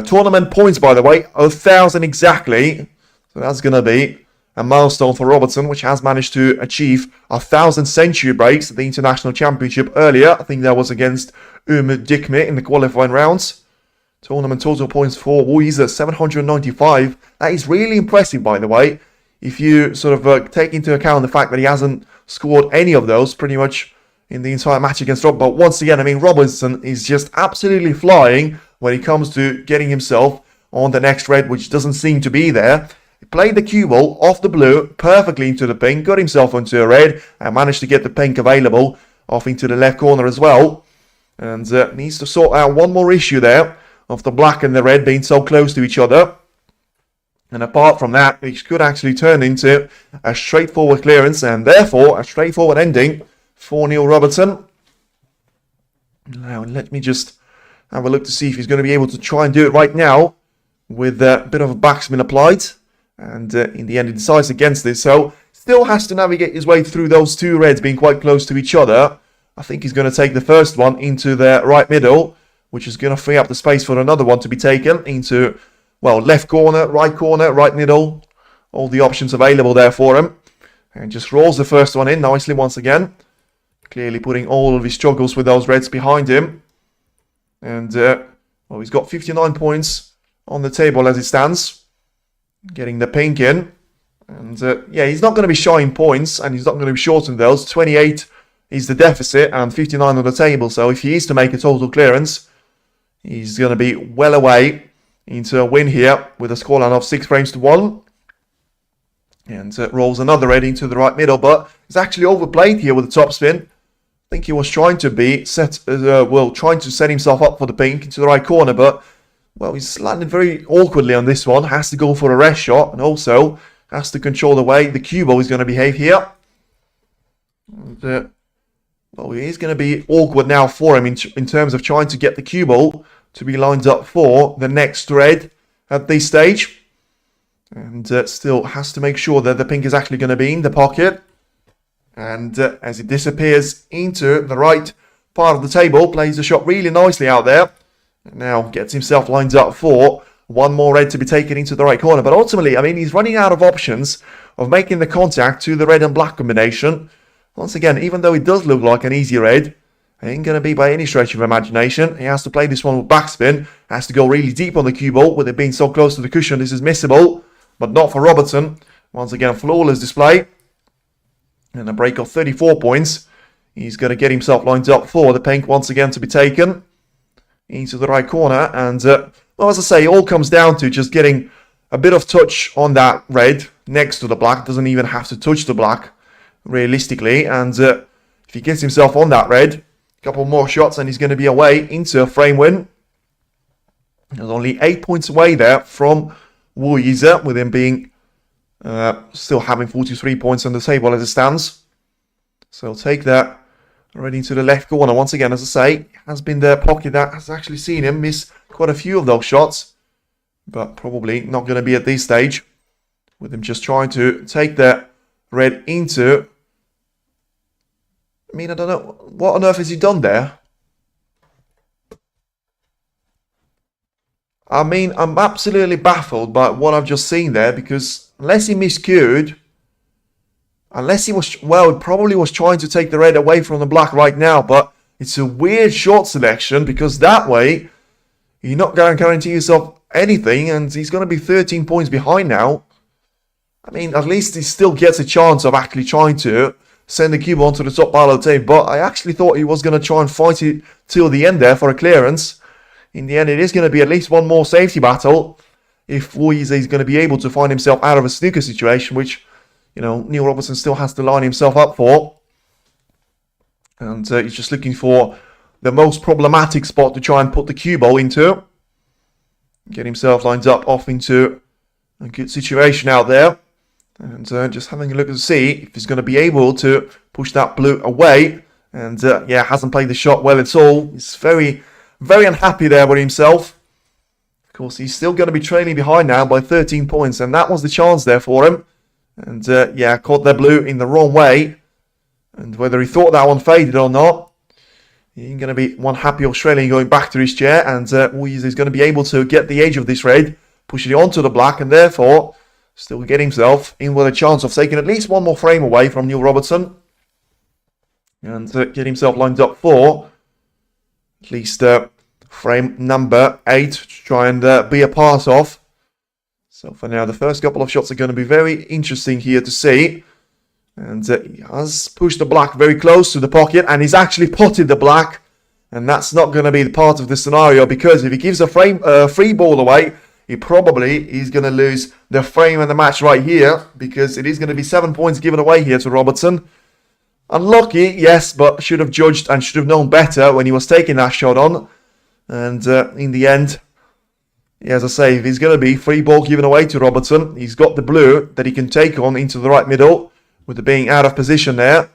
tournament points, by the way, 1,000 exactly. So that's going to be a milestone for Robertson, which has managed to achieve 1,000 century breaks at the International Championship earlier. I think that was against Dikme in the qualifying rounds. Tournament total points for Yize, 795. That is really impressive, by the way, if you sort of take into account the fact that he hasn't scored any of those pretty much in the entire match against Rob. But once again, I mean, Robertson is just absolutely flying when it comes to getting himself on the next red, which doesn't seem to be there. He played the cue ball off the blue, perfectly into the pink, got himself onto a red, and managed to get the pink available off into the left corner as well. And needs to sort out one more issue there of the black and the red being so close to each other. And apart from that, it could actually turn into a straightforward clearance, and therefore a straightforward ending for 4-0 Robertson. Now, let me just have a look to see if he's going to be able to try and do it right now with a bit of a backspin applied. And in the end, he decides against this. So, still has to navigate his way through those two reds being quite close to each other. I think he's going to take the first one into the right middle, which is going to free up the space for another one to be taken into, well, left corner, right middle. All the options available there for him. And just rolls the first one in nicely once again. Clearly putting all of his struggles with those reds behind him. And, well, he's got 59 points on the table as it stands. Getting the pink in. And, yeah, he's not going to be shy in points, and he's not going to be short in those. 28 is the deficit, and 59 on the table. So if he is to make a total clearance, he's going to be well away into a win here with a scoreline of 6 frames to 1. And rolls another red into the right middle, but he's actually overplayed here with the top spin. I think he was trying to trying to set himself up for the pink into the right corner, but, well, he's landed very awkwardly on this one. Has to go for a rest shot, and also has to control the way the cue ball is going to behave here. And, well, it is going to be awkward now for him in terms of trying to get the cue ball to be lined up for the next red at this stage. And still has to make sure that the pink is actually going to be in the pocket. And as it disappears into the right part of the table, plays the shot really nicely out there. And now gets himself lined up for one more red to be taken into the right corner. But ultimately, I mean, he's running out of options of making the contact to the red and black combination. Once again, even though it does look like an easy red, it ain't going to be by any stretch of imagination. He has to play this one with backspin. Has to go really deep on the cue ball. With it being so close to the cushion, this is missable. But not for Robertson. Once again, flawless display. And a break of 34 points. He's going to get himself lined up for the pink once again to be taken into the right corner. And, well, as I say, it all comes down to just getting a bit of touch on that red next to the black. Doesn't even have to touch the black, realistically. And if he gets himself on that red, a couple more shots and he's going to be away into a frame win. There's only 8 points away there from Yize, with him being still having 43 points on the table as it stands. So take that right into the left corner. Once again, as I say, has been the pocket that has actually seen him miss quite a few of those shots. But probably not going to be at this stage, with him just trying to take that red into... I mean, I don't know. What on earth has he done there? I mean, I'm absolutely baffled by what I've just seen there, because unless he miscued, unless he was, well, he probably was trying to take the red away from the black right now, but it's a weird short selection, because that way you're not going to guarantee yourself anything, and he's going to be 13 points behind now. I mean, at least he still gets a chance of actually trying to send the cube onto the top pile of the table, but I actually thought he was going to try and fight it till the end there for a clearance. In the end, it is going to be at least one more safety battle if Yize is going to be able to find himself out of a snooker situation, which, you know, Neil Robertson still has to line himself up for. And he's just looking for the most problematic spot to try and put the cue ball into. Get himself lined up off into a good situation out there. And just having a look to see if he's going to be able to push that blue away. And yeah, hasn't played the shot well at all. He's very, very unhappy there with himself. Of course, he's still going to be trailing behind now by 13 points. And that was the chance there for him. And yeah, caught the blue in the wrong way. And whether he thought that one faded or not, he ain't going to be one happy Australian going back to his chair. And Yize is going to be able to get the edge of this red, pushing it onto the black, and therefore still get himself in with a chance of taking at least one more frame away from Neil Robertson. And get himself lined up for at least frame number 8 to try and be a part of. So for now, the first couple of shots are going to be very interesting here to see. And he has pushed the black very close to the pocket, and he's actually potted the black. And that's not going to be the part of the scenario, because if he gives a free ball away, he probably is going to lose the frame and the match right here, because it is going to be 7 points given away here to Robertson. Unlucky, yes, but should have judged and should have known better when he was taking that shot on. And in the end, yeah, as I say, if he's going to be free ball given away to Robertson, he's got the blue that he can take on into the right middle, with it being out of position there.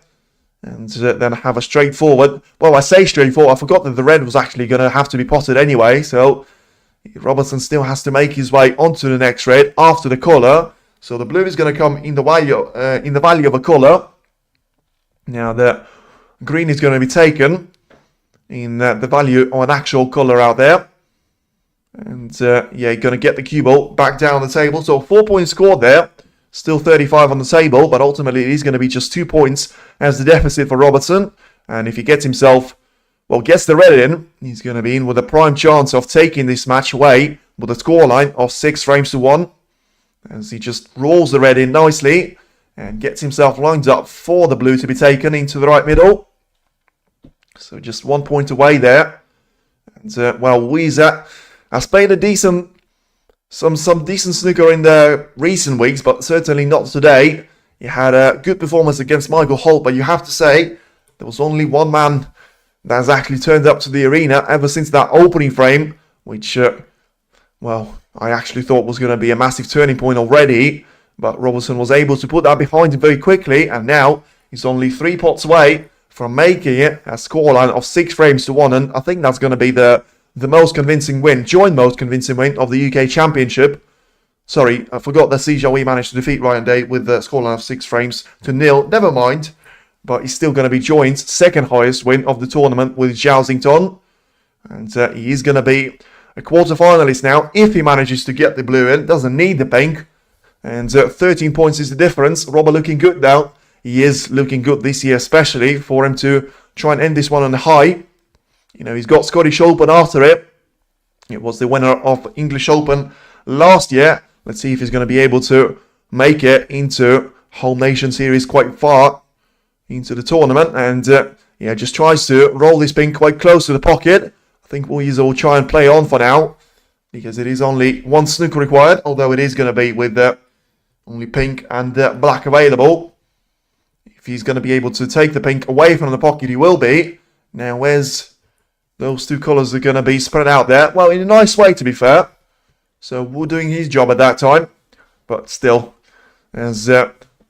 And then have a straightforward. Well, I say straightforward, I forgot that the red was actually going to have to be potted anyway, so Robertson still has to make his way onto the next red after the colour. So the blue is going to come in the value of a colour. Now the green is going to be taken in the value of an actual colour out there. And yeah, you're going to get the cue ball back down the table. So 4 points scored there. Still 35 on the table, but ultimately it is going to be just 2 points as the deficit for Robertson. And if he gets himself, well, gets the red in, he's going to be in with a prime chance of taking this match away with a scoreline of 6 frames to 1. As he just rolls the red in nicely and gets himself lined up for the blue to be taken into the right middle. So just 1 point away there. And well, Yize has played a decent, some decent snooker in the recent weeks, but certainly not today. He had a good performance against Michael Holt, but you have to say there was only one man that has actually turned up to the arena ever since that opening frame, which, well, I actually thought was going to be a massive turning point already. But Robertson was able to put that behind him very quickly, and now he's only 3 pots away from making it a scoreline of 6 frames to 1. And I think that's going to be the most convincing win, joint most convincing win of the UK Championship. Sorry, I forgot that CJW managed to defeat Ryan Day with the scoreline of 6 frames to 0. Never mind. But he's still going to be joint second highest win of the tournament with Zhao. And he is going to be a quarter-finalist now if he manages to get the blue in. Doesn't need the pink. And 13 points is the difference. Robert looking good now. He is looking good this year, especially for him to try and end this one on a high. You know, he's got Scottish Open after it. It was the winner of English Open last year. Let's see if he's going to be able to make it into Home Nation Series quite far into the tournament. And yeah, just tries to roll this pink quite close to the pocket. I think Yize will try and play on for now, because it is only 1 snooker required, although it is going to be with only pink and black available. If he's going to be able to take the pink away from the pocket, he will be. Now, where's those 2 colours are going to be spread out there? Well, in a nice way, to be fair. So we're doing his job at that time. But still, as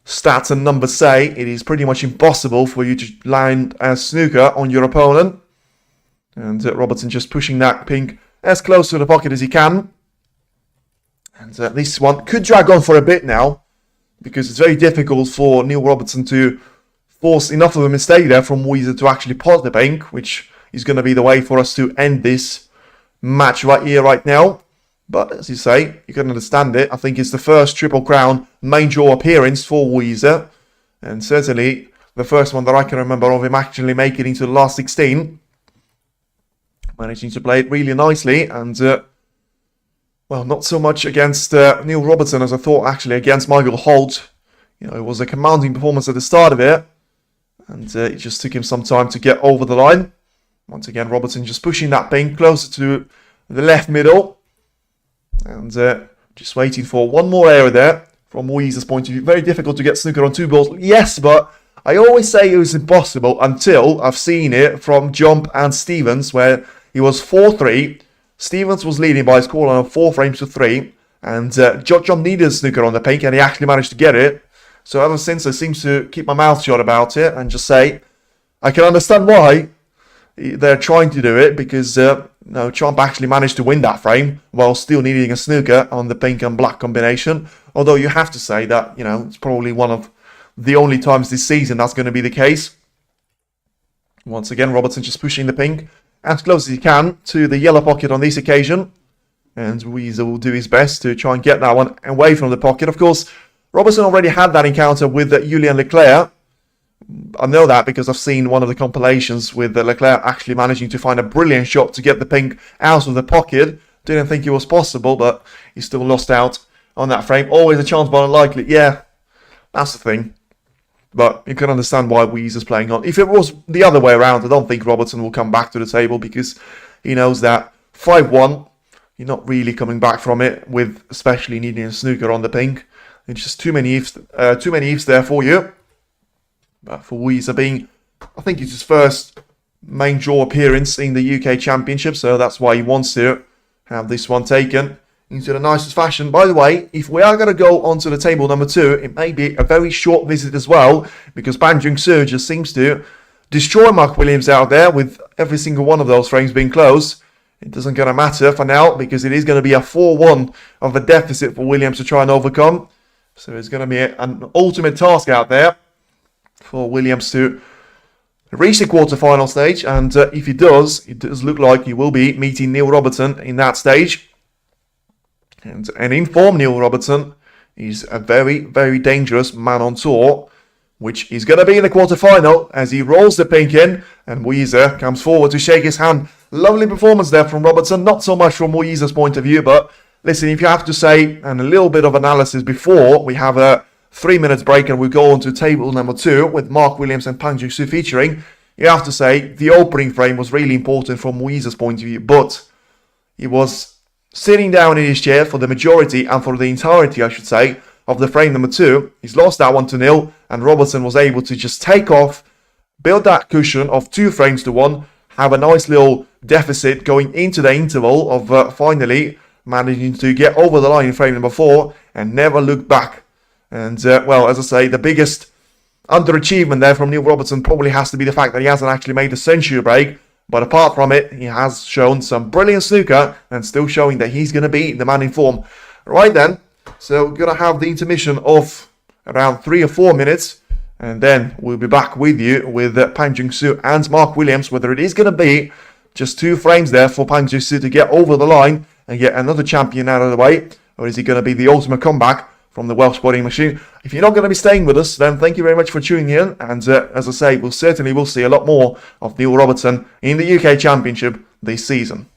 stats and numbers say, it is pretty much impossible for you to land a snooker on your opponent. And Robertson just pushing that pink as close to the pocket as he can. And this one could drag on for a bit now, because it's very difficult for Neil Robertson to force enough of a mistake there from Yize to actually pot the pink, which is going to be the way for us to end this match right here, right now. But as you say, you can understand it. I think it's the first Triple Crown main draw appearance for Yize, and certainly the first one that I can remember of him actually making into the last 16. Managing to play it really nicely, and well, not so much against Neil Robertson as I thought actually against Michael Holt. You know, it was a commanding performance at the start of it, and it just took him some time to get over the line. Once again, Robertson just pushing that pink closer to the left middle, and just waiting for one more error there from Yize's point of view. Very difficult to get snooker on 2 balls. Yes, but I always say it was impossible until I've seen it from Jump and Stevens, where he was 4-3. Stevens was leading by a scoreline of 4 frames to 3. And John needed snooker on the pink, and he actually managed to get it. So ever since, I seem to keep my mouth shut about it and just say, I can understand why they're trying to do it, because Trump actually managed to win that frame while still needing a snooker on the pink and black combination. Although you have to say that, it's probably one of the only times this season that's going to be the case. Once again, Robertson just pushing the pink as close as he can to the yellow pocket on this occasion. And Yize will do his best to try and get that one away from the pocket. Of course, Robertson already had that encounter with Julian Leclerc. I know that because I've seen one of the compilations with Leclerc actually managing to find a brilliant shot to get the pink out of the pocket. Didn't think it was possible, but he still lost out on that frame. Always a chance, but unlikely. Yeah, that's the thing. But you can understand why Yize is playing on. If it was the other way around, I don't think Robertson will come back to the table, because he knows that 5-1, you're not really coming back from it, with especially needing a snooker on the pink. It's just too many ifs there for you. But for Yize being, I think it's his first main draw appearance in the UK Championship, so that's why he wants to have this one taken into the nicest fashion. By the way, if we are going to go on to the table number 2, it may be a very short visit as well, because Pan Jung-soo just seems to destroy Mark Williams out there with every single one of those frames being closed. It doesn't going to matter for now, because it is going to be a 4-1 of a deficit for Williams to try and overcome. So it's going to be an ultimate task out there for Williams to reach the quarterfinal stage. And if he does, it does look like he will be meeting Neil Robertson in that stage. And an informed Neil Robertson is a very, very dangerous man on tour, which is going to be in the quarterfinal as he rolls the pink in, and Yize comes forward to shake his hand. Lovely performance there from Robertson, not so much from Yize's point of view, but listen, if you have to say, and a little bit of analysis before we have a 3 minutes break and we go on to table number 2 with Mark Williams and Pan Jung-soo featuring, you have to say the opening frame was really important from Yize's point of view, but he was sitting down in his chair for the majority and for the entirety, I should say, of the frame number 2. He's lost that 1-0, and Robertson was able to just take off, build that cushion of 2 frames to 1, have a nice little deficit going into the interval of finally managing to get over the line in frame number 4 and never look back. And, well, as I say, the biggest underachievement there from Neil Robertson probably has to be the fact that he hasn't actually made a century break. But apart from it, he has shown some brilliant snooker and still showing that he's going to be the man in form. Right then, so we're going to have the intermission of around 3 or 4 minutes. And then we'll be back with you with Pan Jung-soo and Mark Williams, whether it is going to be just 2 frames there for Pan Jung-soo to get over the line and get another champion out of the way, or is he going to be the ultimate comeback from the Welsh boarding machine? If you're not going to be staying with us, then thank you very much for tuning in. And as I say, we'll see a lot more of Neil Robertson in the UK Championship this season.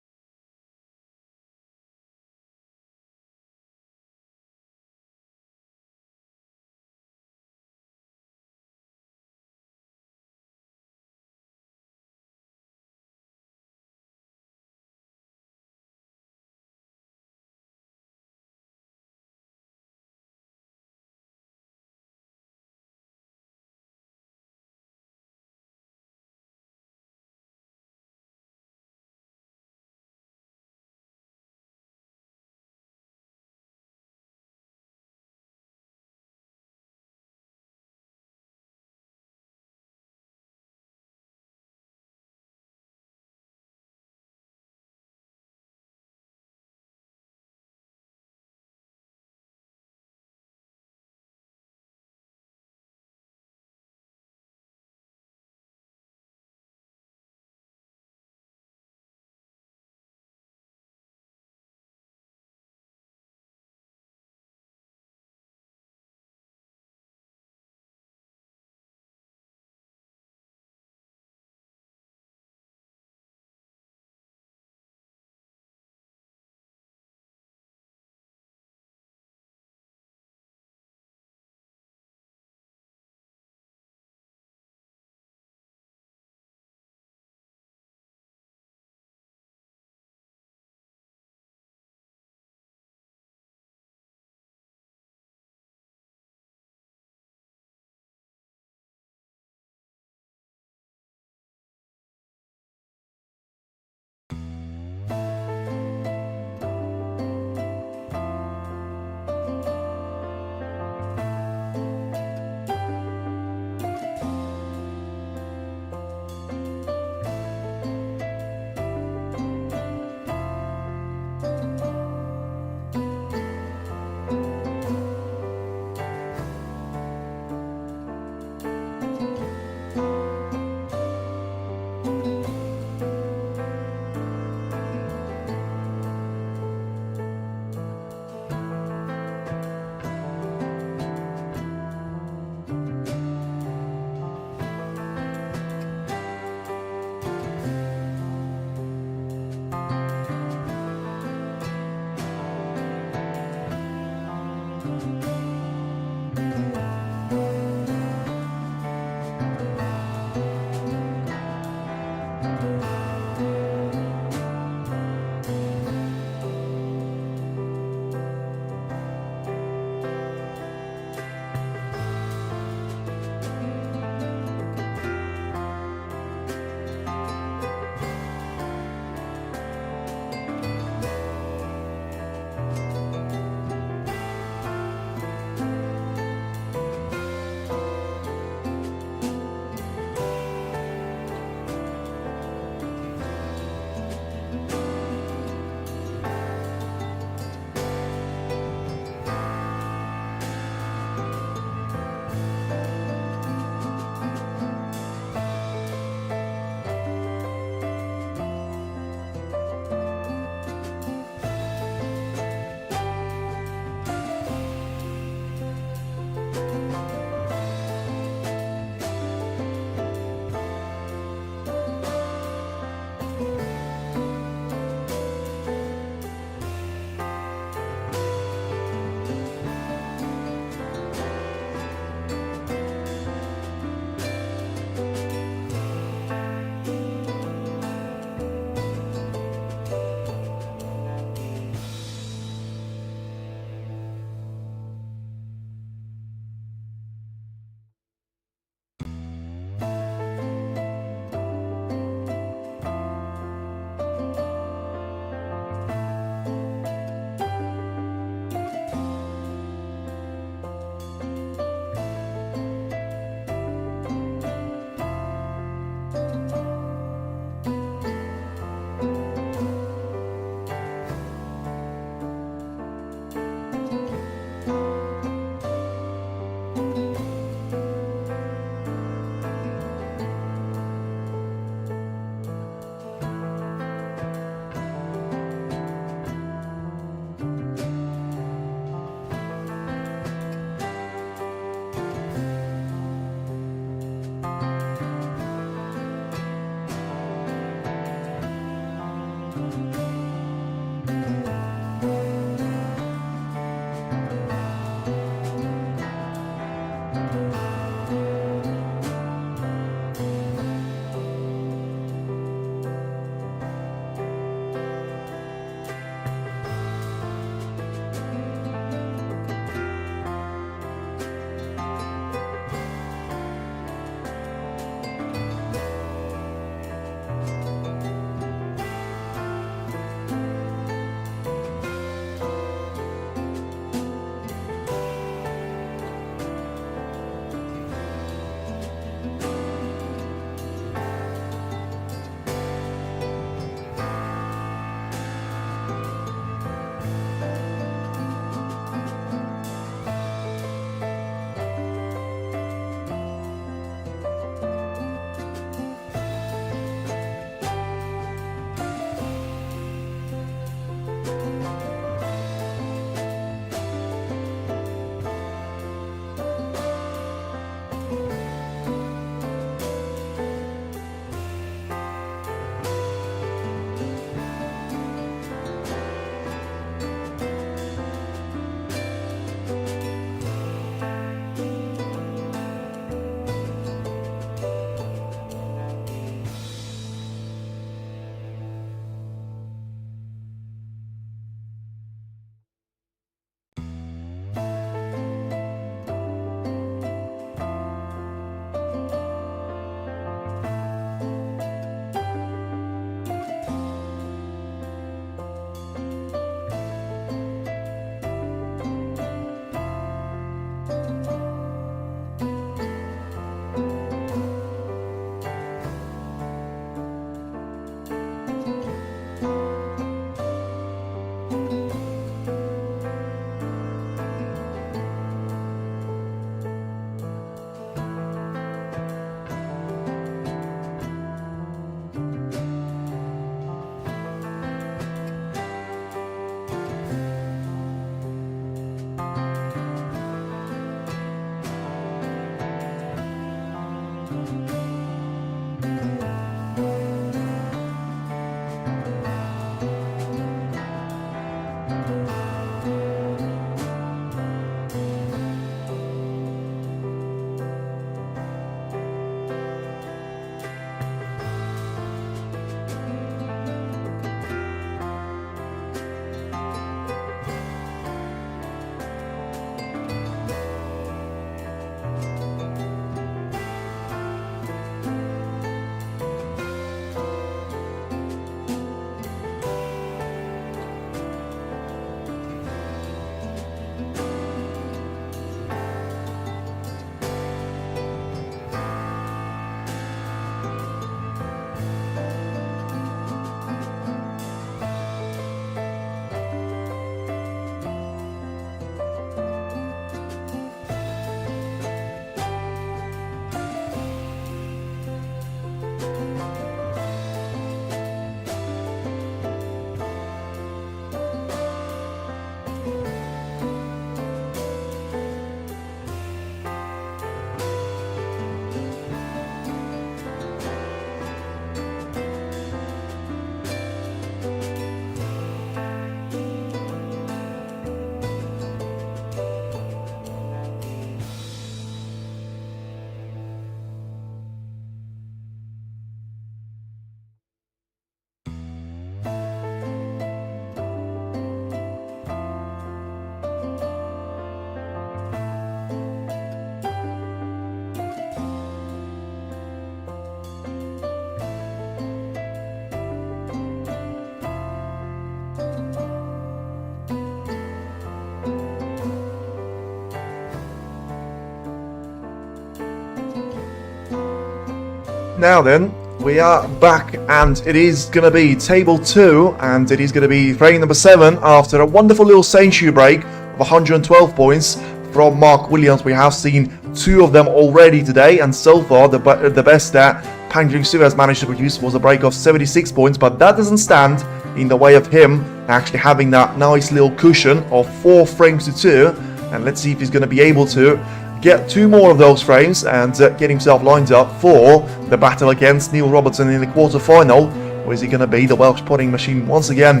now then, we are back, and it is going to be table 2, and it is going to be frame number 7 after a wonderful little century break of 112 points from Mark Williams. We have seen 2 of them already today, and so far the best that Pang Jung-soo has managed to produce was a break of 76 points, but that doesn't stand in the way of him actually having that nice little cushion of 4 frames to 2, and let's see if he's going to be able to get 2 more of those frames and get himself lined up for the battle against Neil Robertson in the quarter-final. Or is he going to be the Welsh potting machine once again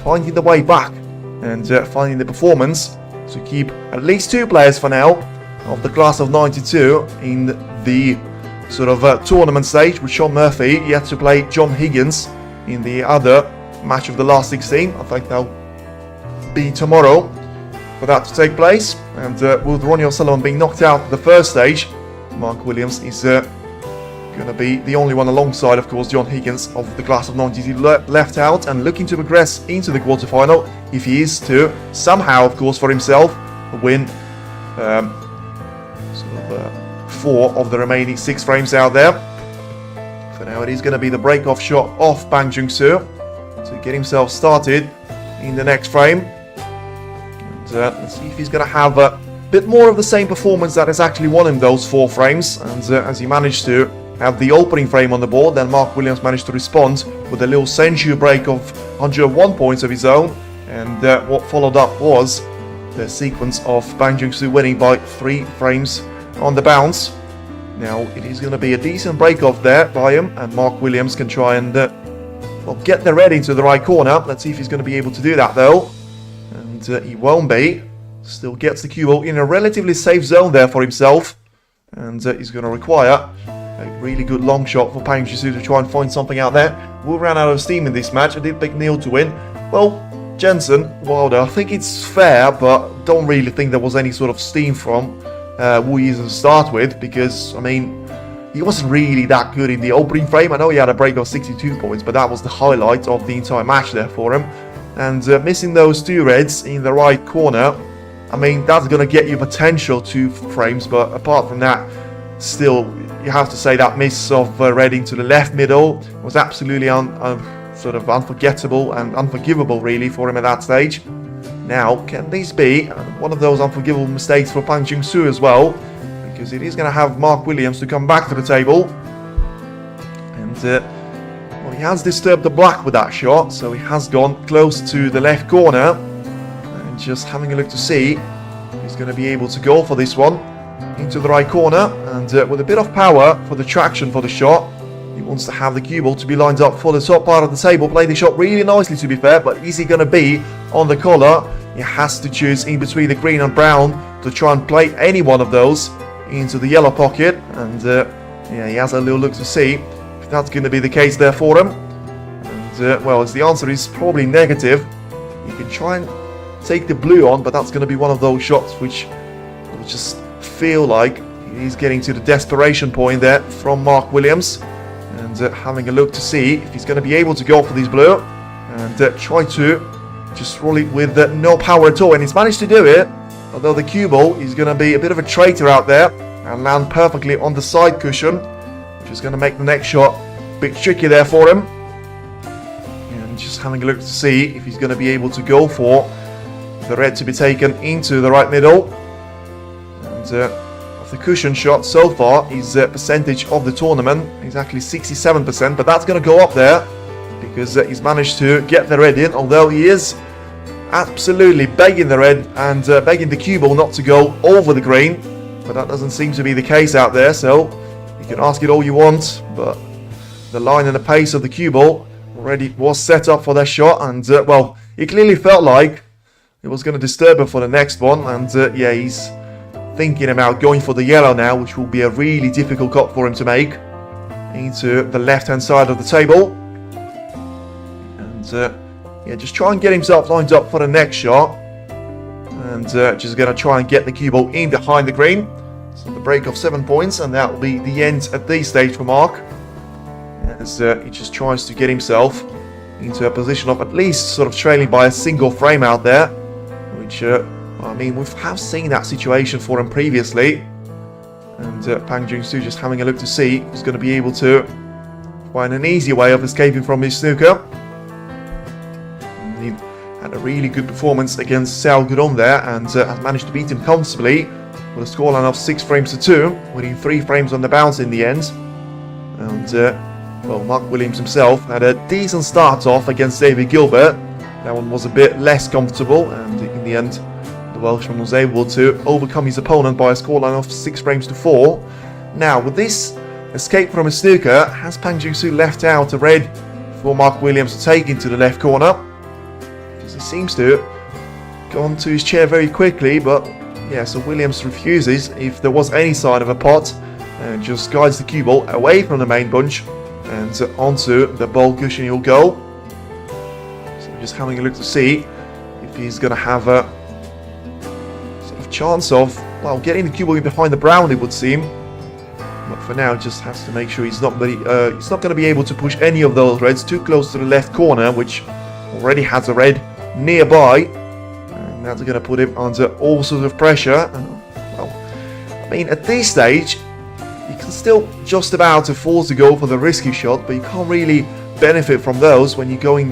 finding the way back and finding the performance to keep at least 2 players for now of the class of 92 in the sort of tournament stage, with Sean Murphy yet to play John Higgins in the other match of the last 16. I think that'll be tomorrow for that to take place, and with Ronnie O'Sullivan being knocked out at the first stage, Mark Williams is going to be the only one alongside, of course, John Higgins of the class of 92 left out and looking to progress into the quarterfinal if he is to somehow, of course, for himself win 4 of the remaining 6 frames out there. For now, it is going to be the break-off shot off Pang Jung-soo to get himself started in the next frame. Let's see if he's going to have a bit more of the same performance that has actually won him those 4 frames. And as he managed to have the opening frame on the board, then Mark Williams managed to respond with a little century break of 101 points of his own. And what followed up was the sequence of Pang Jung-soo winning by 3 frames on the bounce. Now it is going to be a decent break off there by him, and Mark Williams can try and get the red into the right corner. Let's see if he's going to be able to do that though. He won't be. Still gets the cue ball in a relatively safe zone there for himself, and he's going to require a really good long shot for Pang Jung-soo to try and find something out there. We ran out of steam in this match. I did pick Neil to win. Well, Jensen, Wilder, I think it's fair, but don't really think there was any sort of steam from Yize to start with, because I mean, he wasn't really that good in the opening frame. I know he had a break of 62 points, but that was the highlight of the entire match there for him. And missing those 2 reds in the right corner, I mean, that's going to get you potential 2 frames, but apart from that, still, you have to say that miss of red into the left middle was absolutely sort of unforgettable and unforgivable, really, for him at that stage. Now, can this be one of those unforgivable mistakes for Pang Jung-soo as well? Because it is going to have Mark Williams to come back to the table. And well, he has disturbed the black with that shot, so he has gone close to the left corner. And just having a look to see if he's going to be able to go for this one into the right corner. And with a bit of power for the traction for the shot, he wants to have the cue ball to be lined up for the top part of the table. Played the shot really nicely, to be fair, but is he going to be on the collar? He has to choose in between the green and brown to try and play any one of those into the yellow pocket. And yeah, he has a little look to see if that's going to be the case there for him. And well, as the answer is probably negative, you can try and take the blue on, but that's going to be one of those shots which will just feel like he's getting to the desperation point there from Mark Williams. And having a look to see if he's going to be able to go for this blue and try to just roll it with no power at all. And he's managed to do it, although the cue ball is going to be a bit of a traitor out there and land perfectly on the side cushion, which is going to make the next shot a bit tricky there for him. And just having a look to see if he's going to be able to go for the red to be taken into the right middle. And of the cushion shot so far, his percentage of the tournament is actually 67%, but that's going to go up there because he's managed to get the red in, although he is absolutely begging the red and begging the cue ball not to go over the green, but that doesn't seem to be the case out there. So you can ask it all you want, but the line and the pace of the cue ball already was set up for that shot, and well, it clearly felt like it was going to disturb him for the next one. And yeah, he's thinking about going for the yellow now, which will be a really difficult cut for him to make into the left hand side of the table. And yeah, just try and get himself lined up for the next shot, and just going to try and get the cue ball in behind the green. So the break of 7 points, and that will be the end at this stage for Mark, as he just tries to get himself into a position of at least sort of trailing by a single frame out there, which I mean, we have seen that situation for him previously. And Pang Jung-soo just having a look to see if he's going to be able to find an easy way of escaping from his snooker. He had a really good performance against Sao Gudong there, and has managed to beat him comfortably with a scoreline of 6 frames to 2, winning 3 frames on the bounce in the end. And well, Mark Williams himself had a decent start off against David Gilbert. That one was a bit less comfortable, and in the end the Welshman was able to overcome his opponent by a scoreline of 6 frames to 4. Now, with this escape from a snooker, has Pang Jung-soo left out a red for Mark Williams to take into the left corner? Because he seems to go onto his chair very quickly, but yeah, so Williams refuses. If there was any sign of a pot, and just guides the cue ball away from the main bunch and onto the ball cushion he'll go. So just having a look to see if he's going to have a sort of chance of, well, getting the cue ball in behind the brown, it would seem. But for now, just has to make sure he's not going to be able to push any of those reds too close to the left corner, which already has a red nearby. That's going to put him under all sorts of pressure. Well, I mean, at this stage, you can still just about afford to go for the risky shot, but you can't really benefit from those when you're going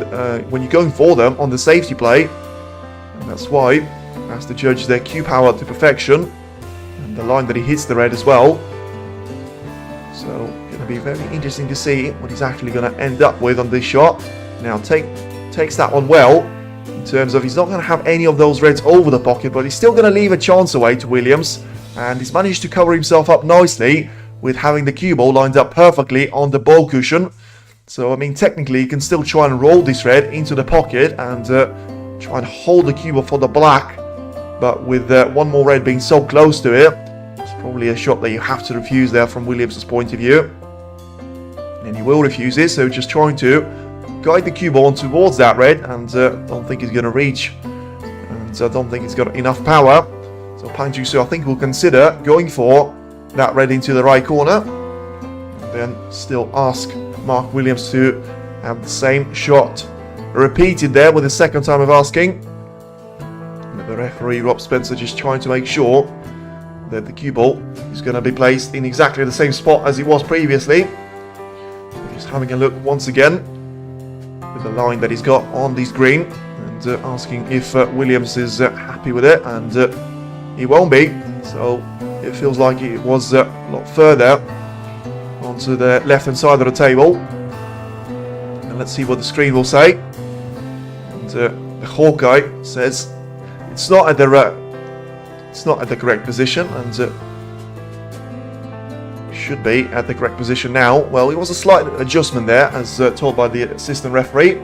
for them on the safety play. And that's why, as to judge their cue power to perfection, and the line that he hits the red as well. So, going to be very interesting to see what he's actually going to end up with on this shot. Now, takes that one well. In terms of, he's not going to have any of those reds over the pocket, but he's still going to leave a chance away to Williams, and he's managed to cover himself up nicely with having the cue ball lined up perfectly on the ball cushion. So I mean, technically he can still try and roll this red into the pocket and try and hold the cue ball for the black, but with one more red being so close to it, it's probably a shot that you have to refuse there from Williams' point of view, and he will refuse it. So just trying to guide the cue ball on towards that red, and don't think he's going to reach, and I don't think he's got enough power. So Pang Jung-soo, I think, will consider going for that red into the right corner, and then still ask Mark Williams to have the same shot repeated there with the second time of asking. And the referee, Rob Spencer, just trying to make sure that the cue ball is going to be placed in exactly the same spot as it was previously. Just having a look once again with the line that he's got on this green, and asking if Williams is happy with it, and he won't be. So it feels like it was a lot further onto the left hand side of the table, and let's see what the screen will say. And the Hawkeye says it's not at the correct position, and should be at the correct position now. Well, it was a slight adjustment there, as told by the assistant referee.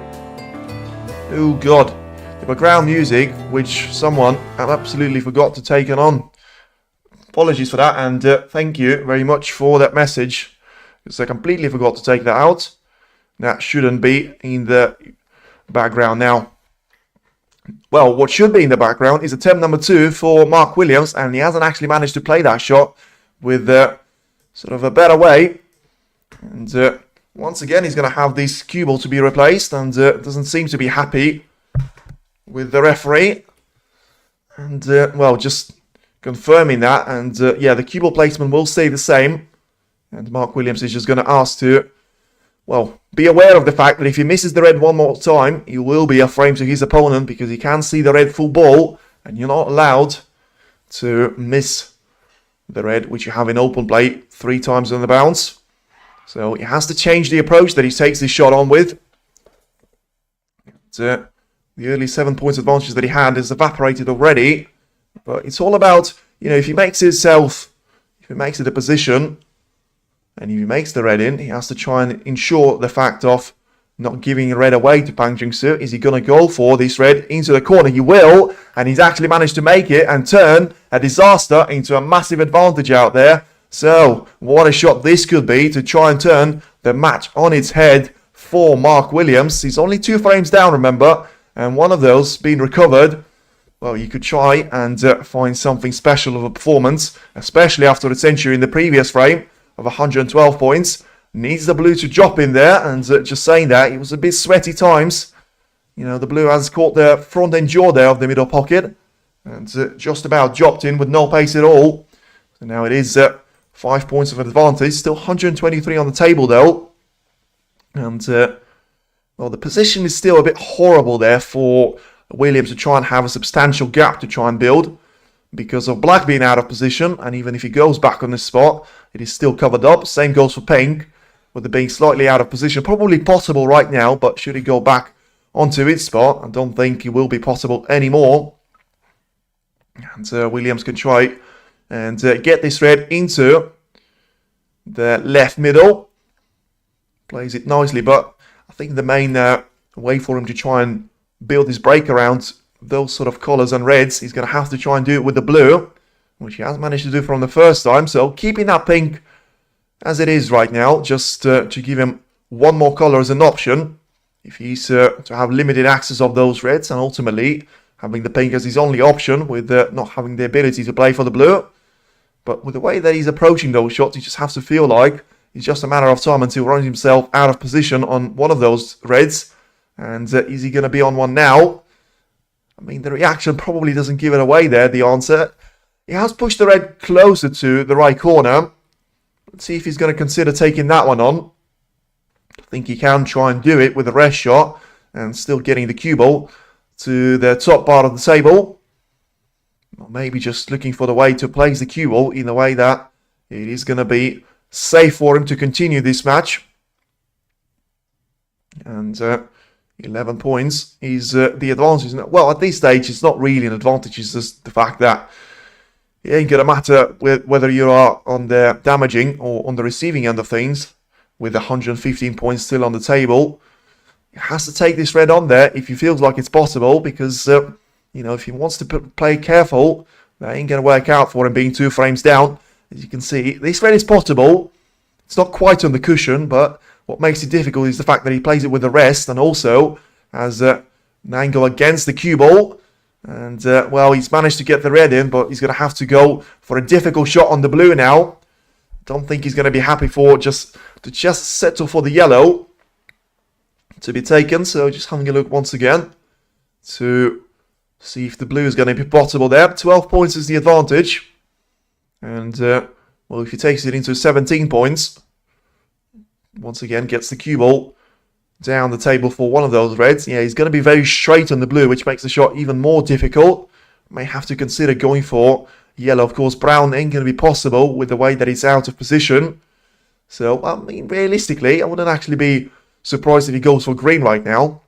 Oh god, the background music, which someone had absolutely forgot to take it on. Apologies for that, and thank you very much for that message, because I completely forgot to take that out. That shouldn't be in the background now. Well, what should be in the background is attempt number 2 for Mark Williams, and he hasn't actually managed to play that shot with sort of a better way. And once again, he's going to have this cue ball to be replaced, and doesn't seem to be happy with the referee. And well, just confirming that, and yeah, the cue ball placement will stay the same, and Mark Williams is just going to ask to, well, be aware of the fact that if he misses the red one more time, he will be a frame to his opponent, because he can see the red full ball, and you're not allowed to miss the red, which you have in open play 3 times on the bounce. So he has to change the approach that he takes this shot on with. The early 7 points advantage that he had is evaporated already. But it's all about, you know, if he makes it a position, and if he makes the red in, he has to try and ensure the fact of not giving the red away to Pang Jung-soo. Is he going to go for this red into the corner? He will, and he's actually managed to make it and turn a disaster into a massive advantage out there. So, what a shot this could be to try and turn the match on its head for Mark Williams. He's only 2 frames down, remember, and one of those being recovered. Well, you could try and find something special of a performance, especially after a century in the previous frame of 112 points. Needs the blue to drop in there, and just saying that, it was a bit sweaty times. You know, the blue has caught the front end jaw there of the middle pocket, and just about dropped in with no pace at all. So now it is 5 points of advantage, still 123 on the table though. And, well, the position is still a bit horrible there for Williams to try and have a substantial gap to try and build, because of black being out of position. And even if he goes back on this spot, it is still covered up. Same goes for pink, with it being slightly out of position. Probably possible right now, but should he go back onto its spot, I don't think it will be possible anymore. And Williams can try and get this red into the left middle. Plays it nicely, but I think the main way for him to try and build his break around those sort of colours and reds, he's going to have to try and do it with the blue, which he has managed to do from the first time. So keeping that pink as it is right now, just to give him one more colour as an option, if he's to have limited access of those reds, and ultimately having the pink as his only option, with not having the ability to play for the blue. But with the way that he's approaching those shots, he just has to feel like it's just a matter of time until he runs himself out of position on one of those reds. And is he going to be on one now? I mean, the reaction probably doesn't give it away there, the answer. He has pushed the red closer to the right corner. Let's see if he's going to consider taking that one on. I think he can try and do it with a rest shot and still getting the cue ball to the top part of the table. Or maybe just looking for the way to place the cue ball in the way that it is going to be safe for him to continue this match. And 11 points is the advantage. Well, at this stage, it's not really an advantage. It's just the fact that it ain't going to matter whether you are on the damaging or on the receiving end of things, with 115 points still on the table. He has to take this red on there if he feels like it's possible, because, you know, if he wants to play careful, that ain't going to work out for him being 2 frames down. As you can see, this red is possible. It's not quite on the cushion, but what makes it difficult is the fact that he plays it with the rest, and also has an angle against the cue ball. And, well, he's managed to get the red in, but he's going to have to go for a difficult shot on the blue now. Don't think he's going to be happy to just settle for the yellow to be taken. So just having a look once again to see if the blue is going to be possible there. 12 points is the advantage. And, well, if he takes it into 17 points, once again gets the cue ball down the table for one of those reds. Yeah, he's going to be very straight on the blue, which makes the shot even more difficult. May have to consider going for yellow. Of course, brown ain't going to be possible with the way that it's out of position. So, I mean, realistically, I wouldn't actually be surprised if he goes for green right now.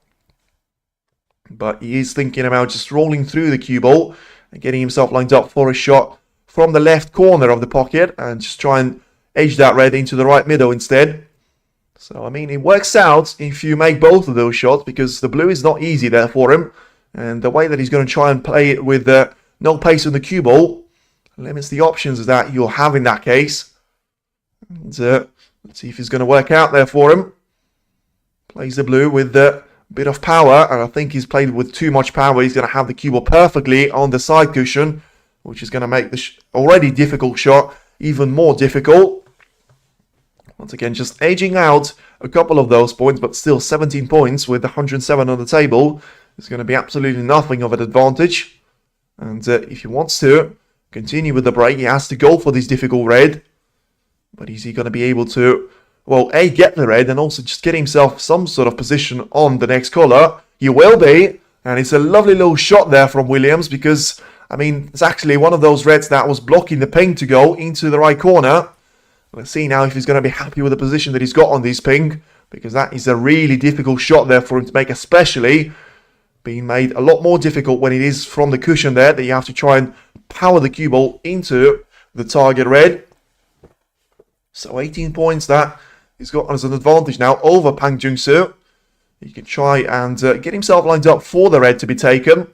But he is thinking about just rolling through the cue ball and getting himself lined up for a shot from the left corner of the pocket, and just try and edge that red into the right middle instead. So, I mean, it works out if you make both of those shots, because the blue is not easy there for him. And the way that he's going to try and play it with no pace on the cue ball limits the options that you'll have in that case. And, let's see if it's going to work out there for him. Plays the blue with a bit of power, and I think he's played with too much power. He's going to have the cue ball perfectly on the side cushion, which is going to make the already difficult shot even more difficult. Once again, just edging out a couple of those points, but still 17 points with 107 on the table is going to be absolutely nothing of an advantage. And if he wants to continue with the break, he has to go for this difficult red. But is he going to be able to, well, A, get the red, and also just get himself some sort of position on the next colour? He will be, and it's a lovely little shot there from Williams, because, I mean, it's actually one of those reds that was blocking the pink to go into the right corner. Let's see now if he's going to be happy with the position that he's got on this pink, because that is a really difficult shot there for him to make, especially being made a lot more difficult when it is from the cushion there, that you have to try and power the cue ball into the target red. So 18 points that he's got as an advantage now over Pang Jung-soo. He can try and get himself lined up for the red to be taken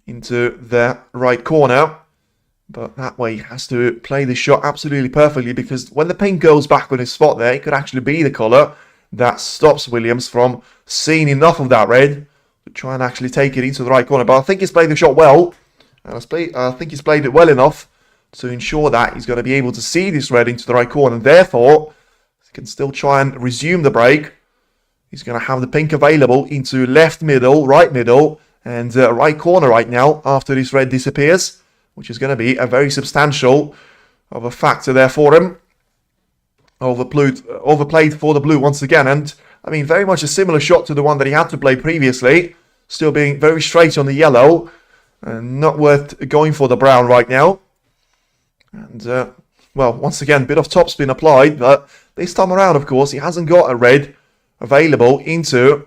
into the right corner. But that way he has to play the shot absolutely perfectly, because when the pink goes back on his spot there, it could actually be the colour that stops Williams from seeing enough of that red to try and actually take it into the right corner. But I think he's played the shot well, and I think he's played it well enough to ensure that he's going to be able to see this red into the right corner, and therefore he can still try and resume the break. He's going to have the pink available into left middle, right middle, and right corner right now after this red disappears, which is going to be a very substantial of a factor there for him. overplayed for the blue once again. And I mean, very much a similar shot to the one that he had to play previously. Still being very straight on the yellow. And not worth going for the brown right now. And, well, once again, bit of topspin applied. But this time around, of course, he hasn't got a red available into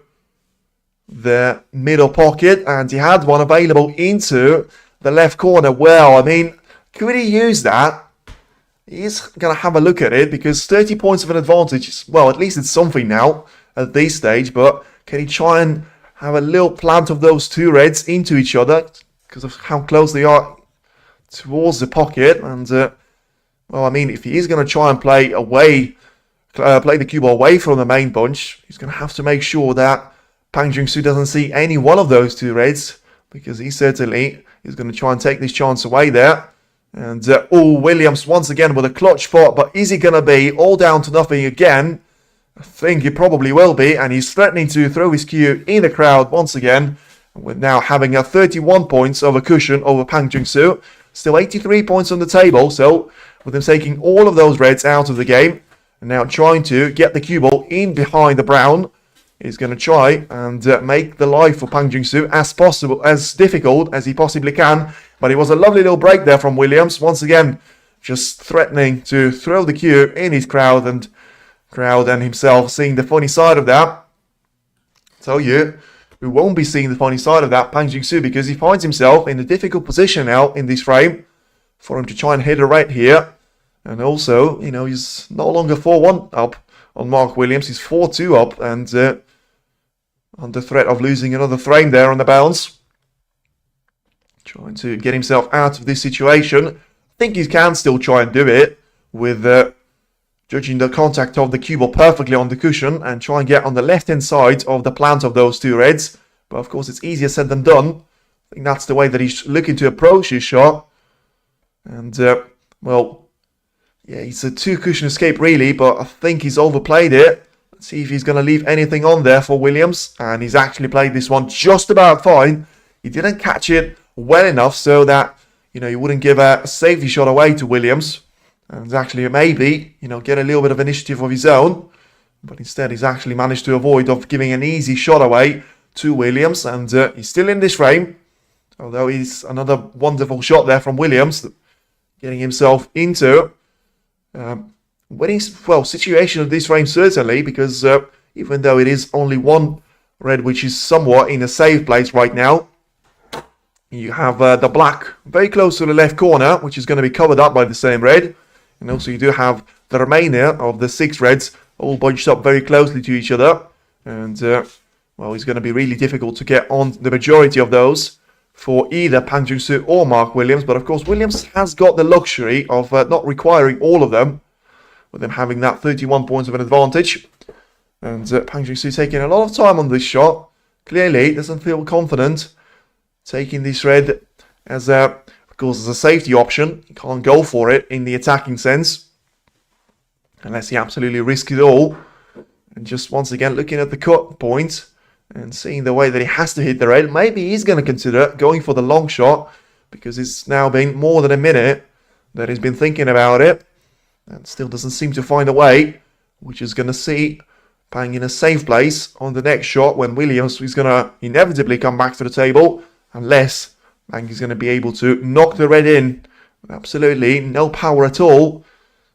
the middle pocket. And he had one available into the left corner. Well, I mean, could he use that? He's going to have a look at it because 30 points of an advantage is, well, at least it's something now at this stage. But can he try and have a little plant of those two reds into each other because of how close they are towards the pocket? And, well, I mean, if he is going to try and play the cue ball away from the main bunch, he's going to have to make sure that Pang Jung-soo doesn't see any one of those two reds because he certainly is going to try and take this chance away there. And, Williams once again with a clutch spot, but is he going to be all down to nothing again? I think he probably will be, and he's threatening to throw his cue in the crowd once again. We're now having a 31 points of a cushion over Pang Jung-soo. Still 83 points on the table, so with him taking all of those reds out of the game, and now trying to get the cue ball in behind the brown, he's going to try and make the life for Pang Jung-soo as difficult as he possibly can. But it was a lovely little break there from Williams. Once again, just threatening to throw the cue in his crowd and himself seeing the funny side of that. Tell you who won't be seeing the funny side of that, Pang Jung-soo, because he finds himself in a difficult position now in this frame for him to try and hit a red here. And also, you know, he's no longer 4-1 up on Mark Williams. He's 4-2 up and under threat of losing another frame there on the bounce. Trying to get himself out of this situation. I think he can still try and do it with judging the contact of the cue ball perfectly on the cushion and try and get on the left-hand side of the plant of those two reds. But of course, it's easier said than done. I think that's the way that he's looking to approach his shot. And, well, yeah, it's a two-cushion escape really, but I think he's overplayed it. Let's see if he's going to leave anything on there for Williams. And he's actually played this one just about fine. He didn't catch it well enough so that, you know, he wouldn't give a safety shot away to Williams. And actually maybe, you know, get a little bit of initiative of his own. But instead he's actually managed to avoid of giving an easy shot away to Williams. And he's still in this frame. Although he's another wonderful shot there from Williams. Getting himself into winning, well, situation of this frame certainly. Because even though it is only one red which is somewhat in a safe place right now. You have the black very close to the left corner, which is going to be covered up by the same red. And also you do have the remainder of the 6 reds all bunched up very closely to each other. And, well, it's going to be really difficult to get on the majority of those for either Pang Jung-soo or Mark Williams. But, of course, Williams has got the luxury of not requiring all of them, with him having that 31 points of an advantage. And Pang Jung-soo taking a lot of time on this shot. Clearly doesn't feel confident taking this red as of course, as a safety option. He can't go for it in the attacking sense unless he absolutely risks it all. And just once again looking at the cut point and seeing the way that he has to hit the red. Maybe he's going to consider going for the long shot because it's now been more than a minute that he's been thinking about it and still doesn't seem to find a way, which is going to see Pang in a safe place on the next shot when Williams is going to inevitably come back to the table. Unless Pang is going to be able to knock the red in with absolutely no power at all.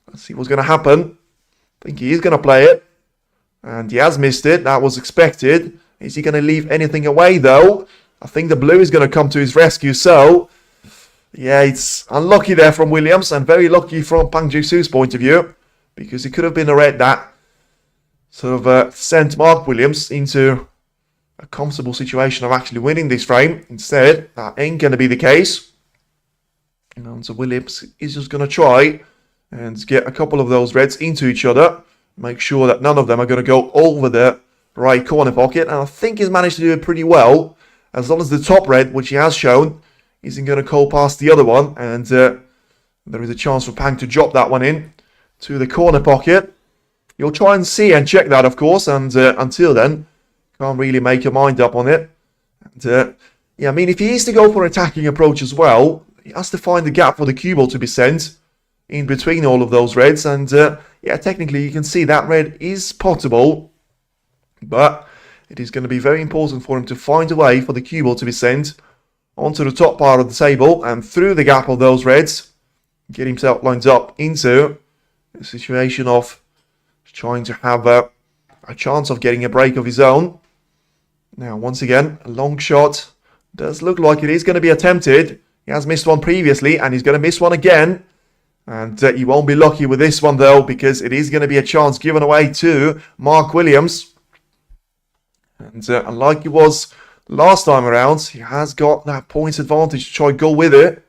Let's see what's going to happen. I think he is going to play it. And he has missed it. That was expected. Is he going to leave anything away though? I think the blue is going to come to his rescue. So, yeah, it's unlucky there from Williams. And very lucky from Pang Jung-soo's point of view. Because it could have been a red that sort of sent Mark Williams into a comfortable situation of actually winning this frame. Instead, that ain't going to be the case. And so Williams is just going to try and get a couple of those reds into each other. Make sure that none of them are going to go over the right corner pocket. And I think he's managed to do it pretty well. As long as the top red, which he has shown, isn't going to go past the other one. And there is a chance for Pang to drop that one in to the corner pocket. You'll try and see and check that, of course. And until then, can't really make your mind up on it. And, yeah, I mean, if he is to go for an attacking approach as well, he has to find the gap for the cue ball to be sent. in between all of those reds. And yeah, technically you can see that red is potable, but it is going to be very important for him to find a way for the cue ball to be sent onto the top part of the table and through the gap of those reds, get himself lined up into a situation of trying to have a chance of getting a break of his own. Now, once again, a long shot. Does look like it is going to be attempted. He has missed one previously, and he's going to miss one again. And he won't be lucky with this one, though, because it is going to be a chance given away to Mark Williams. And unlike he was last time around, he has got that points advantage to try and go with it.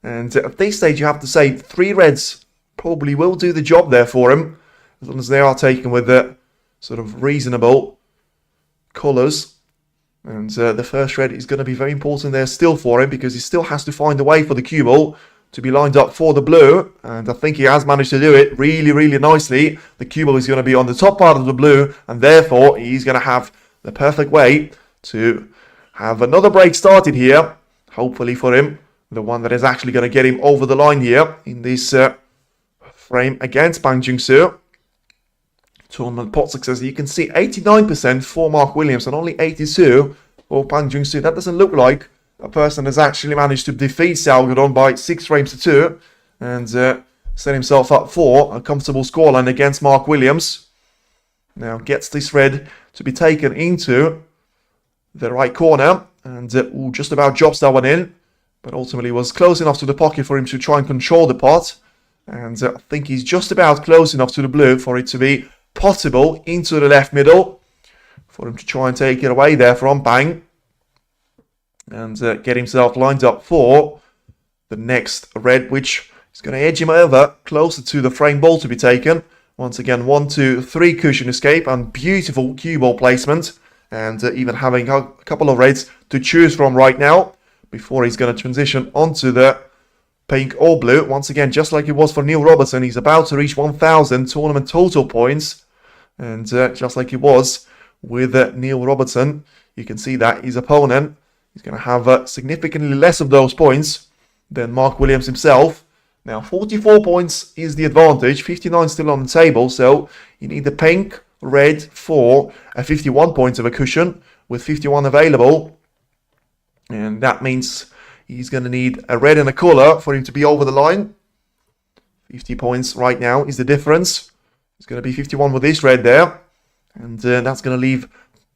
And at this stage, you have to say 3 reds probably will do the job there for him, as long as they are taken with the sort of reasonable colours. And the first red is going to be very important there still for him, because he still has to find a way for the cue ball to be lined up for the blue. And I think he has managed to do it really, really nicely. The cue ball is going to be on the top part of the blue, and therefore he's going to have the perfect way to have another break started here, hopefully for him. The one that is actually going to get him over the line here in this frame against Pang Jung-soo. Tournament pot success, you can see 89% for Mark Williams and only 82 for Pang Jung-soo. That doesn't look like a person has actually managed to defeat Salgadon by 6 frames to 2 and set himself up for a comfortable scoreline against Mark Williams. Now gets this red to be taken into the right corner and just about drops that one in, but ultimately was close enough to the pocket for him to try and control the pot. And I think he's just about close enough to the blue for it to be potable into the left middle, for him to try and take it away there from Pang. And get himself lined up for the next red, which is going to edge him over closer to the frame ball to be taken. Once again, 1, 2, 3 cushion escape and beautiful cue ball placement. And even having a couple of reds to choose from right now before he's going to transition onto the pink or blue. Once again, just like it was for Neil Robertson, he's about to reach 1,000 tournament total points. And just like it was with Neil Robertson, you can see that his opponent is going to have significantly less of those points than Mark Williams himself. Now, 44 points is the advantage, 59 still on the table, so you need the pink, red for a 51 points of a cushion, with 51 available. And that means he's going to need a red and a colour for him to be over the line. 50 points right now is the difference. It's going to be 51 with this red there. And that's going to leave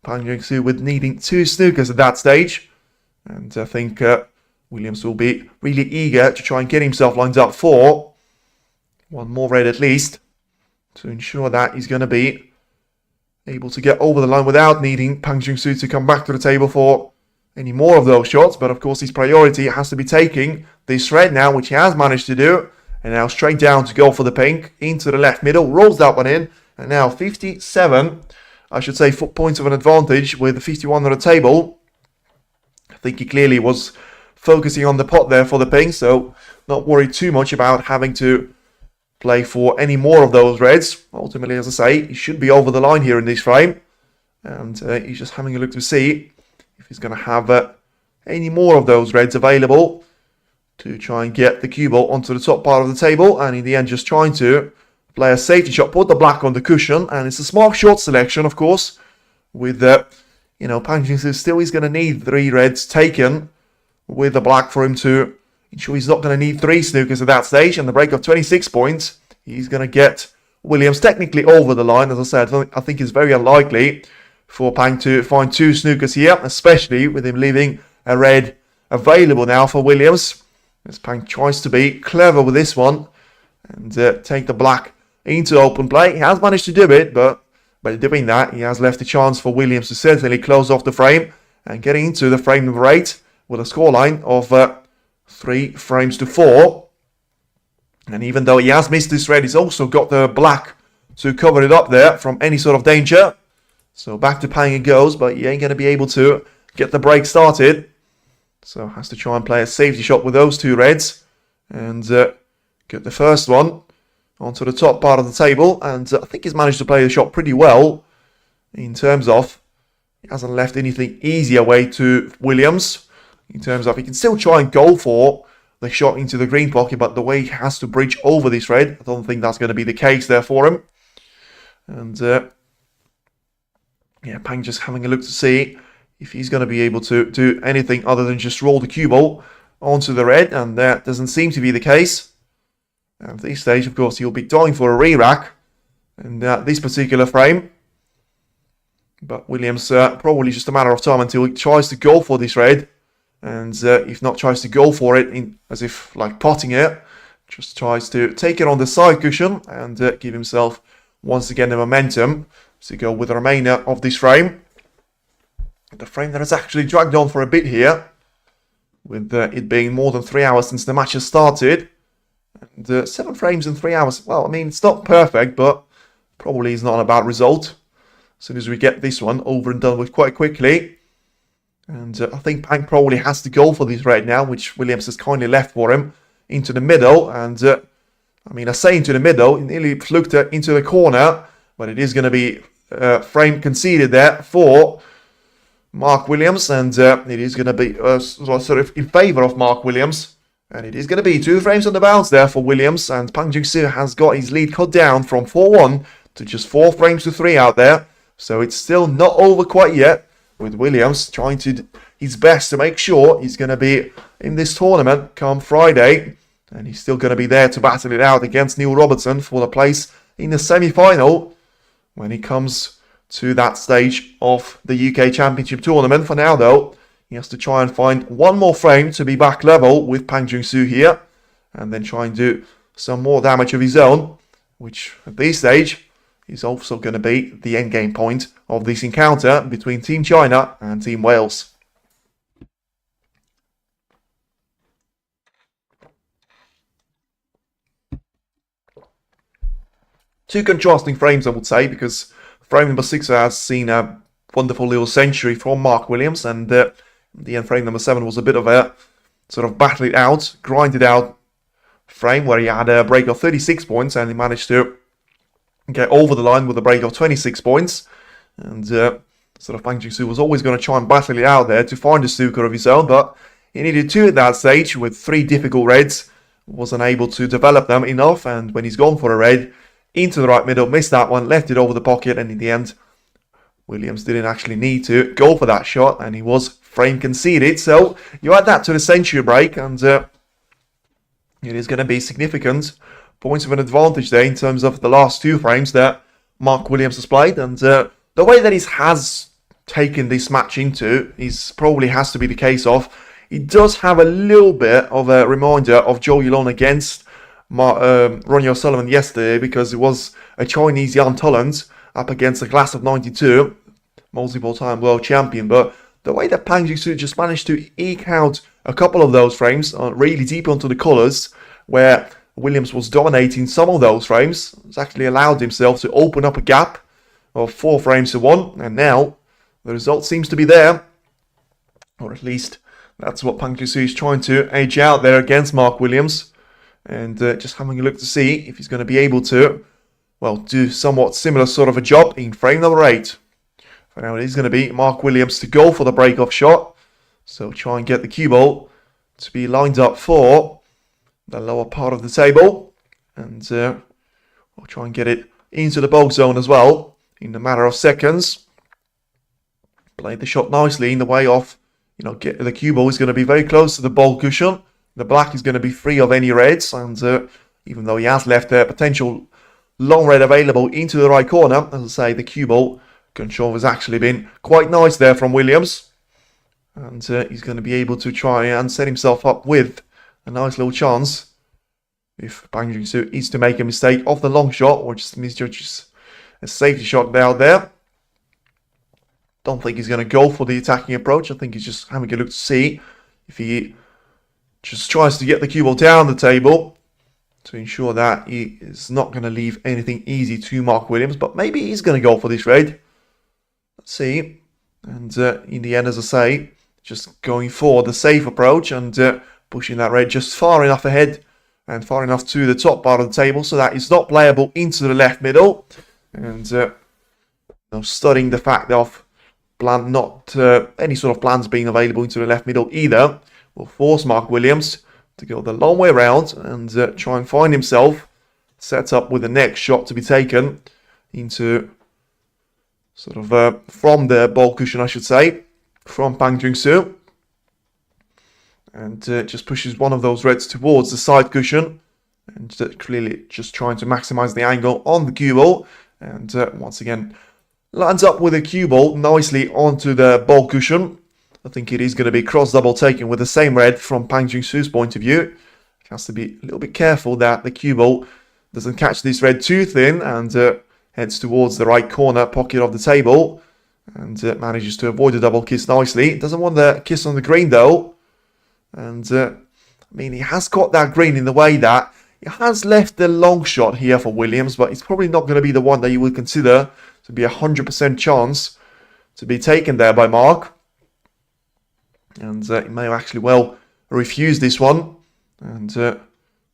Pang Jung-soo with needing 2 snookers at that stage. And I think Williams will be really eager to try and get himself lined up for one more red at least, to ensure that he's going to be able to get over the line without needing Pang Jung-soo to come back to the table for any more of those shots. But of course his priority has to be taking this red now, which he has managed to do. And now straight down to go for the pink, into the left middle, rolls that one in. And now 57, I should say, points of an advantage with 51 on the table. I think he clearly was focusing on the pot there for the pink, so not worried too much about having to play for any more of those reds. Ultimately, as I say, he should be over the line here in this frame. And he's just having a look to see if he's going to have any more of those reds available to try and get the cue ball onto the top part of the table. And in the end, just trying to play a safety shot, put the black on the cushion. And it's a smart short selection, of course, with, Pang Jung-soo still is going to need 3 reds taken with the black for him to ensure he's not going to need 3 snookers at that stage. And the break of 26 points, he's going to get Williams technically over the line. As I said, I think it's very unlikely for Pang to find 2 snookers here, especially with him leaving a red available now for Williams. As Pang tries to be clever with this one and take the black into open play. He has managed to do it, but by doing that, he has left a chance for Williams to certainly close off the frame and get into the frame number 8 with a scoreline of 3 frames to 4. And even though he has missed this red, he's also got the black to cover it up there from any sort of danger. So back to Pang it goes, but he ain't going to be able to get the break started. So has to try and play a safety shot with those 2 reds and get the first one onto the top part of the table. And I think he's managed to play the shot pretty well in terms of he hasn't left anything easy away to Williams. In terms of he can still try and go for the shot into the green pocket, but the way he has to bridge over this red, I don't think that's going to be the case there for him. And yeah, Pang just having a look to see if he's going to be able to do anything other than just roll the cue ball onto the red, and that doesn't seem to be the case. And at this stage, of course, he'll be dying for a re-rack in this particular frame. But Williams, probably just a matter of time until he tries to go for this red. And if not tries to go for it, as if like potting it, just tries to take it on the side cushion and give himself once again the momentum to go with the remainder of this frame. The frame that has actually dragged on for a bit here, with it being more than 3 hours since the match has started. And 7 frames in 3 hours, well, I mean, it's not perfect, but probably is not a bad result. As soon as we get this one over and done with quite quickly. And I think Pang probably has to go for this red now, which Williams has kindly left for him, into the middle. And I mean, I say into the middle, he nearly fluked it into the corner, but it is going to be frame conceded there for Mark Williams, and it is going to be sort of in favour of Mark Williams. And it is going to be 2 frames on the bounce there for Williams, and Pang Jung-soo has got his lead cut down from 4-1 to just 4 frames to 3 out there. So it's still not over quite yet, with Williams trying to his best to make sure he's going to be in this tournament come Friday. And he's still going to be there to battle it out against Neil Robertson for the place in the semi-final when he comes to that stage of the UK Championship Tournament. For now, though, he has to try and find one more frame to be back level with Pang Jung-soo here, and then try and do some more damage of his own, which at this stage is also going to be the endgame point of this encounter between Team China and Team Wales. Two contrasting frames, I would say, because frame number 6 has seen a wonderful little century from Mark Williams, and the end frame number 7 was a bit of a sort of battle it out, grinded out frame where he had a break of 36 points and he managed to get over the line with a break of 26 points. And sort of Pang Jung-soo was always going to try and battle it out there to find a snooker of his own, but he needed 2 at that stage with 3 difficult reds, wasn't able to develop them enough, and when he's gone for a red, into the right middle, missed that one, left it over the pocket, and in the end, Williams didn't actually need to go for that shot, and he was frame conceded. So you add that to the century break, and it is going to be significant points of an advantage there in terms of the last 2 frames that Mark Williams has played. And the way that he has taken this match into is probably has to be the case of, he does have a little bit of a reminder of Joe Yulon against Ronnie O'Sullivan yesterday, because it was a Chinese young talent up against the class of 92, multiple-time world champion. But the way that Pang Jung-soo just managed to eke out a couple of those frames really deep onto the colours, where Williams was dominating some of those frames, has actually allowed himself to open up a gap of 4 frames to 1, and now the result seems to be there, or at least that's what Pang Jung-soo is trying to edge out there against Mark Williams. And just having a look to see if he's going to be able to, well, do somewhat similar sort of a job in frame number 8. For now, it is going to be Mark Williams to go for the break-off shot. So try and get the cue ball to be lined up for the lower part of the table. And we'll try and get it into the bulk zone as well in a matter of seconds. Played the shot nicely in the way of, get the cue ball is going to be very close to the ball cushion. The black is going to be free of any reds, and even though he has left a potential long red available into the right corner, as I say, the cue ball control has actually been quite nice there from Williams. And he's going to be able to try and set himself up with a nice little chance if Pang Jung-soo is to make a mistake off the long shot, or just misjudges a safety shot down there. Don't think he's going to go for the attacking approach. I think he's just having a look to see if he just tries to get the cue ball down the table to ensure that he is not going to leave anything easy to Mark Williams. But maybe he's going to go for this red. Let's see. And in the end, as I say, just going for the safe approach and pushing that red just far enough ahead and far enough to the top part of the table so that it's not playable into the left middle. And studying the fact of not any sort of plans being available into the left middle either will force Mark Williams to go the long way around and try and find himself set up with the next shot to be taken into sort of from the ball cushion, I should say, from Pang Jung-soo. And just pushes one of those reds towards the side cushion. And clearly just trying to maximize the angle on the cue ball. And once again, lands up with a cue ball nicely onto the ball cushion. I think it is going to be cross double taken with the same red from Pang Jung-soo's point of view. He has to be a little bit careful that the cue ball doesn't catch this red too thin and heads towards the right corner pocket of the table. And manages to avoid a double kiss nicely. Doesn't want the kiss on the green though. And I mean, he has got that green in the way that he has left the long shot here for Williams, but it's probably not going to be the one that you would consider to be 100% chance to be taken there by Mark. And he may have actually well refused this one and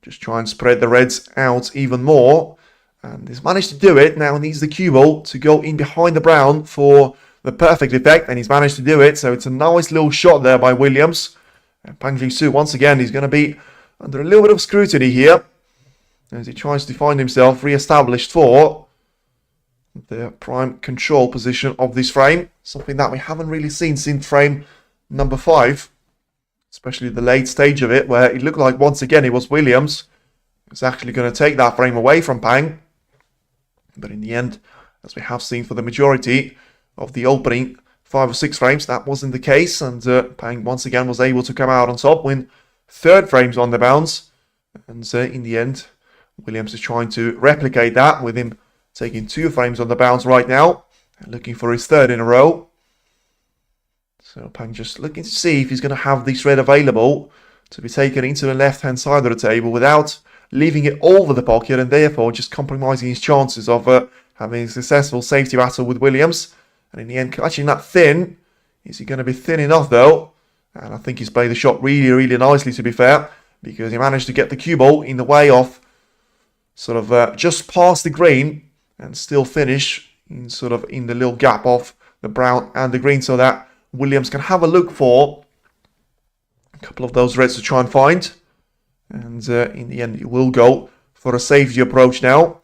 just try and spread the reds out even more. And he's managed to do it. Now he needs the cue ball to go in behind the brown for the perfect effect, and he's managed to do it. So it's a nice little shot there by Williams. And Pang Jung-soo, once again, he's going to be under a little bit of scrutiny here as he tries to find himself re-established for the prime control position of this frame. Something that we haven't really seen since frame number 5, especially the late stage of it, where it looked like once again it was Williams who's actually going to take that frame away from Pang. But in the end, as we have seen for the majority of the opening 5 or 6 frames, that wasn't the case, and Pang once again was able to come out on top, win 3rd frames on the bounce, and in the end, Williams is trying to replicate that with him taking 2 frames on the bounce right now, and looking for his 3rd in a row. So Pang just looking to see if he's going to have this red available to be taken into the left-hand side of the table without leaving it over the pocket, and therefore just compromising his chances of having a successful safety battle with Williams. And in the end, catching that thin. Is he going to be thin enough though? And I think he's played the shot really, really nicely, to be fair, because he managed to get the cue ball in the way of sort of just past the green and still finish in sort of in the little gap of the brown and the green, so that Williams can have a look for a couple of those reds to try and find. And in the end, he will go for a safety approach now.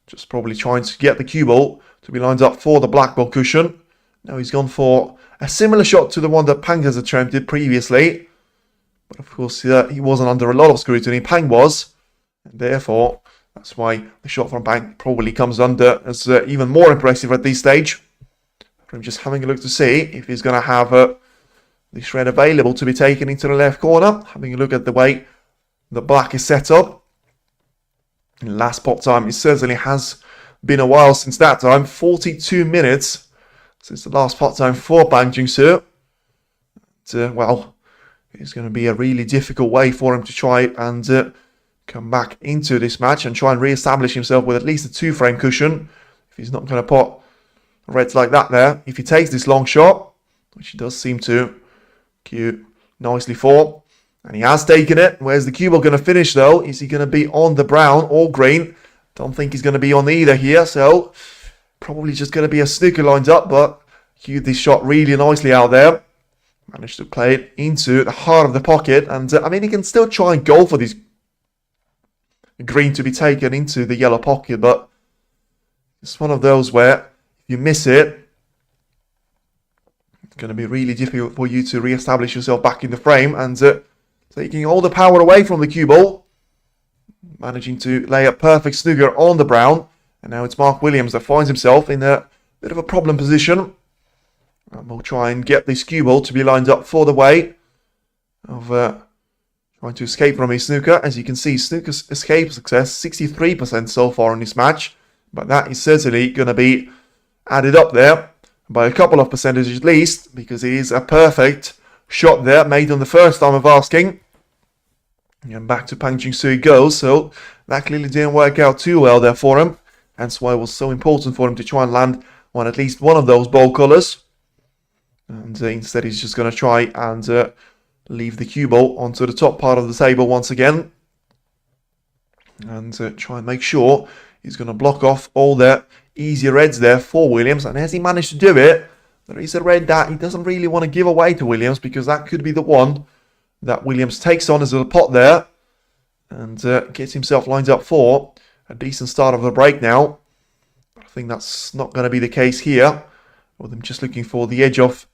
Just probably trying to get the cue ball to be lined up for the black ball cushion. Now he's gone for a similar shot to the one that Pang has attempted previously. But of course, he wasn't under a lot of scrutiny. Pang was. And therefore, that's why the shot from Pang probably comes under as even more impressive at this stage. I'm just having a look to see if he's going to have this red available to be taken into the left corner. Having a look at the way the black is set up. In last pot time, it certainly has been a while since that time. 42 minutes since the last pot time for Pang Jung-soo. Well, it's going to be a really difficult way for him to try and come back into this match and try and re-establish himself with at least a 2-frame cushion. If he's not going to put reds like that there. If he takes this long shot, which he does seem to cue nicely for, and he has taken it. Where's the cue ball going to finish though? Is he going to be on the brown or green? Don't think he's going to be on either here, so probably just going to be a snooker lined up, but cued this shot really nicely out there. Managed to play it into the heart of the pocket, and I mean, he can still try and go for this green to be taken into the yellow pocket, but it's one of those where if you miss it, it's going to be really difficult for you to re-establish yourself back in the frame, and taking all the power away from the cue ball. Managing to lay a perfect snooker on the brown. And now it's Mark Williams that finds himself in a bit of a problem position. And we'll try and get this cue ball to be lined up for the way of trying to escape from his snooker. As you can see, snooker's escape success 63% so far in this match. But that is certainly going to be added up there by a couple of percentages at least, because it is a perfect shot there made on the first time of asking. And back to Pang Jung-soo goes, so that clearly didn't work out too well there for him. Hence why it was so important for him to try and land on at least one of those ball colours. And instead he's just going to try and leave the cue ball onto the top part of the table once again. And try and make sure he's going to block off all the easy reds there for Williams. And as he managed to do it, there is a red that he doesn't really want to give away to Williams, because that could be the one that Williams takes on as a pot there. And gets himself lined up for a decent start of the break now. I think that's not going to be the case here. With him just looking for the edge of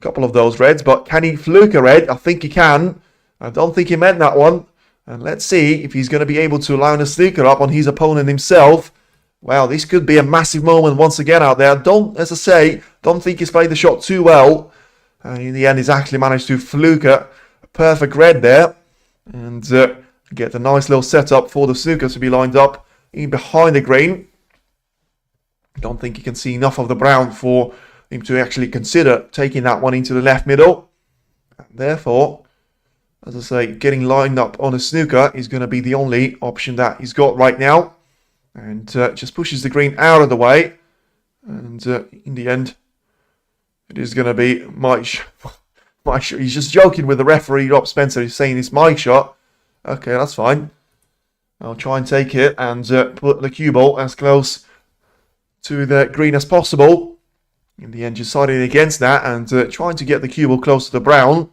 a couple of those reds. But can he fluke a red? I think he can. I don't think he meant that one. And let's see if he's going to be able to line a snooker up on his opponent himself. Wow, this could be a massive moment once again out there. As I say, don't think he's played the shot too well. And in the end, he's actually managed to fluke a perfect red there. And get a nice little setup for the snooker to be lined up in behind the green. Don't think he can see enough of the brown for him to actually consider taking that one into the left middle. And therefore, as I say, getting lined up on a snooker is going to be the only option that he's got right now. And just pushes the green out of the way. And in the end, it is going to be my shot. He's just joking with the referee, Rob Spencer. He's saying it's my shot. Okay, that's fine. I'll try and take it and put the cue ball as close to the green as possible. In the end, deciding against that and trying to get the cue ball close to the brown.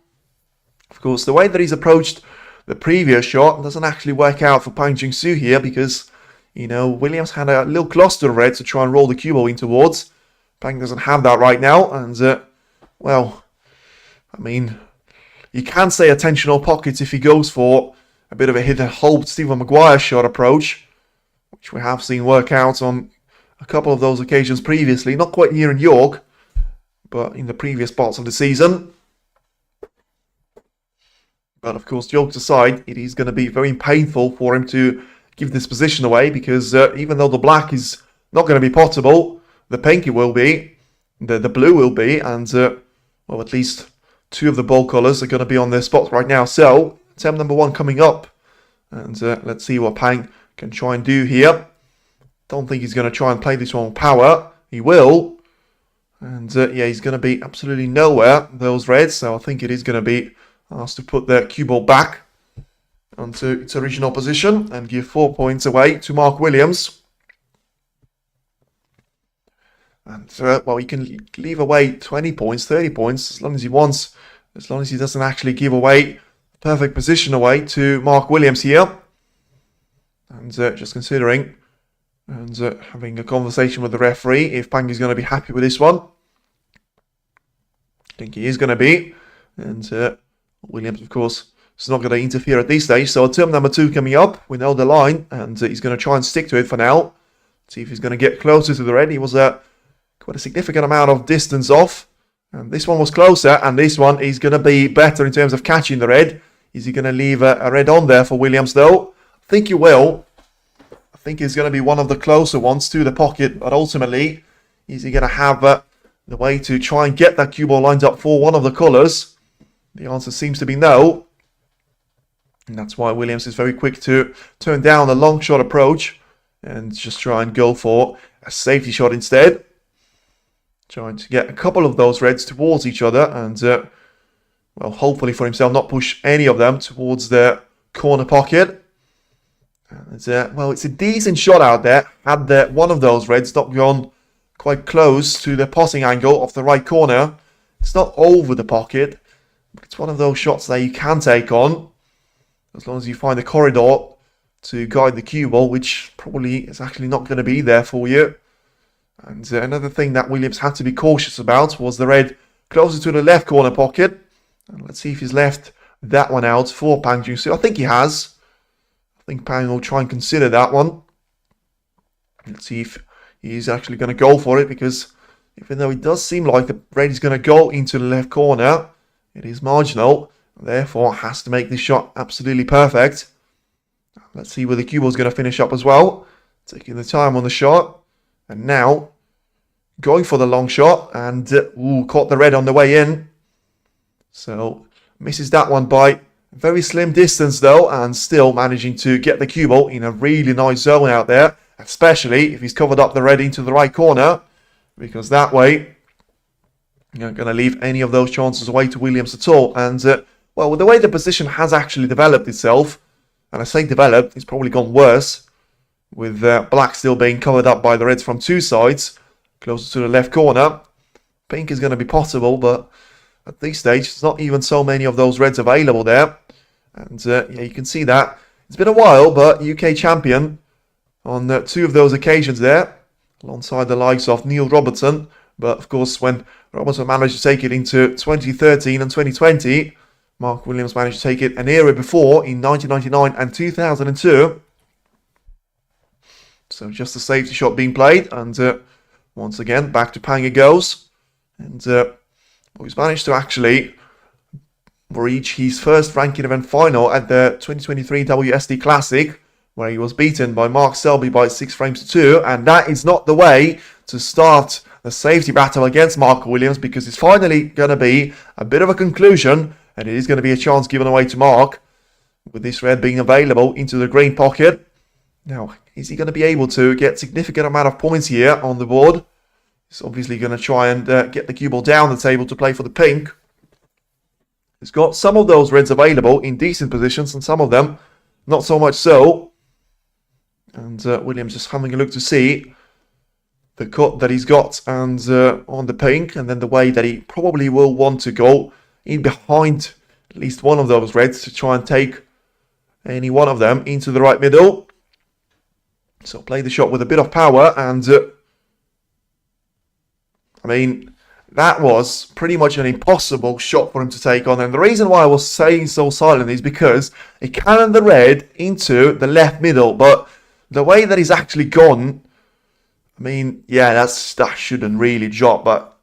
Of course, the way that he's approached the previous shot doesn't actually work out for Pang Jing-Soo here because, you know, Williams had a little cluster of red to try and roll the cue ball in towards. Pang doesn't have that right now. And, well, I mean, you can say attentional pockets if he goes for a bit of a hit and hope Stephen Maguire shot approach, which we have seen work out on a couple of those occasions previously. Not quite here in York, but in the previous parts of the season. But of course, jokes aside, it is going to be very painful for him to give this position away because even though the black is not going to be potable, the pinky will be, the blue will be, and well, at least two of the ball colours are going to be on their spots right now. So, attempt number one coming up, and let's see what Pang can try and do here. Don't think he's going to try and play this one with power. He will, and yeah, he's going to be absolutely nowhere, those reds, so I think it is going to be asked to put the cue ball back onto its original position and give 4 points away to Mark Williams. And, well, he can leave away 20 points, 30 points, as long as he wants, as long as he doesn't actually give away perfect position away to Mark Williams here. And just considering and having a conversation with the referee if Pang is going to be happy with this one. I think he is going to be. And Williams, of course, is not going to interfere at this stage. So attempt number two coming up. We know the line, and he's going to try and stick to it for now. See if he's going to get closer to the red. He was quite a significant amount of distance off. And this one was closer, and this one is going to be better in terms of catching the red. Is he going to leave a red on there for Williams, though? I think he will. I think he's going to be one of the closer ones to the pocket, but ultimately, is he going to have the way to try and get that cue ball lined up for one of the colours? The answer seems to be no. And that's why Williams is very quick to turn down the long shot approach and just try and go for a safety shot instead. Trying to get a couple of those reds towards each other and, well, hopefully for himself, not push any of them towards the corner pocket. And, well, it's a decent shot out there. Had one of those reds not gone quite close to the potting angle of the right corner. It's not over the pocket. It's one of those shots that you can take on, as long as you find a corridor to guide the cue ball, which probably is actually not going to be there for you. And another thing that Williams had to be cautious about was the red closer to the left corner pocket. And let's see if he's left that one out for Pang Jing-Soo. I think he has. I think Pang will try and consider that one. Let's see if he's actually going to go for it, because even though it does seem like the red is going to go into the left corner, it is marginal, therefore has to make this shot absolutely perfect. Let's see where the cue ball is going to finish up as well. Taking the time on the shot. And now, going for the long shot. And, caught the red on the way in. So, misses that one by a very slim distance though. And still managing to get the cue ball in a really nice zone out there. Especially if he's covered up the red into the right corner. Because that way, you're not going to leave any of those chances away to Williams at all. And, well, with the way the position has actually developed itself, and I say developed, it's probably gone worse, with black still being covered up by the reds from two sides, closer to the left corner. Pink is going to be possible, but at this stage, there's not even so many of those reds available there. And yeah, you can see that. It's been a while, but UK champion on 2 of those occasions there, alongside the likes of Neil Robertson. But of course, when Robertson managed to take it into 2013 and 2020, Mark Williams managed to take it an era before in 1999 and 2002. So just a safety shot being played, and once again, back to Pang it goes. And he's managed to actually reach his first ranking event final at the 2023 WST Classic, where he was beaten by Mark Selby by 6 frames to 2. And that is not the way to start the safety battle against Mark Williams, because it's finally going to be a bit of a conclusion, and it is going to be a chance given away to Mark, with this red being available into the green pocket. Now, is he going to be able to get significant amount of points here on the board? He's obviously going to try and get the cue ball down the table to play for the pink. He's got some of those reds available in decent positions, and some of them not so much so. And Williams just having a look to see the cut that he's got and on the pink, and then the way that he probably will want to go in behind at least one of those reds to try and take any one of them into the right middle. So play the shot with a bit of power, and I mean, that was pretty much an impossible shot for him to take on. And the reason why I was saying so silently is because he cannoned the red into the left middle, but the way that he's actually gone, I mean, yeah, that shouldn't really drop, but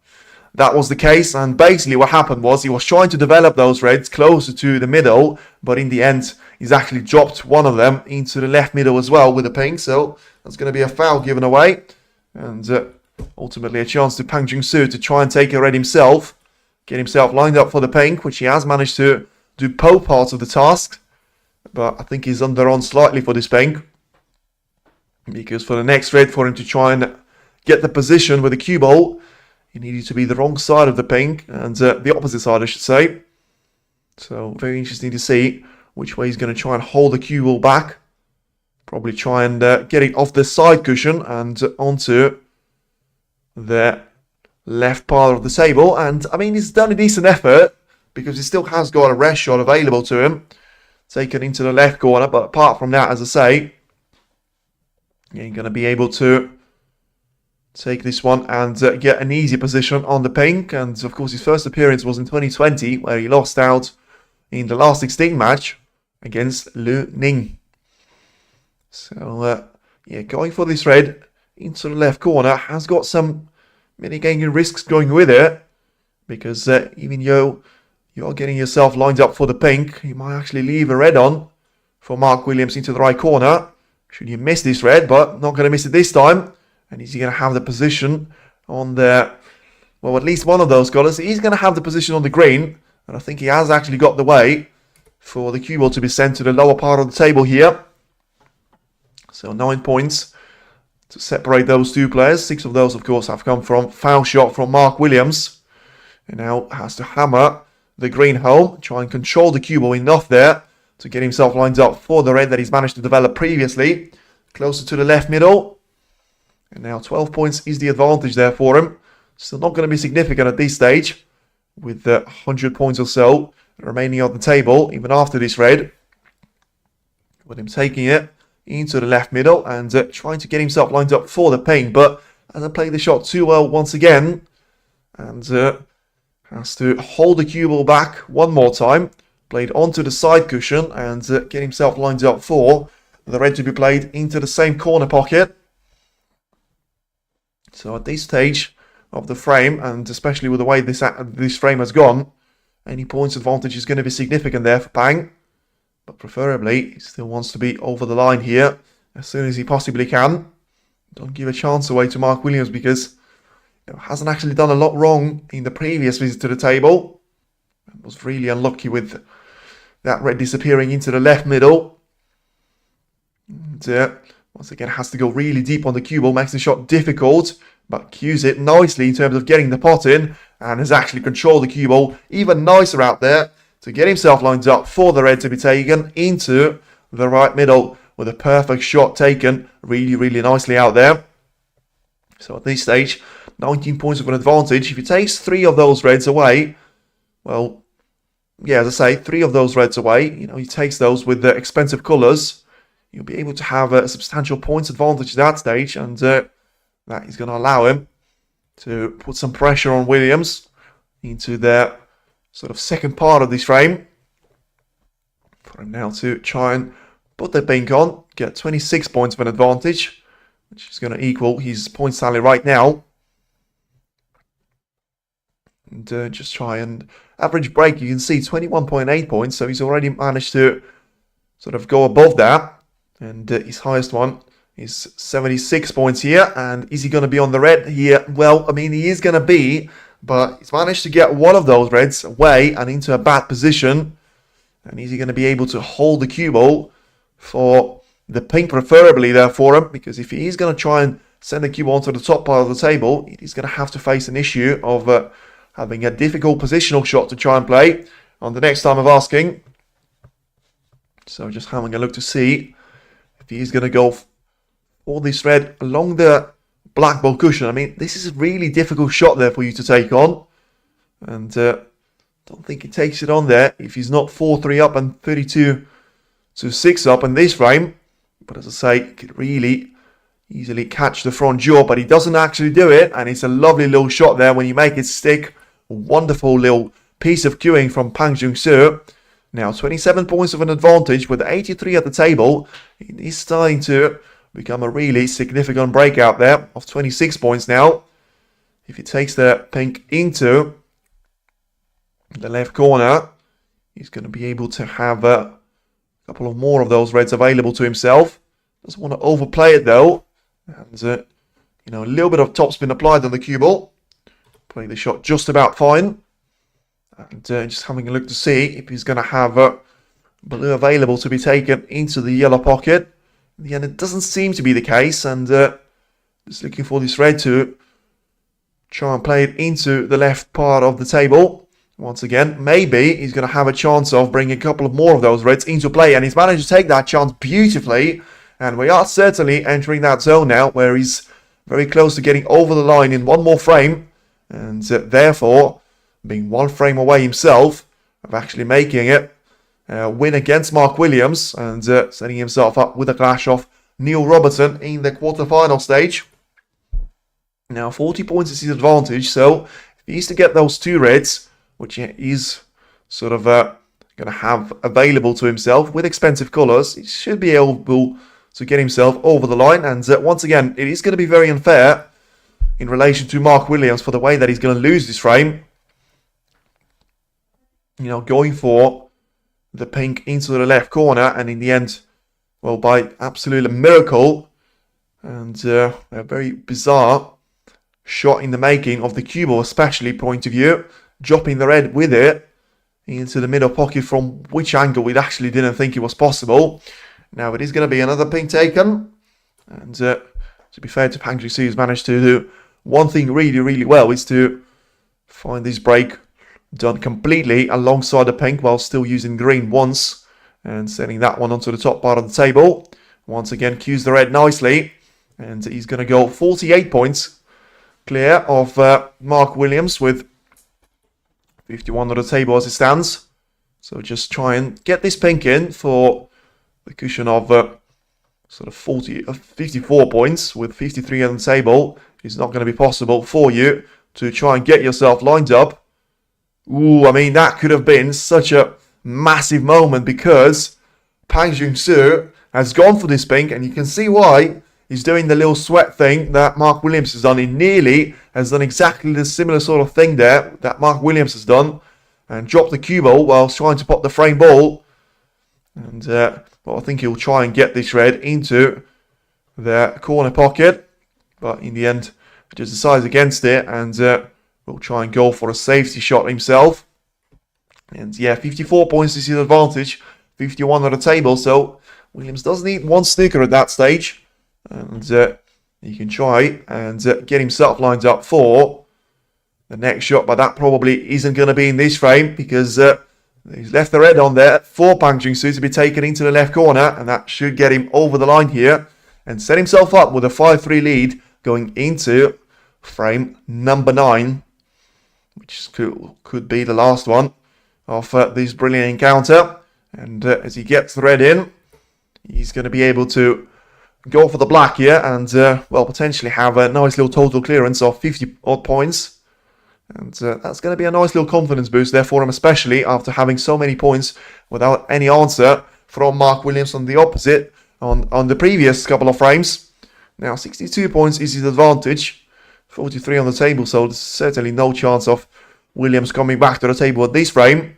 that was the case. And basically what happened was he was trying to develop those reds closer to the middle, but in the end, he's actually dropped one of them into the left middle as well with the pink. So that's going to be a foul given away. And ultimately a chance to Pang Jung-soo to try and take a red himself, get himself lined up for the pink, which he has managed to do both parts of the task. But I think he's under on slightly for this pink, because for the next red, for him to try and get the position with the cue ball, he needed to be the wrong side of the pink, and the opposite side, I should say. So very interesting to see which way he's going to try and hold the cue ball back. Probably try and get it off the side cushion and onto the left part of the table. And I mean, he's done a decent effort, because he still has got a rest shot available to him, taken into the left corner. But apart from that, as I say, he ain't going to be able to take this one and get an easy position on the pink. And of course, his first appearance was in 2020, where he lost out in the last 16 match against Lu Ning. So yeah, going for this red into the left corner has got some mitigating risks going with it, because even though you're getting yourself lined up for the pink, you might actually leave a red on for Mark Williams into the right corner. Should you miss this red, but not going to miss it this time. And is he going to have the position on the, well, at least one of those colours. He's going to have the position on the green, and I think he has actually got the way for the cue ball to be sent to the lower part of the table here. So 9 points to separate those two players. 6 of those, of course, have come from foul shot from Mark Williams. And now has to hammer the green home, try and control the cue ball enough there to get himself lined up for the red that he's managed to develop previously. Closer to the left middle. And now 12 points is the advantage there for him. Still not going to be significant at this stage, with 100 points or so remaining on the table, even after this red. With him taking it into the left middle and trying to get himself lined up for the pink, but hasn't played the shot too well once again. And has to hold the cue ball back one more time. Played onto the side cushion and get himself lined up for the red to be played into the same corner pocket. So at this stage of the frame, and especially with the way this frame has gone, any points advantage is going to be significant there for Pang. But preferably, he still wants to be over the line here as soon as he possibly can. Don't give a chance away to Mark Williams, because hasn't actually done a lot wrong in the previous visit to the table. Was really unlucky with that red disappearing into the left middle. And once again, has to go really deep on the cue ball, makes the shot difficult, but cues it nicely in terms of getting the pot in, and has actually controlled the cue ball even nicer out there to get himself lined up for the red to be taken into the right middle with a perfect shot taken really, really nicely out there. So at this stage, 19 points of an advantage. If he takes 3 of those reds away, well, yeah, as I say, 3 of those reds away. You know, he takes those with the expensive colours. You'll be able to have a substantial points advantage at that stage, and that is going to allow him to put some pressure on Williams into the sort of second part of this frame. For him now to try and put the pink on, get 26 points of an advantage, which is going to equal his point tally right now. And just try and average break, you can see 21.8 points, so he's already managed to sort of go above that. And his highest one is 76 points here. And is he going to be on the red here? Well, I mean, he is going to be, but he's managed to get one of those reds away and into a bad position. And is he going to be able to hold the cue ball for the pink preferably there for him? Because if he is going to try and send the cue ball onto the top part of the table, he's going to have to face an issue of having a difficult positional shot to try and play on the next time of asking. So just having a look to see if he's going to go for this red along the black ball cushion. I mean, this is a really difficult shot there for you to take on. And don't think he takes it on there if he's not 4-3 up and 32-6 up in this frame. But as I say, he could really easily catch the front jaw, but he doesn't actually do it. And it's a lovely little shot there when you make it stick. A wonderful little piece of cueing from Pang Jung-soo. Now 27 points of an advantage with 83 at the table. He's starting to become a really significant breakout there of 26 points now. If he takes the pink into the left corner, he's going to be able to have a couple of more of those reds available to himself. Doesn't want to overplay it though. And you know, a little bit of topspin applied on the cue ball. Playing the shot just about fine. And just having a look to see if he's going to have blue available to be taken into the yellow pocket. In the end, it doesn't seem to be the case. And just looking for this red to try and play it into the left part of the table. Once again, maybe he's going to have a chance of bringing a couple of more of those reds into play. And he's managed to take that chance beautifully. And we are certainly entering that zone now where he's very close to getting over the line in one more frame. And therefore, being one frame away himself of actually making it win against Mark Williams and setting himself up with a clash of Neil Robertson in the quarterfinal stage. Now 40 points is his advantage, so if he needs to get those 2 reds, which he's sort of going to have available to himself with expensive colours, he should be able to get himself over the line. And once again, it is going to be very unfair in relation to Mark Williams for the way that he's going to lose this frame. You know, going for the pink into the left corner, and in the end, well, by absolute miracle and a very bizarre shot in the making of the cue ball, especially point of view, dropping the red with it into the middle pocket, from which angle we actually didn't think it was possible. Now it is going to be another pink taken, and to be fair to Pang Jung-soo, he's managed to do one thing really, really well, is to find this break done completely alongside the pink while still using green once and sending that one onto the top part of the table. Once again, cues the red nicely, and he's going to go 48 points clear of Mark Williams with 51 on the table as it stands. So just try and get this pink in for the cushion of sort of 54 points with 53 on the table. It's not going to be possible for you to try and get yourself lined up. Ooh, I mean, that could have been such a massive moment because Pang Jung-soo has gone for this pink, and you can see why. He's doing the little sweat thing that Mark Williams has done. He nearly has done exactly the similar sort of thing there that Mark Williams has done and dropped the cue ball while trying to pop the frame ball. And well, I think he'll try and get this red into the corner pocket, but in the end, he just decides against it and will try and go for a safety shot himself. And yeah, 54 points is his advantage, 51 on the table, so Williams does need one snooker at that stage. And he can try and get himself lined up for the next shot, but that probably isn't going to be in this frame because he's left the red on there for Pang Jung-soo to be taken into the left corner, and that should get him over the line here and set himself up with a 5-3 lead going into frame number 9, which could be the last one of this brilliant encounter. And as he gets the red in, he's going to be able to go for the black here and, well, potentially have a nice little total clearance of 50 odd points. And that's going to be a nice little confidence boost there for him, especially after having so many points without any answer from Mark Williams on the opposite on the previous couple of frames. Now, 62 points is his advantage, 43 on the table, so there's certainly no chance of Williams coming back to the table at this frame.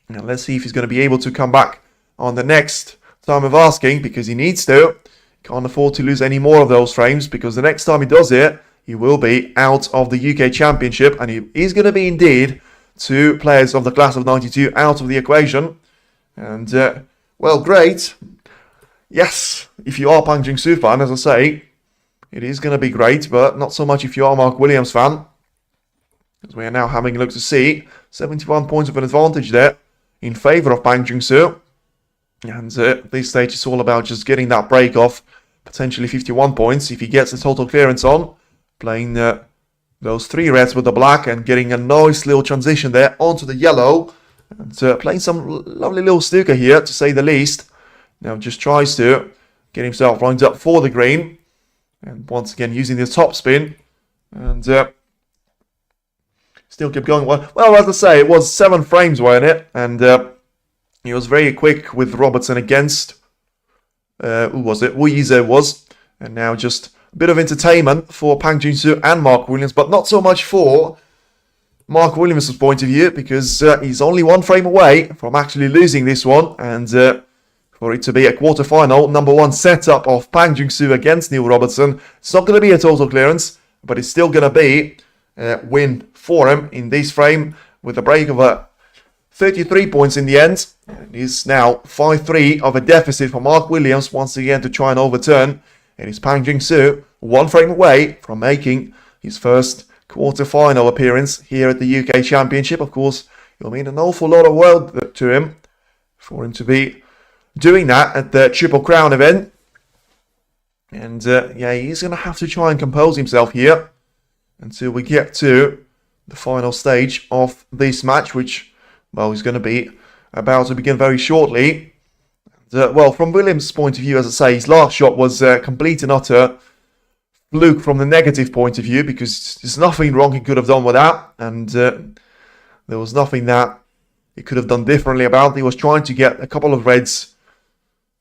Now, let's see if he's going to be able to come back on the next time of asking, because he needs to. Can't afford to lose any more of those frames, because the next time he does it, he will be out of the UK Championship, and he is going to be indeed 2 players of the class of 92 out of the equation. And, well, great. Yes, if you are Pang Jing-Soo fan, as I say, it is going to be great, but not so much if you are Mark Williams fan. As we are now having a look to see, 71 points of an advantage there in favour of Pang Jing-Soo. And at this stage, it's all about just getting that break off. Potentially 51 points if he gets the total clearance on. Playing those 3 reds with the black and getting a nice little transition there onto the yellow. And playing some lovely little snooker here, to say the least. Now just tries to get himself lined up for the green. And once again using the top spin. And still kept going. Well, as I say, it was 7 frames, weren't it? And he was very quick with Robertson against, who was it? Yize was. And now just a bit of entertainment for Pang Jing-Soo and Mark Williams, but not so much for Mark Williams' point of view, because he's only 1 frame away from actually losing this one. And for it to be a quarter-final, number 1 setup of Pang Jing-Soo against Neil Robertson, it's not going to be a total clearance, but it's still going to be a win for him in this frame, with a break of 33 points in the end. It is now 5-3 of a deficit for Mark Williams once again to try and overturn. It is Pang Jing-Soo 1 frame away from making his first quarter-final appearance here at the UK Championship. Of course, it'll mean an awful lot of world to him for him to be doing that at the Triple Crown event. And yeah, he's going to have to try and compose himself here until we get to the final stage of this match, which, well, is going to be about to begin very shortly. And, well, from Williams' point of view, as I say, his last shot was complete and utter fluke from the negative point of view, because there's nothing wrong he could have done with that, and there was nothing that he could have done differently about it. He was trying to get a couple of reds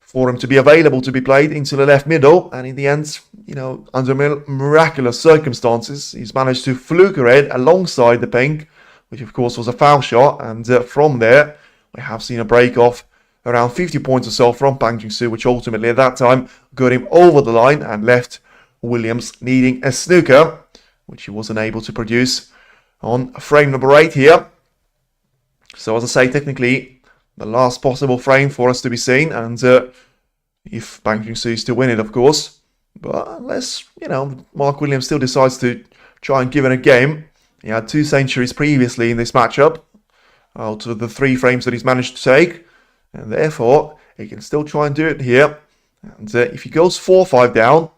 for him to be available to be played into the left middle, and in the end, you know, under miraculous circumstances, he's managed to fluke a red alongside the pink, which of course was a foul shot, and from there, we have seen a break off around 50 points or so from Pang Jing-Soo, which ultimately at that time got him over the line and left Williams needing a snooker, which he wasn't able to produce on frame number 8 here. So as I say, technically the last possible frame for us to be seen, and if Pang Jing-Soo is to win it, of course. But unless, you know, Mark Williams still decides to try and give it a game. He had 2 centuries previously in this matchup out of the 3 frames that he's managed to take, and therefore he can still try and do it here. And if he goes 4-5 down,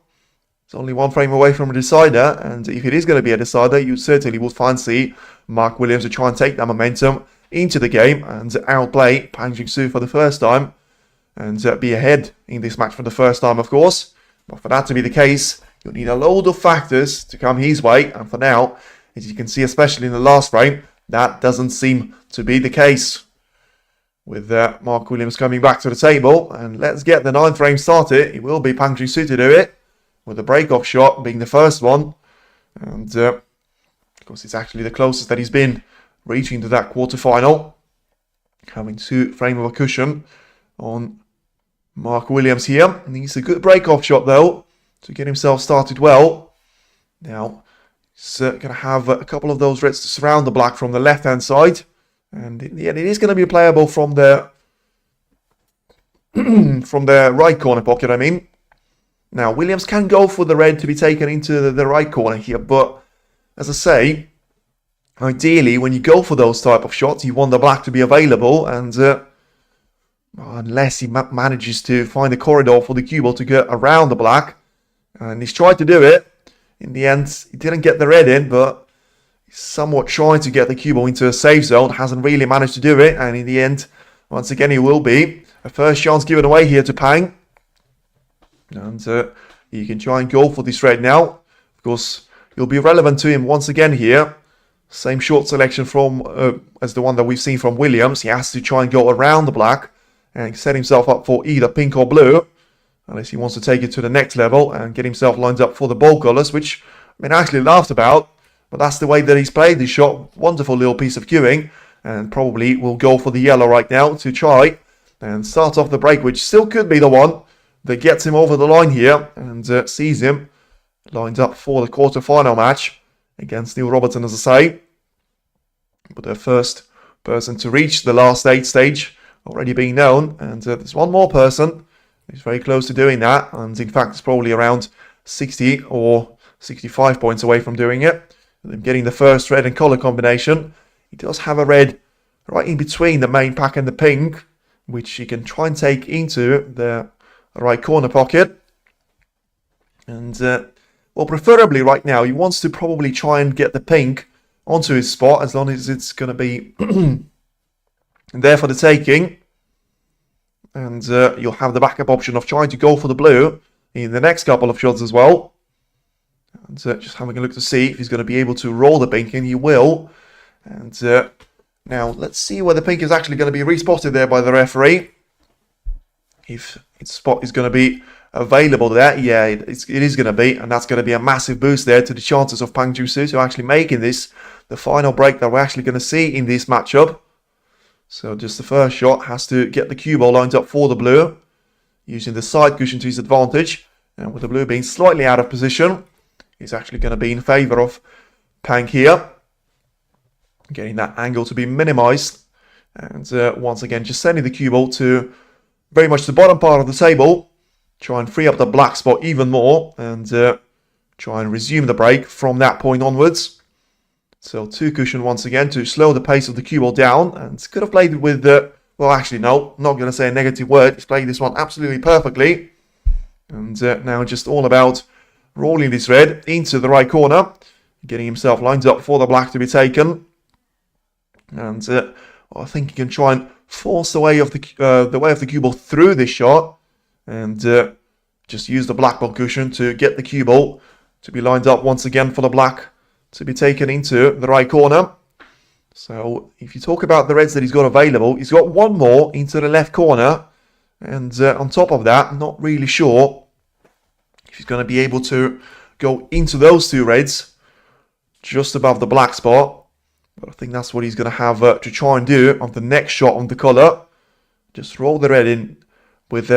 it's only 1 frame away from a decider, and if it is going to be a decider, you certainly would fancy Mark Williams to try and take that momentum into the game and outplay Pang Jing-Soo for the first time, and be ahead in this match for the first time, of course. But for that to be the case, you'll need a load of factors to come his way, and for now, as you can see, especially in the last frame, that doesn't seem to be the case. With Mark Williams coming back to the table, and let's get the 9th frame started. It will be Pang Jing-Soo to do it, with the break-off shot being the first one. And of course, it's actually the closest that he's been reaching to that quarter-final. Having 2 frame of a cushion on Mark Williams here. Needs a good break-off shot, though, to get himself started well. Now, he's going to have a couple of those reds to surround the black from the left-hand side. And yeah, it is going to be playable from the from the right corner pocket, I mean. Now, Williams can go for the red to be taken into the right corner here, but as I say, ideally, when you go for those type of shots, you want the black to be available, and unless he manages to find a corridor for the cue ball to get around the black, and he's tried to do it. In the end, he didn't get the red in, but he somewhat trying to get the cue ball into a safe zone. Hasn't really managed to do it. And in the end, once again, he will be. A first chance given away here to Pang. And he can try and go for this red now. Of course, it'll be relevant to him once again here. Same short selection from as the one that we've seen from Williams. He has to try and go around the black and set himself up for either pink or blue, unless he wants to take it to the next level and get himself lined up for the bold colours, which I mean, I actually laughed about, but that's the way that he's played this shot. Wonderful little piece of cueing, and probably will go for the yellow right now to try and start off the break, which still could be the one that gets him over the line here and sees him lined up for the quarter-final match against Neil Robertson, as I say. But the first person to reach the last 8 stage already being known, and there's one more person who's very close to doing that, and in fact it's probably around 60 or 65 points away from doing it. And getting the first red and colour combination. He does have a red right in between the main pack and the pink, which he can try and take into the right corner pocket. And well, preferably right now, he wants to probably try and get the pink onto his spot, as long as it's going to be there for the taking. And you'll have the backup option of trying to go for the blue in the next couple of shots as well. And just having a look to see if he's going to be able to roll the pink, and he will. And now let's see where the pink is actually going to be respotted there by the referee. If its spot is going to be available there, yeah, it is going to be, and that's going to be a massive boost there to the chances of Pang Ju-Su actually making this the final break that we're actually going to see in this matchup. So just the first shot has to get the cue ball lined up for the blue, using the side cushion to his advantage, and with the blue being slightly out of position, he's actually going to be in favour of Pang here, getting that angle to be minimised, and once again just sending the cue ball to very much the bottom part of the table, try and free up the black spot even more, and try and resume the break from that point onwards. So 2 cushion once again to slow the pace of the cue ball down, and could have played it with well, actually no, not going to say a negative word. He's played this one absolutely perfectly, and now just all about rolling this red into the right corner, getting himself lined up for the black to be taken. And I think he can try and force the way of the cue ball through this shot, and just use the black ball cushion to get the cue ball to be lined up once again for the black to be taken into the right corner. So if you talk about the reds that he's got available, he's got one more into the left corner, and on top of that, not really sure if he's going to be able to go into those 2 reds just above the black spot. But I think that's what he's going to have to try and do on the next shot on the colour. Just roll the red in with,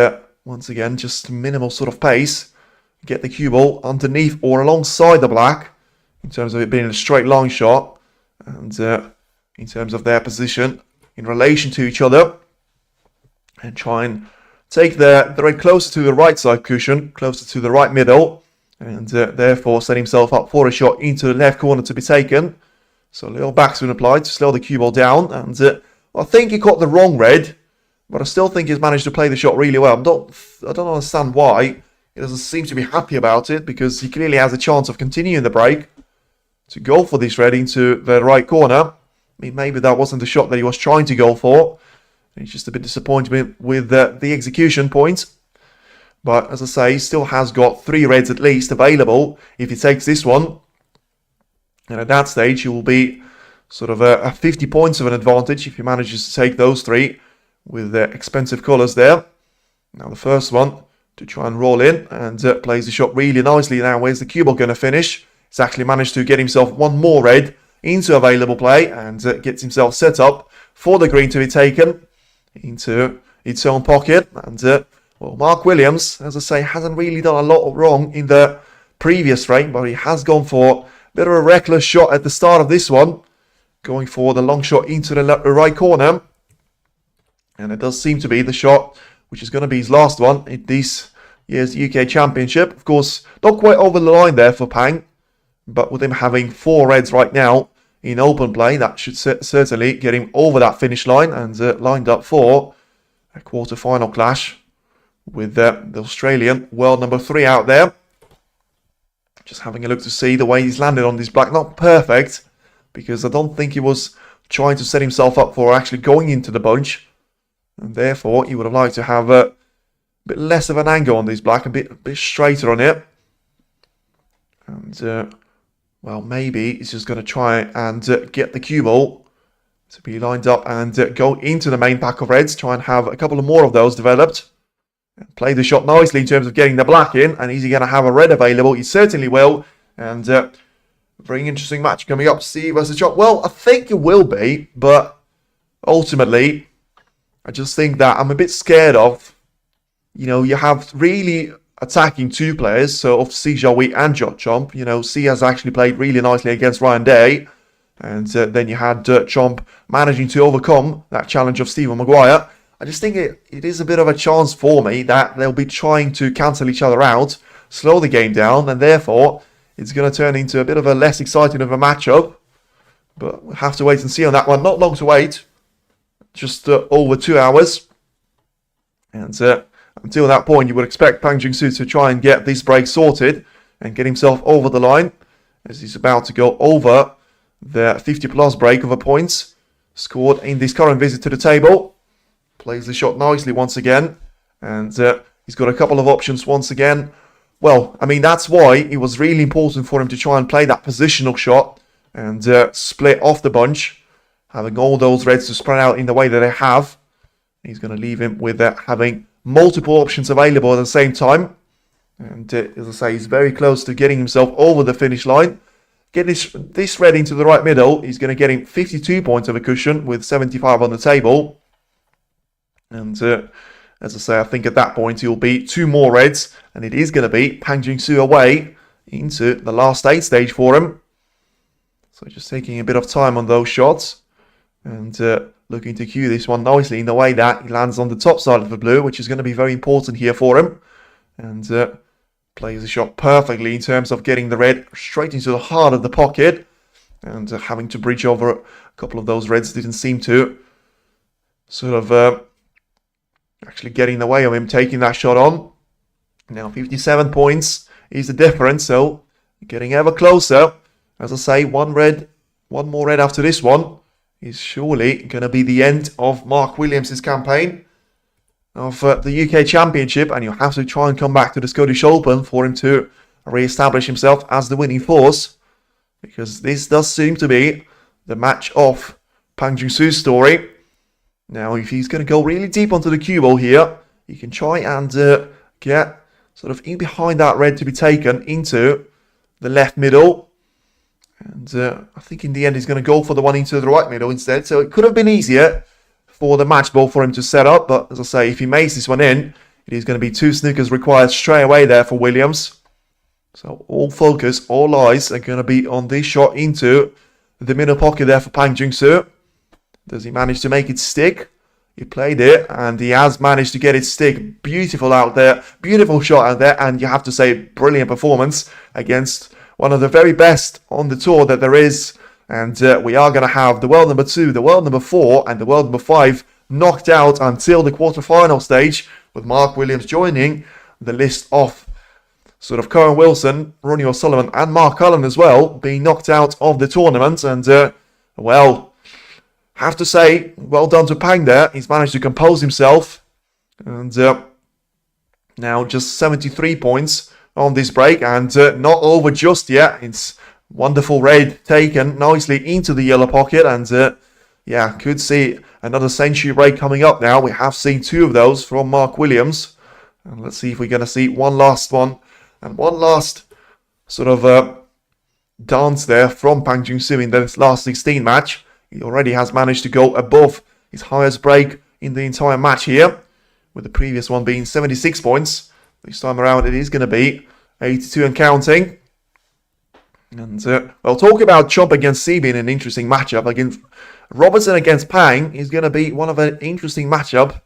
once again, just minimal sort of pace. Get the cue ball underneath or alongside the black, in terms of it being a straight line shot. And in terms of their position in relation to each other. And try and take the red closer to the right side cushion, closer to the right middle. And therefore set himself up for a shot into the left corner to be taken. So a little backspin applied to slow the cue ball down, and I think he caught the wrong red, but I still think he's managed to play the shot really well. I don't understand why he doesn't seem to be happy about it, because he clearly has a chance of continuing the break to go for this red into the right corner. I mean, maybe that wasn't the shot that he was trying to go for. He's just a bit disappointed with the execution point. But as I say, he still has got 3 reds at least available if he takes this one. And at that stage, he will be sort of a 50 points of an advantage if he manages to take those 3 with expensive colours there. Now the first one to try and roll in, and plays the shot really nicely. Now where's the cue ball going to finish? He's actually managed to get himself one more red into available play, and gets himself set up for the green to be taken into its own pocket. And well, Mark Williams, as I say, hasn't really done a lot wrong in the previous frame, but he has gone for bit of a reckless shot at the start of this one, going for the long shot into the right corner, and it does seem to be the shot which is going to be his last one in this year's UK Championship. Of course, not quite over the line there for Pang, but with him having 4 reds right now in open play, that should certainly get him over that finish line, and lined up for a quarter-final clash with the Australian world number 3 out there. Just having a look to see the way he's landed on this black. Not perfect, because I don't think he was trying to set himself up for actually going into the bunch. And therefore, he would have liked to have a bit less of an angle on this black, a bit straighter on it. And, well, maybe he's just going to try and get the cue ball to be lined up and go into the main pack of reds, try and have a couple of more of those developed. And play the shot nicely in terms of getting the black in. And is he going to have a red available? He certainly will. And very interesting match coming up. C versus Chop. Well, I think it will be, but ultimately, I just think that I'm a bit scared of, you know, you have really attacking two players, so of C Joey and Chomp. You know, C has actually played really nicely against Ryan Day. And then you had Chomp managing to overcome that challenge of Stephen Maguire. I just think it is a bit of a chance for me that they'll be trying to cancel each other out, slow the game down, and therefore it's going to turn into a bit of a less exciting of a matchup. But we'll have to wait and see on that one. Not long to wait. Just over 2 hours. And until that point, you would expect Pang Jingsu to try and get this break sorted and get himself over the line, as he's about to go over the 50-plus break of a points scored in this current visit to the table. Plays the shot nicely once again. And he's got a couple of options once again. Well, I mean, that's why it was really important for him to try and play that positional shot and split off the bunch, having all those reds to spread out in the way that they have. He's going to leave him with having multiple options available at the same time. And as I say, he's very close to getting himself over the finish line. Get this red into the right middle. He's going to get him 52 points of a cushion with 75 on the table. And as I say, I think at that point he'll be 2 more reds. And it is going to be Pang Jingsu away into the last 8 stage for him. So just taking a bit of time on those shots. And looking to cue this one nicely in the way that he lands on the top side of the blue, which is going to be very important here for him. And plays the shot perfectly in terms of getting the red straight into the heart of the pocket. And having to breach over a couple of those reds didn't seem to sort of actually get in the way of him taking that shot on. Now 57 points is the difference, so getting ever closer. As I say, one more red after this one is surely going to be the end of Mark Williams' campaign of the UK Championship, and you'll have to try and come back to the Scottish Open for him to re-establish himself as the winning force, because this does seem to be the match of Pang Jingsu's story. Now, if he's going to go really deep onto the cue ball here, he can try and get sort of in behind that red to be taken into the left middle. And I think in the end he's going to go for the one into the right middle instead. So it could have been easier for the match ball for him to set up. But as I say, if he makes this one in, it is going to be 2 snookers required straight away there for Williams. So all focus, all eyes are going to be on this shot into the middle pocket there for Pang Jingsu. Does he manage to make it stick? He played it, and he has managed to get it stick. Beautiful out there. Beautiful shot out there. And you have to say, brilliant performance against one of the very best on the tour that there is. And we are going to have the world number 2, the world number 4, and the world number 5 knocked out until the quarterfinal stage, with Mark Williams joining the list of sort of Cohen Wilson, Ronnie O'Sullivan, and Mark Cullen as well, being knocked out of the tournament. And, well, have to say, well done to Pang there. He's managed to compose himself. And now just 73 points on this break. And not over just yet. It's wonderful red taken nicely into the yellow pocket. And yeah, could see another century break coming up now. We have seen 2 of those from Mark Williams. And let's see if we're going to see one last one. And one last sort of dance there from Pang Jingsu in this last 16 match. He already has managed to go above his highest break in the entire match here, with the previous one being 76 points. This time around it is going to be 82 and counting. And well, talk about Chomp against C being an interesting matchup. Against Robertson against Pang is going to be one of an interesting matchup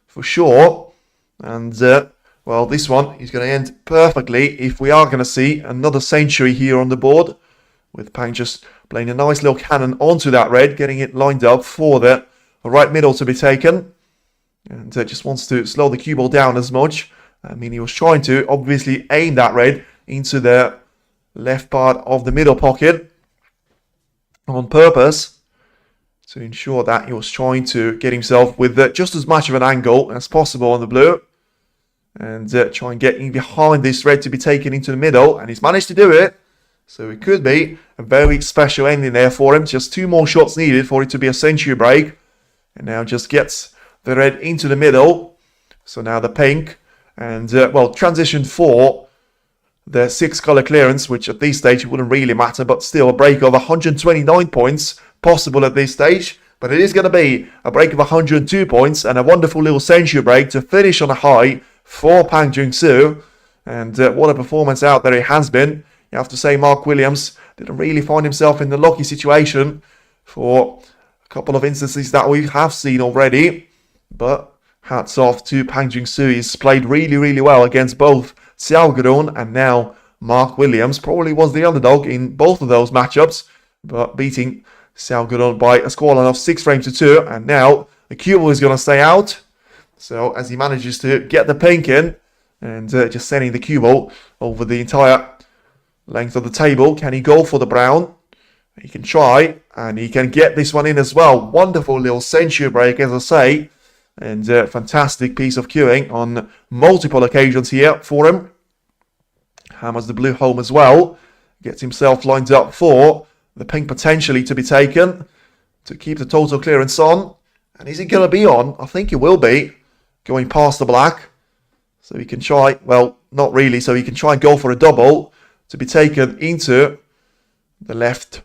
for sure. And well, this one is going to end perfectly if we are going to see another century here on the board, with Pang just playing a nice little cannon onto that red, getting it lined up for the right middle to be taken. And just wants to slow the cue ball down as much. I mean, he was trying to obviously aim that red into the left part of the middle pocket. on purpose to ensure that he was trying to get himself with just as much of an angle as possible on the blue. And try and get in behind this red to be taken into the middle. And he's managed to do it. So it could be a very special ending there for him. Just 2 more shots needed for it to be a century break. And now just gets the red into the middle. So now the pink. And, well, transition for the 6 colour clearance, which at this stage wouldn't really matter. But still a break of 129 points possible at this stage. But it is going to be a break of 102 points and a wonderful little century break to finish on a high for Pang Jung-soo. And what a performance out there it has been. You have to say Mark Williams didn't really find himself in the lucky situation for a couple of instances that we have seen already. But hats off to Pang Jung-soo. He's played really, really well against both Xiao Gurun and now Mark Williams. Probably was the underdog in both of those matchups, but beating Xiao Gurun by a scoreline of 6 frames to 2. And now the cue ball is going to stay out. So as he manages to get the pink in and just sending the cue ball over the entire length of the table. Can he go for the brown? He can try, and he can get this one in as well. Wonderful little century break, as I say. And fantastic piece of cueing on multiple occasions here for him. Hammers the blue home as well. Gets himself lined up for the pink potentially to be taken to keep the total clearance on. And is it going to be on? I think it will be. Going past the black. So he can try, well, not really. So he can try and go for a double to be taken into the left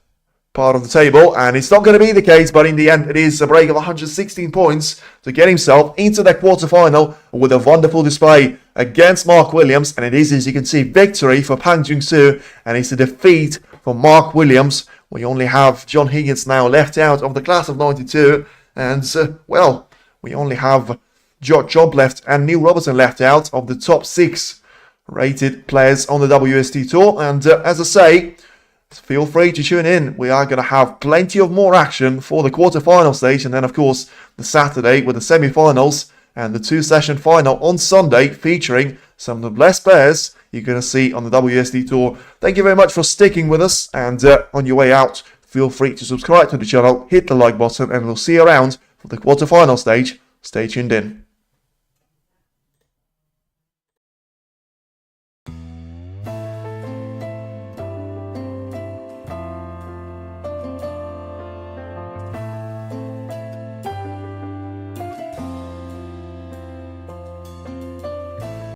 part of the table. And it's not going to be the case, but in the end, it is a break of 116 points to get himself into the quarterfinal with a wonderful display against Mark Williams. And it is, as you can see, victory for Pang Jung-soo. And it's a defeat for Mark Williams. We only have John Higgins now left out of the class of 92. And, well, we only have Job left and Neil Robertson left out of the top 6 rated players on the WST Tour. And as I say, feel free to tune in. We are going to have plenty of more action for the quarterfinal stage. And then, of course, the Saturday with the semi-finals and the 2-session final on Sunday featuring some of the best players you're going to see on the WST Tour. Thank you very much for sticking with us. And on your way out, feel free to subscribe to the channel, hit the like button, and we'll see you around for the quarterfinal stage. Stay tuned in.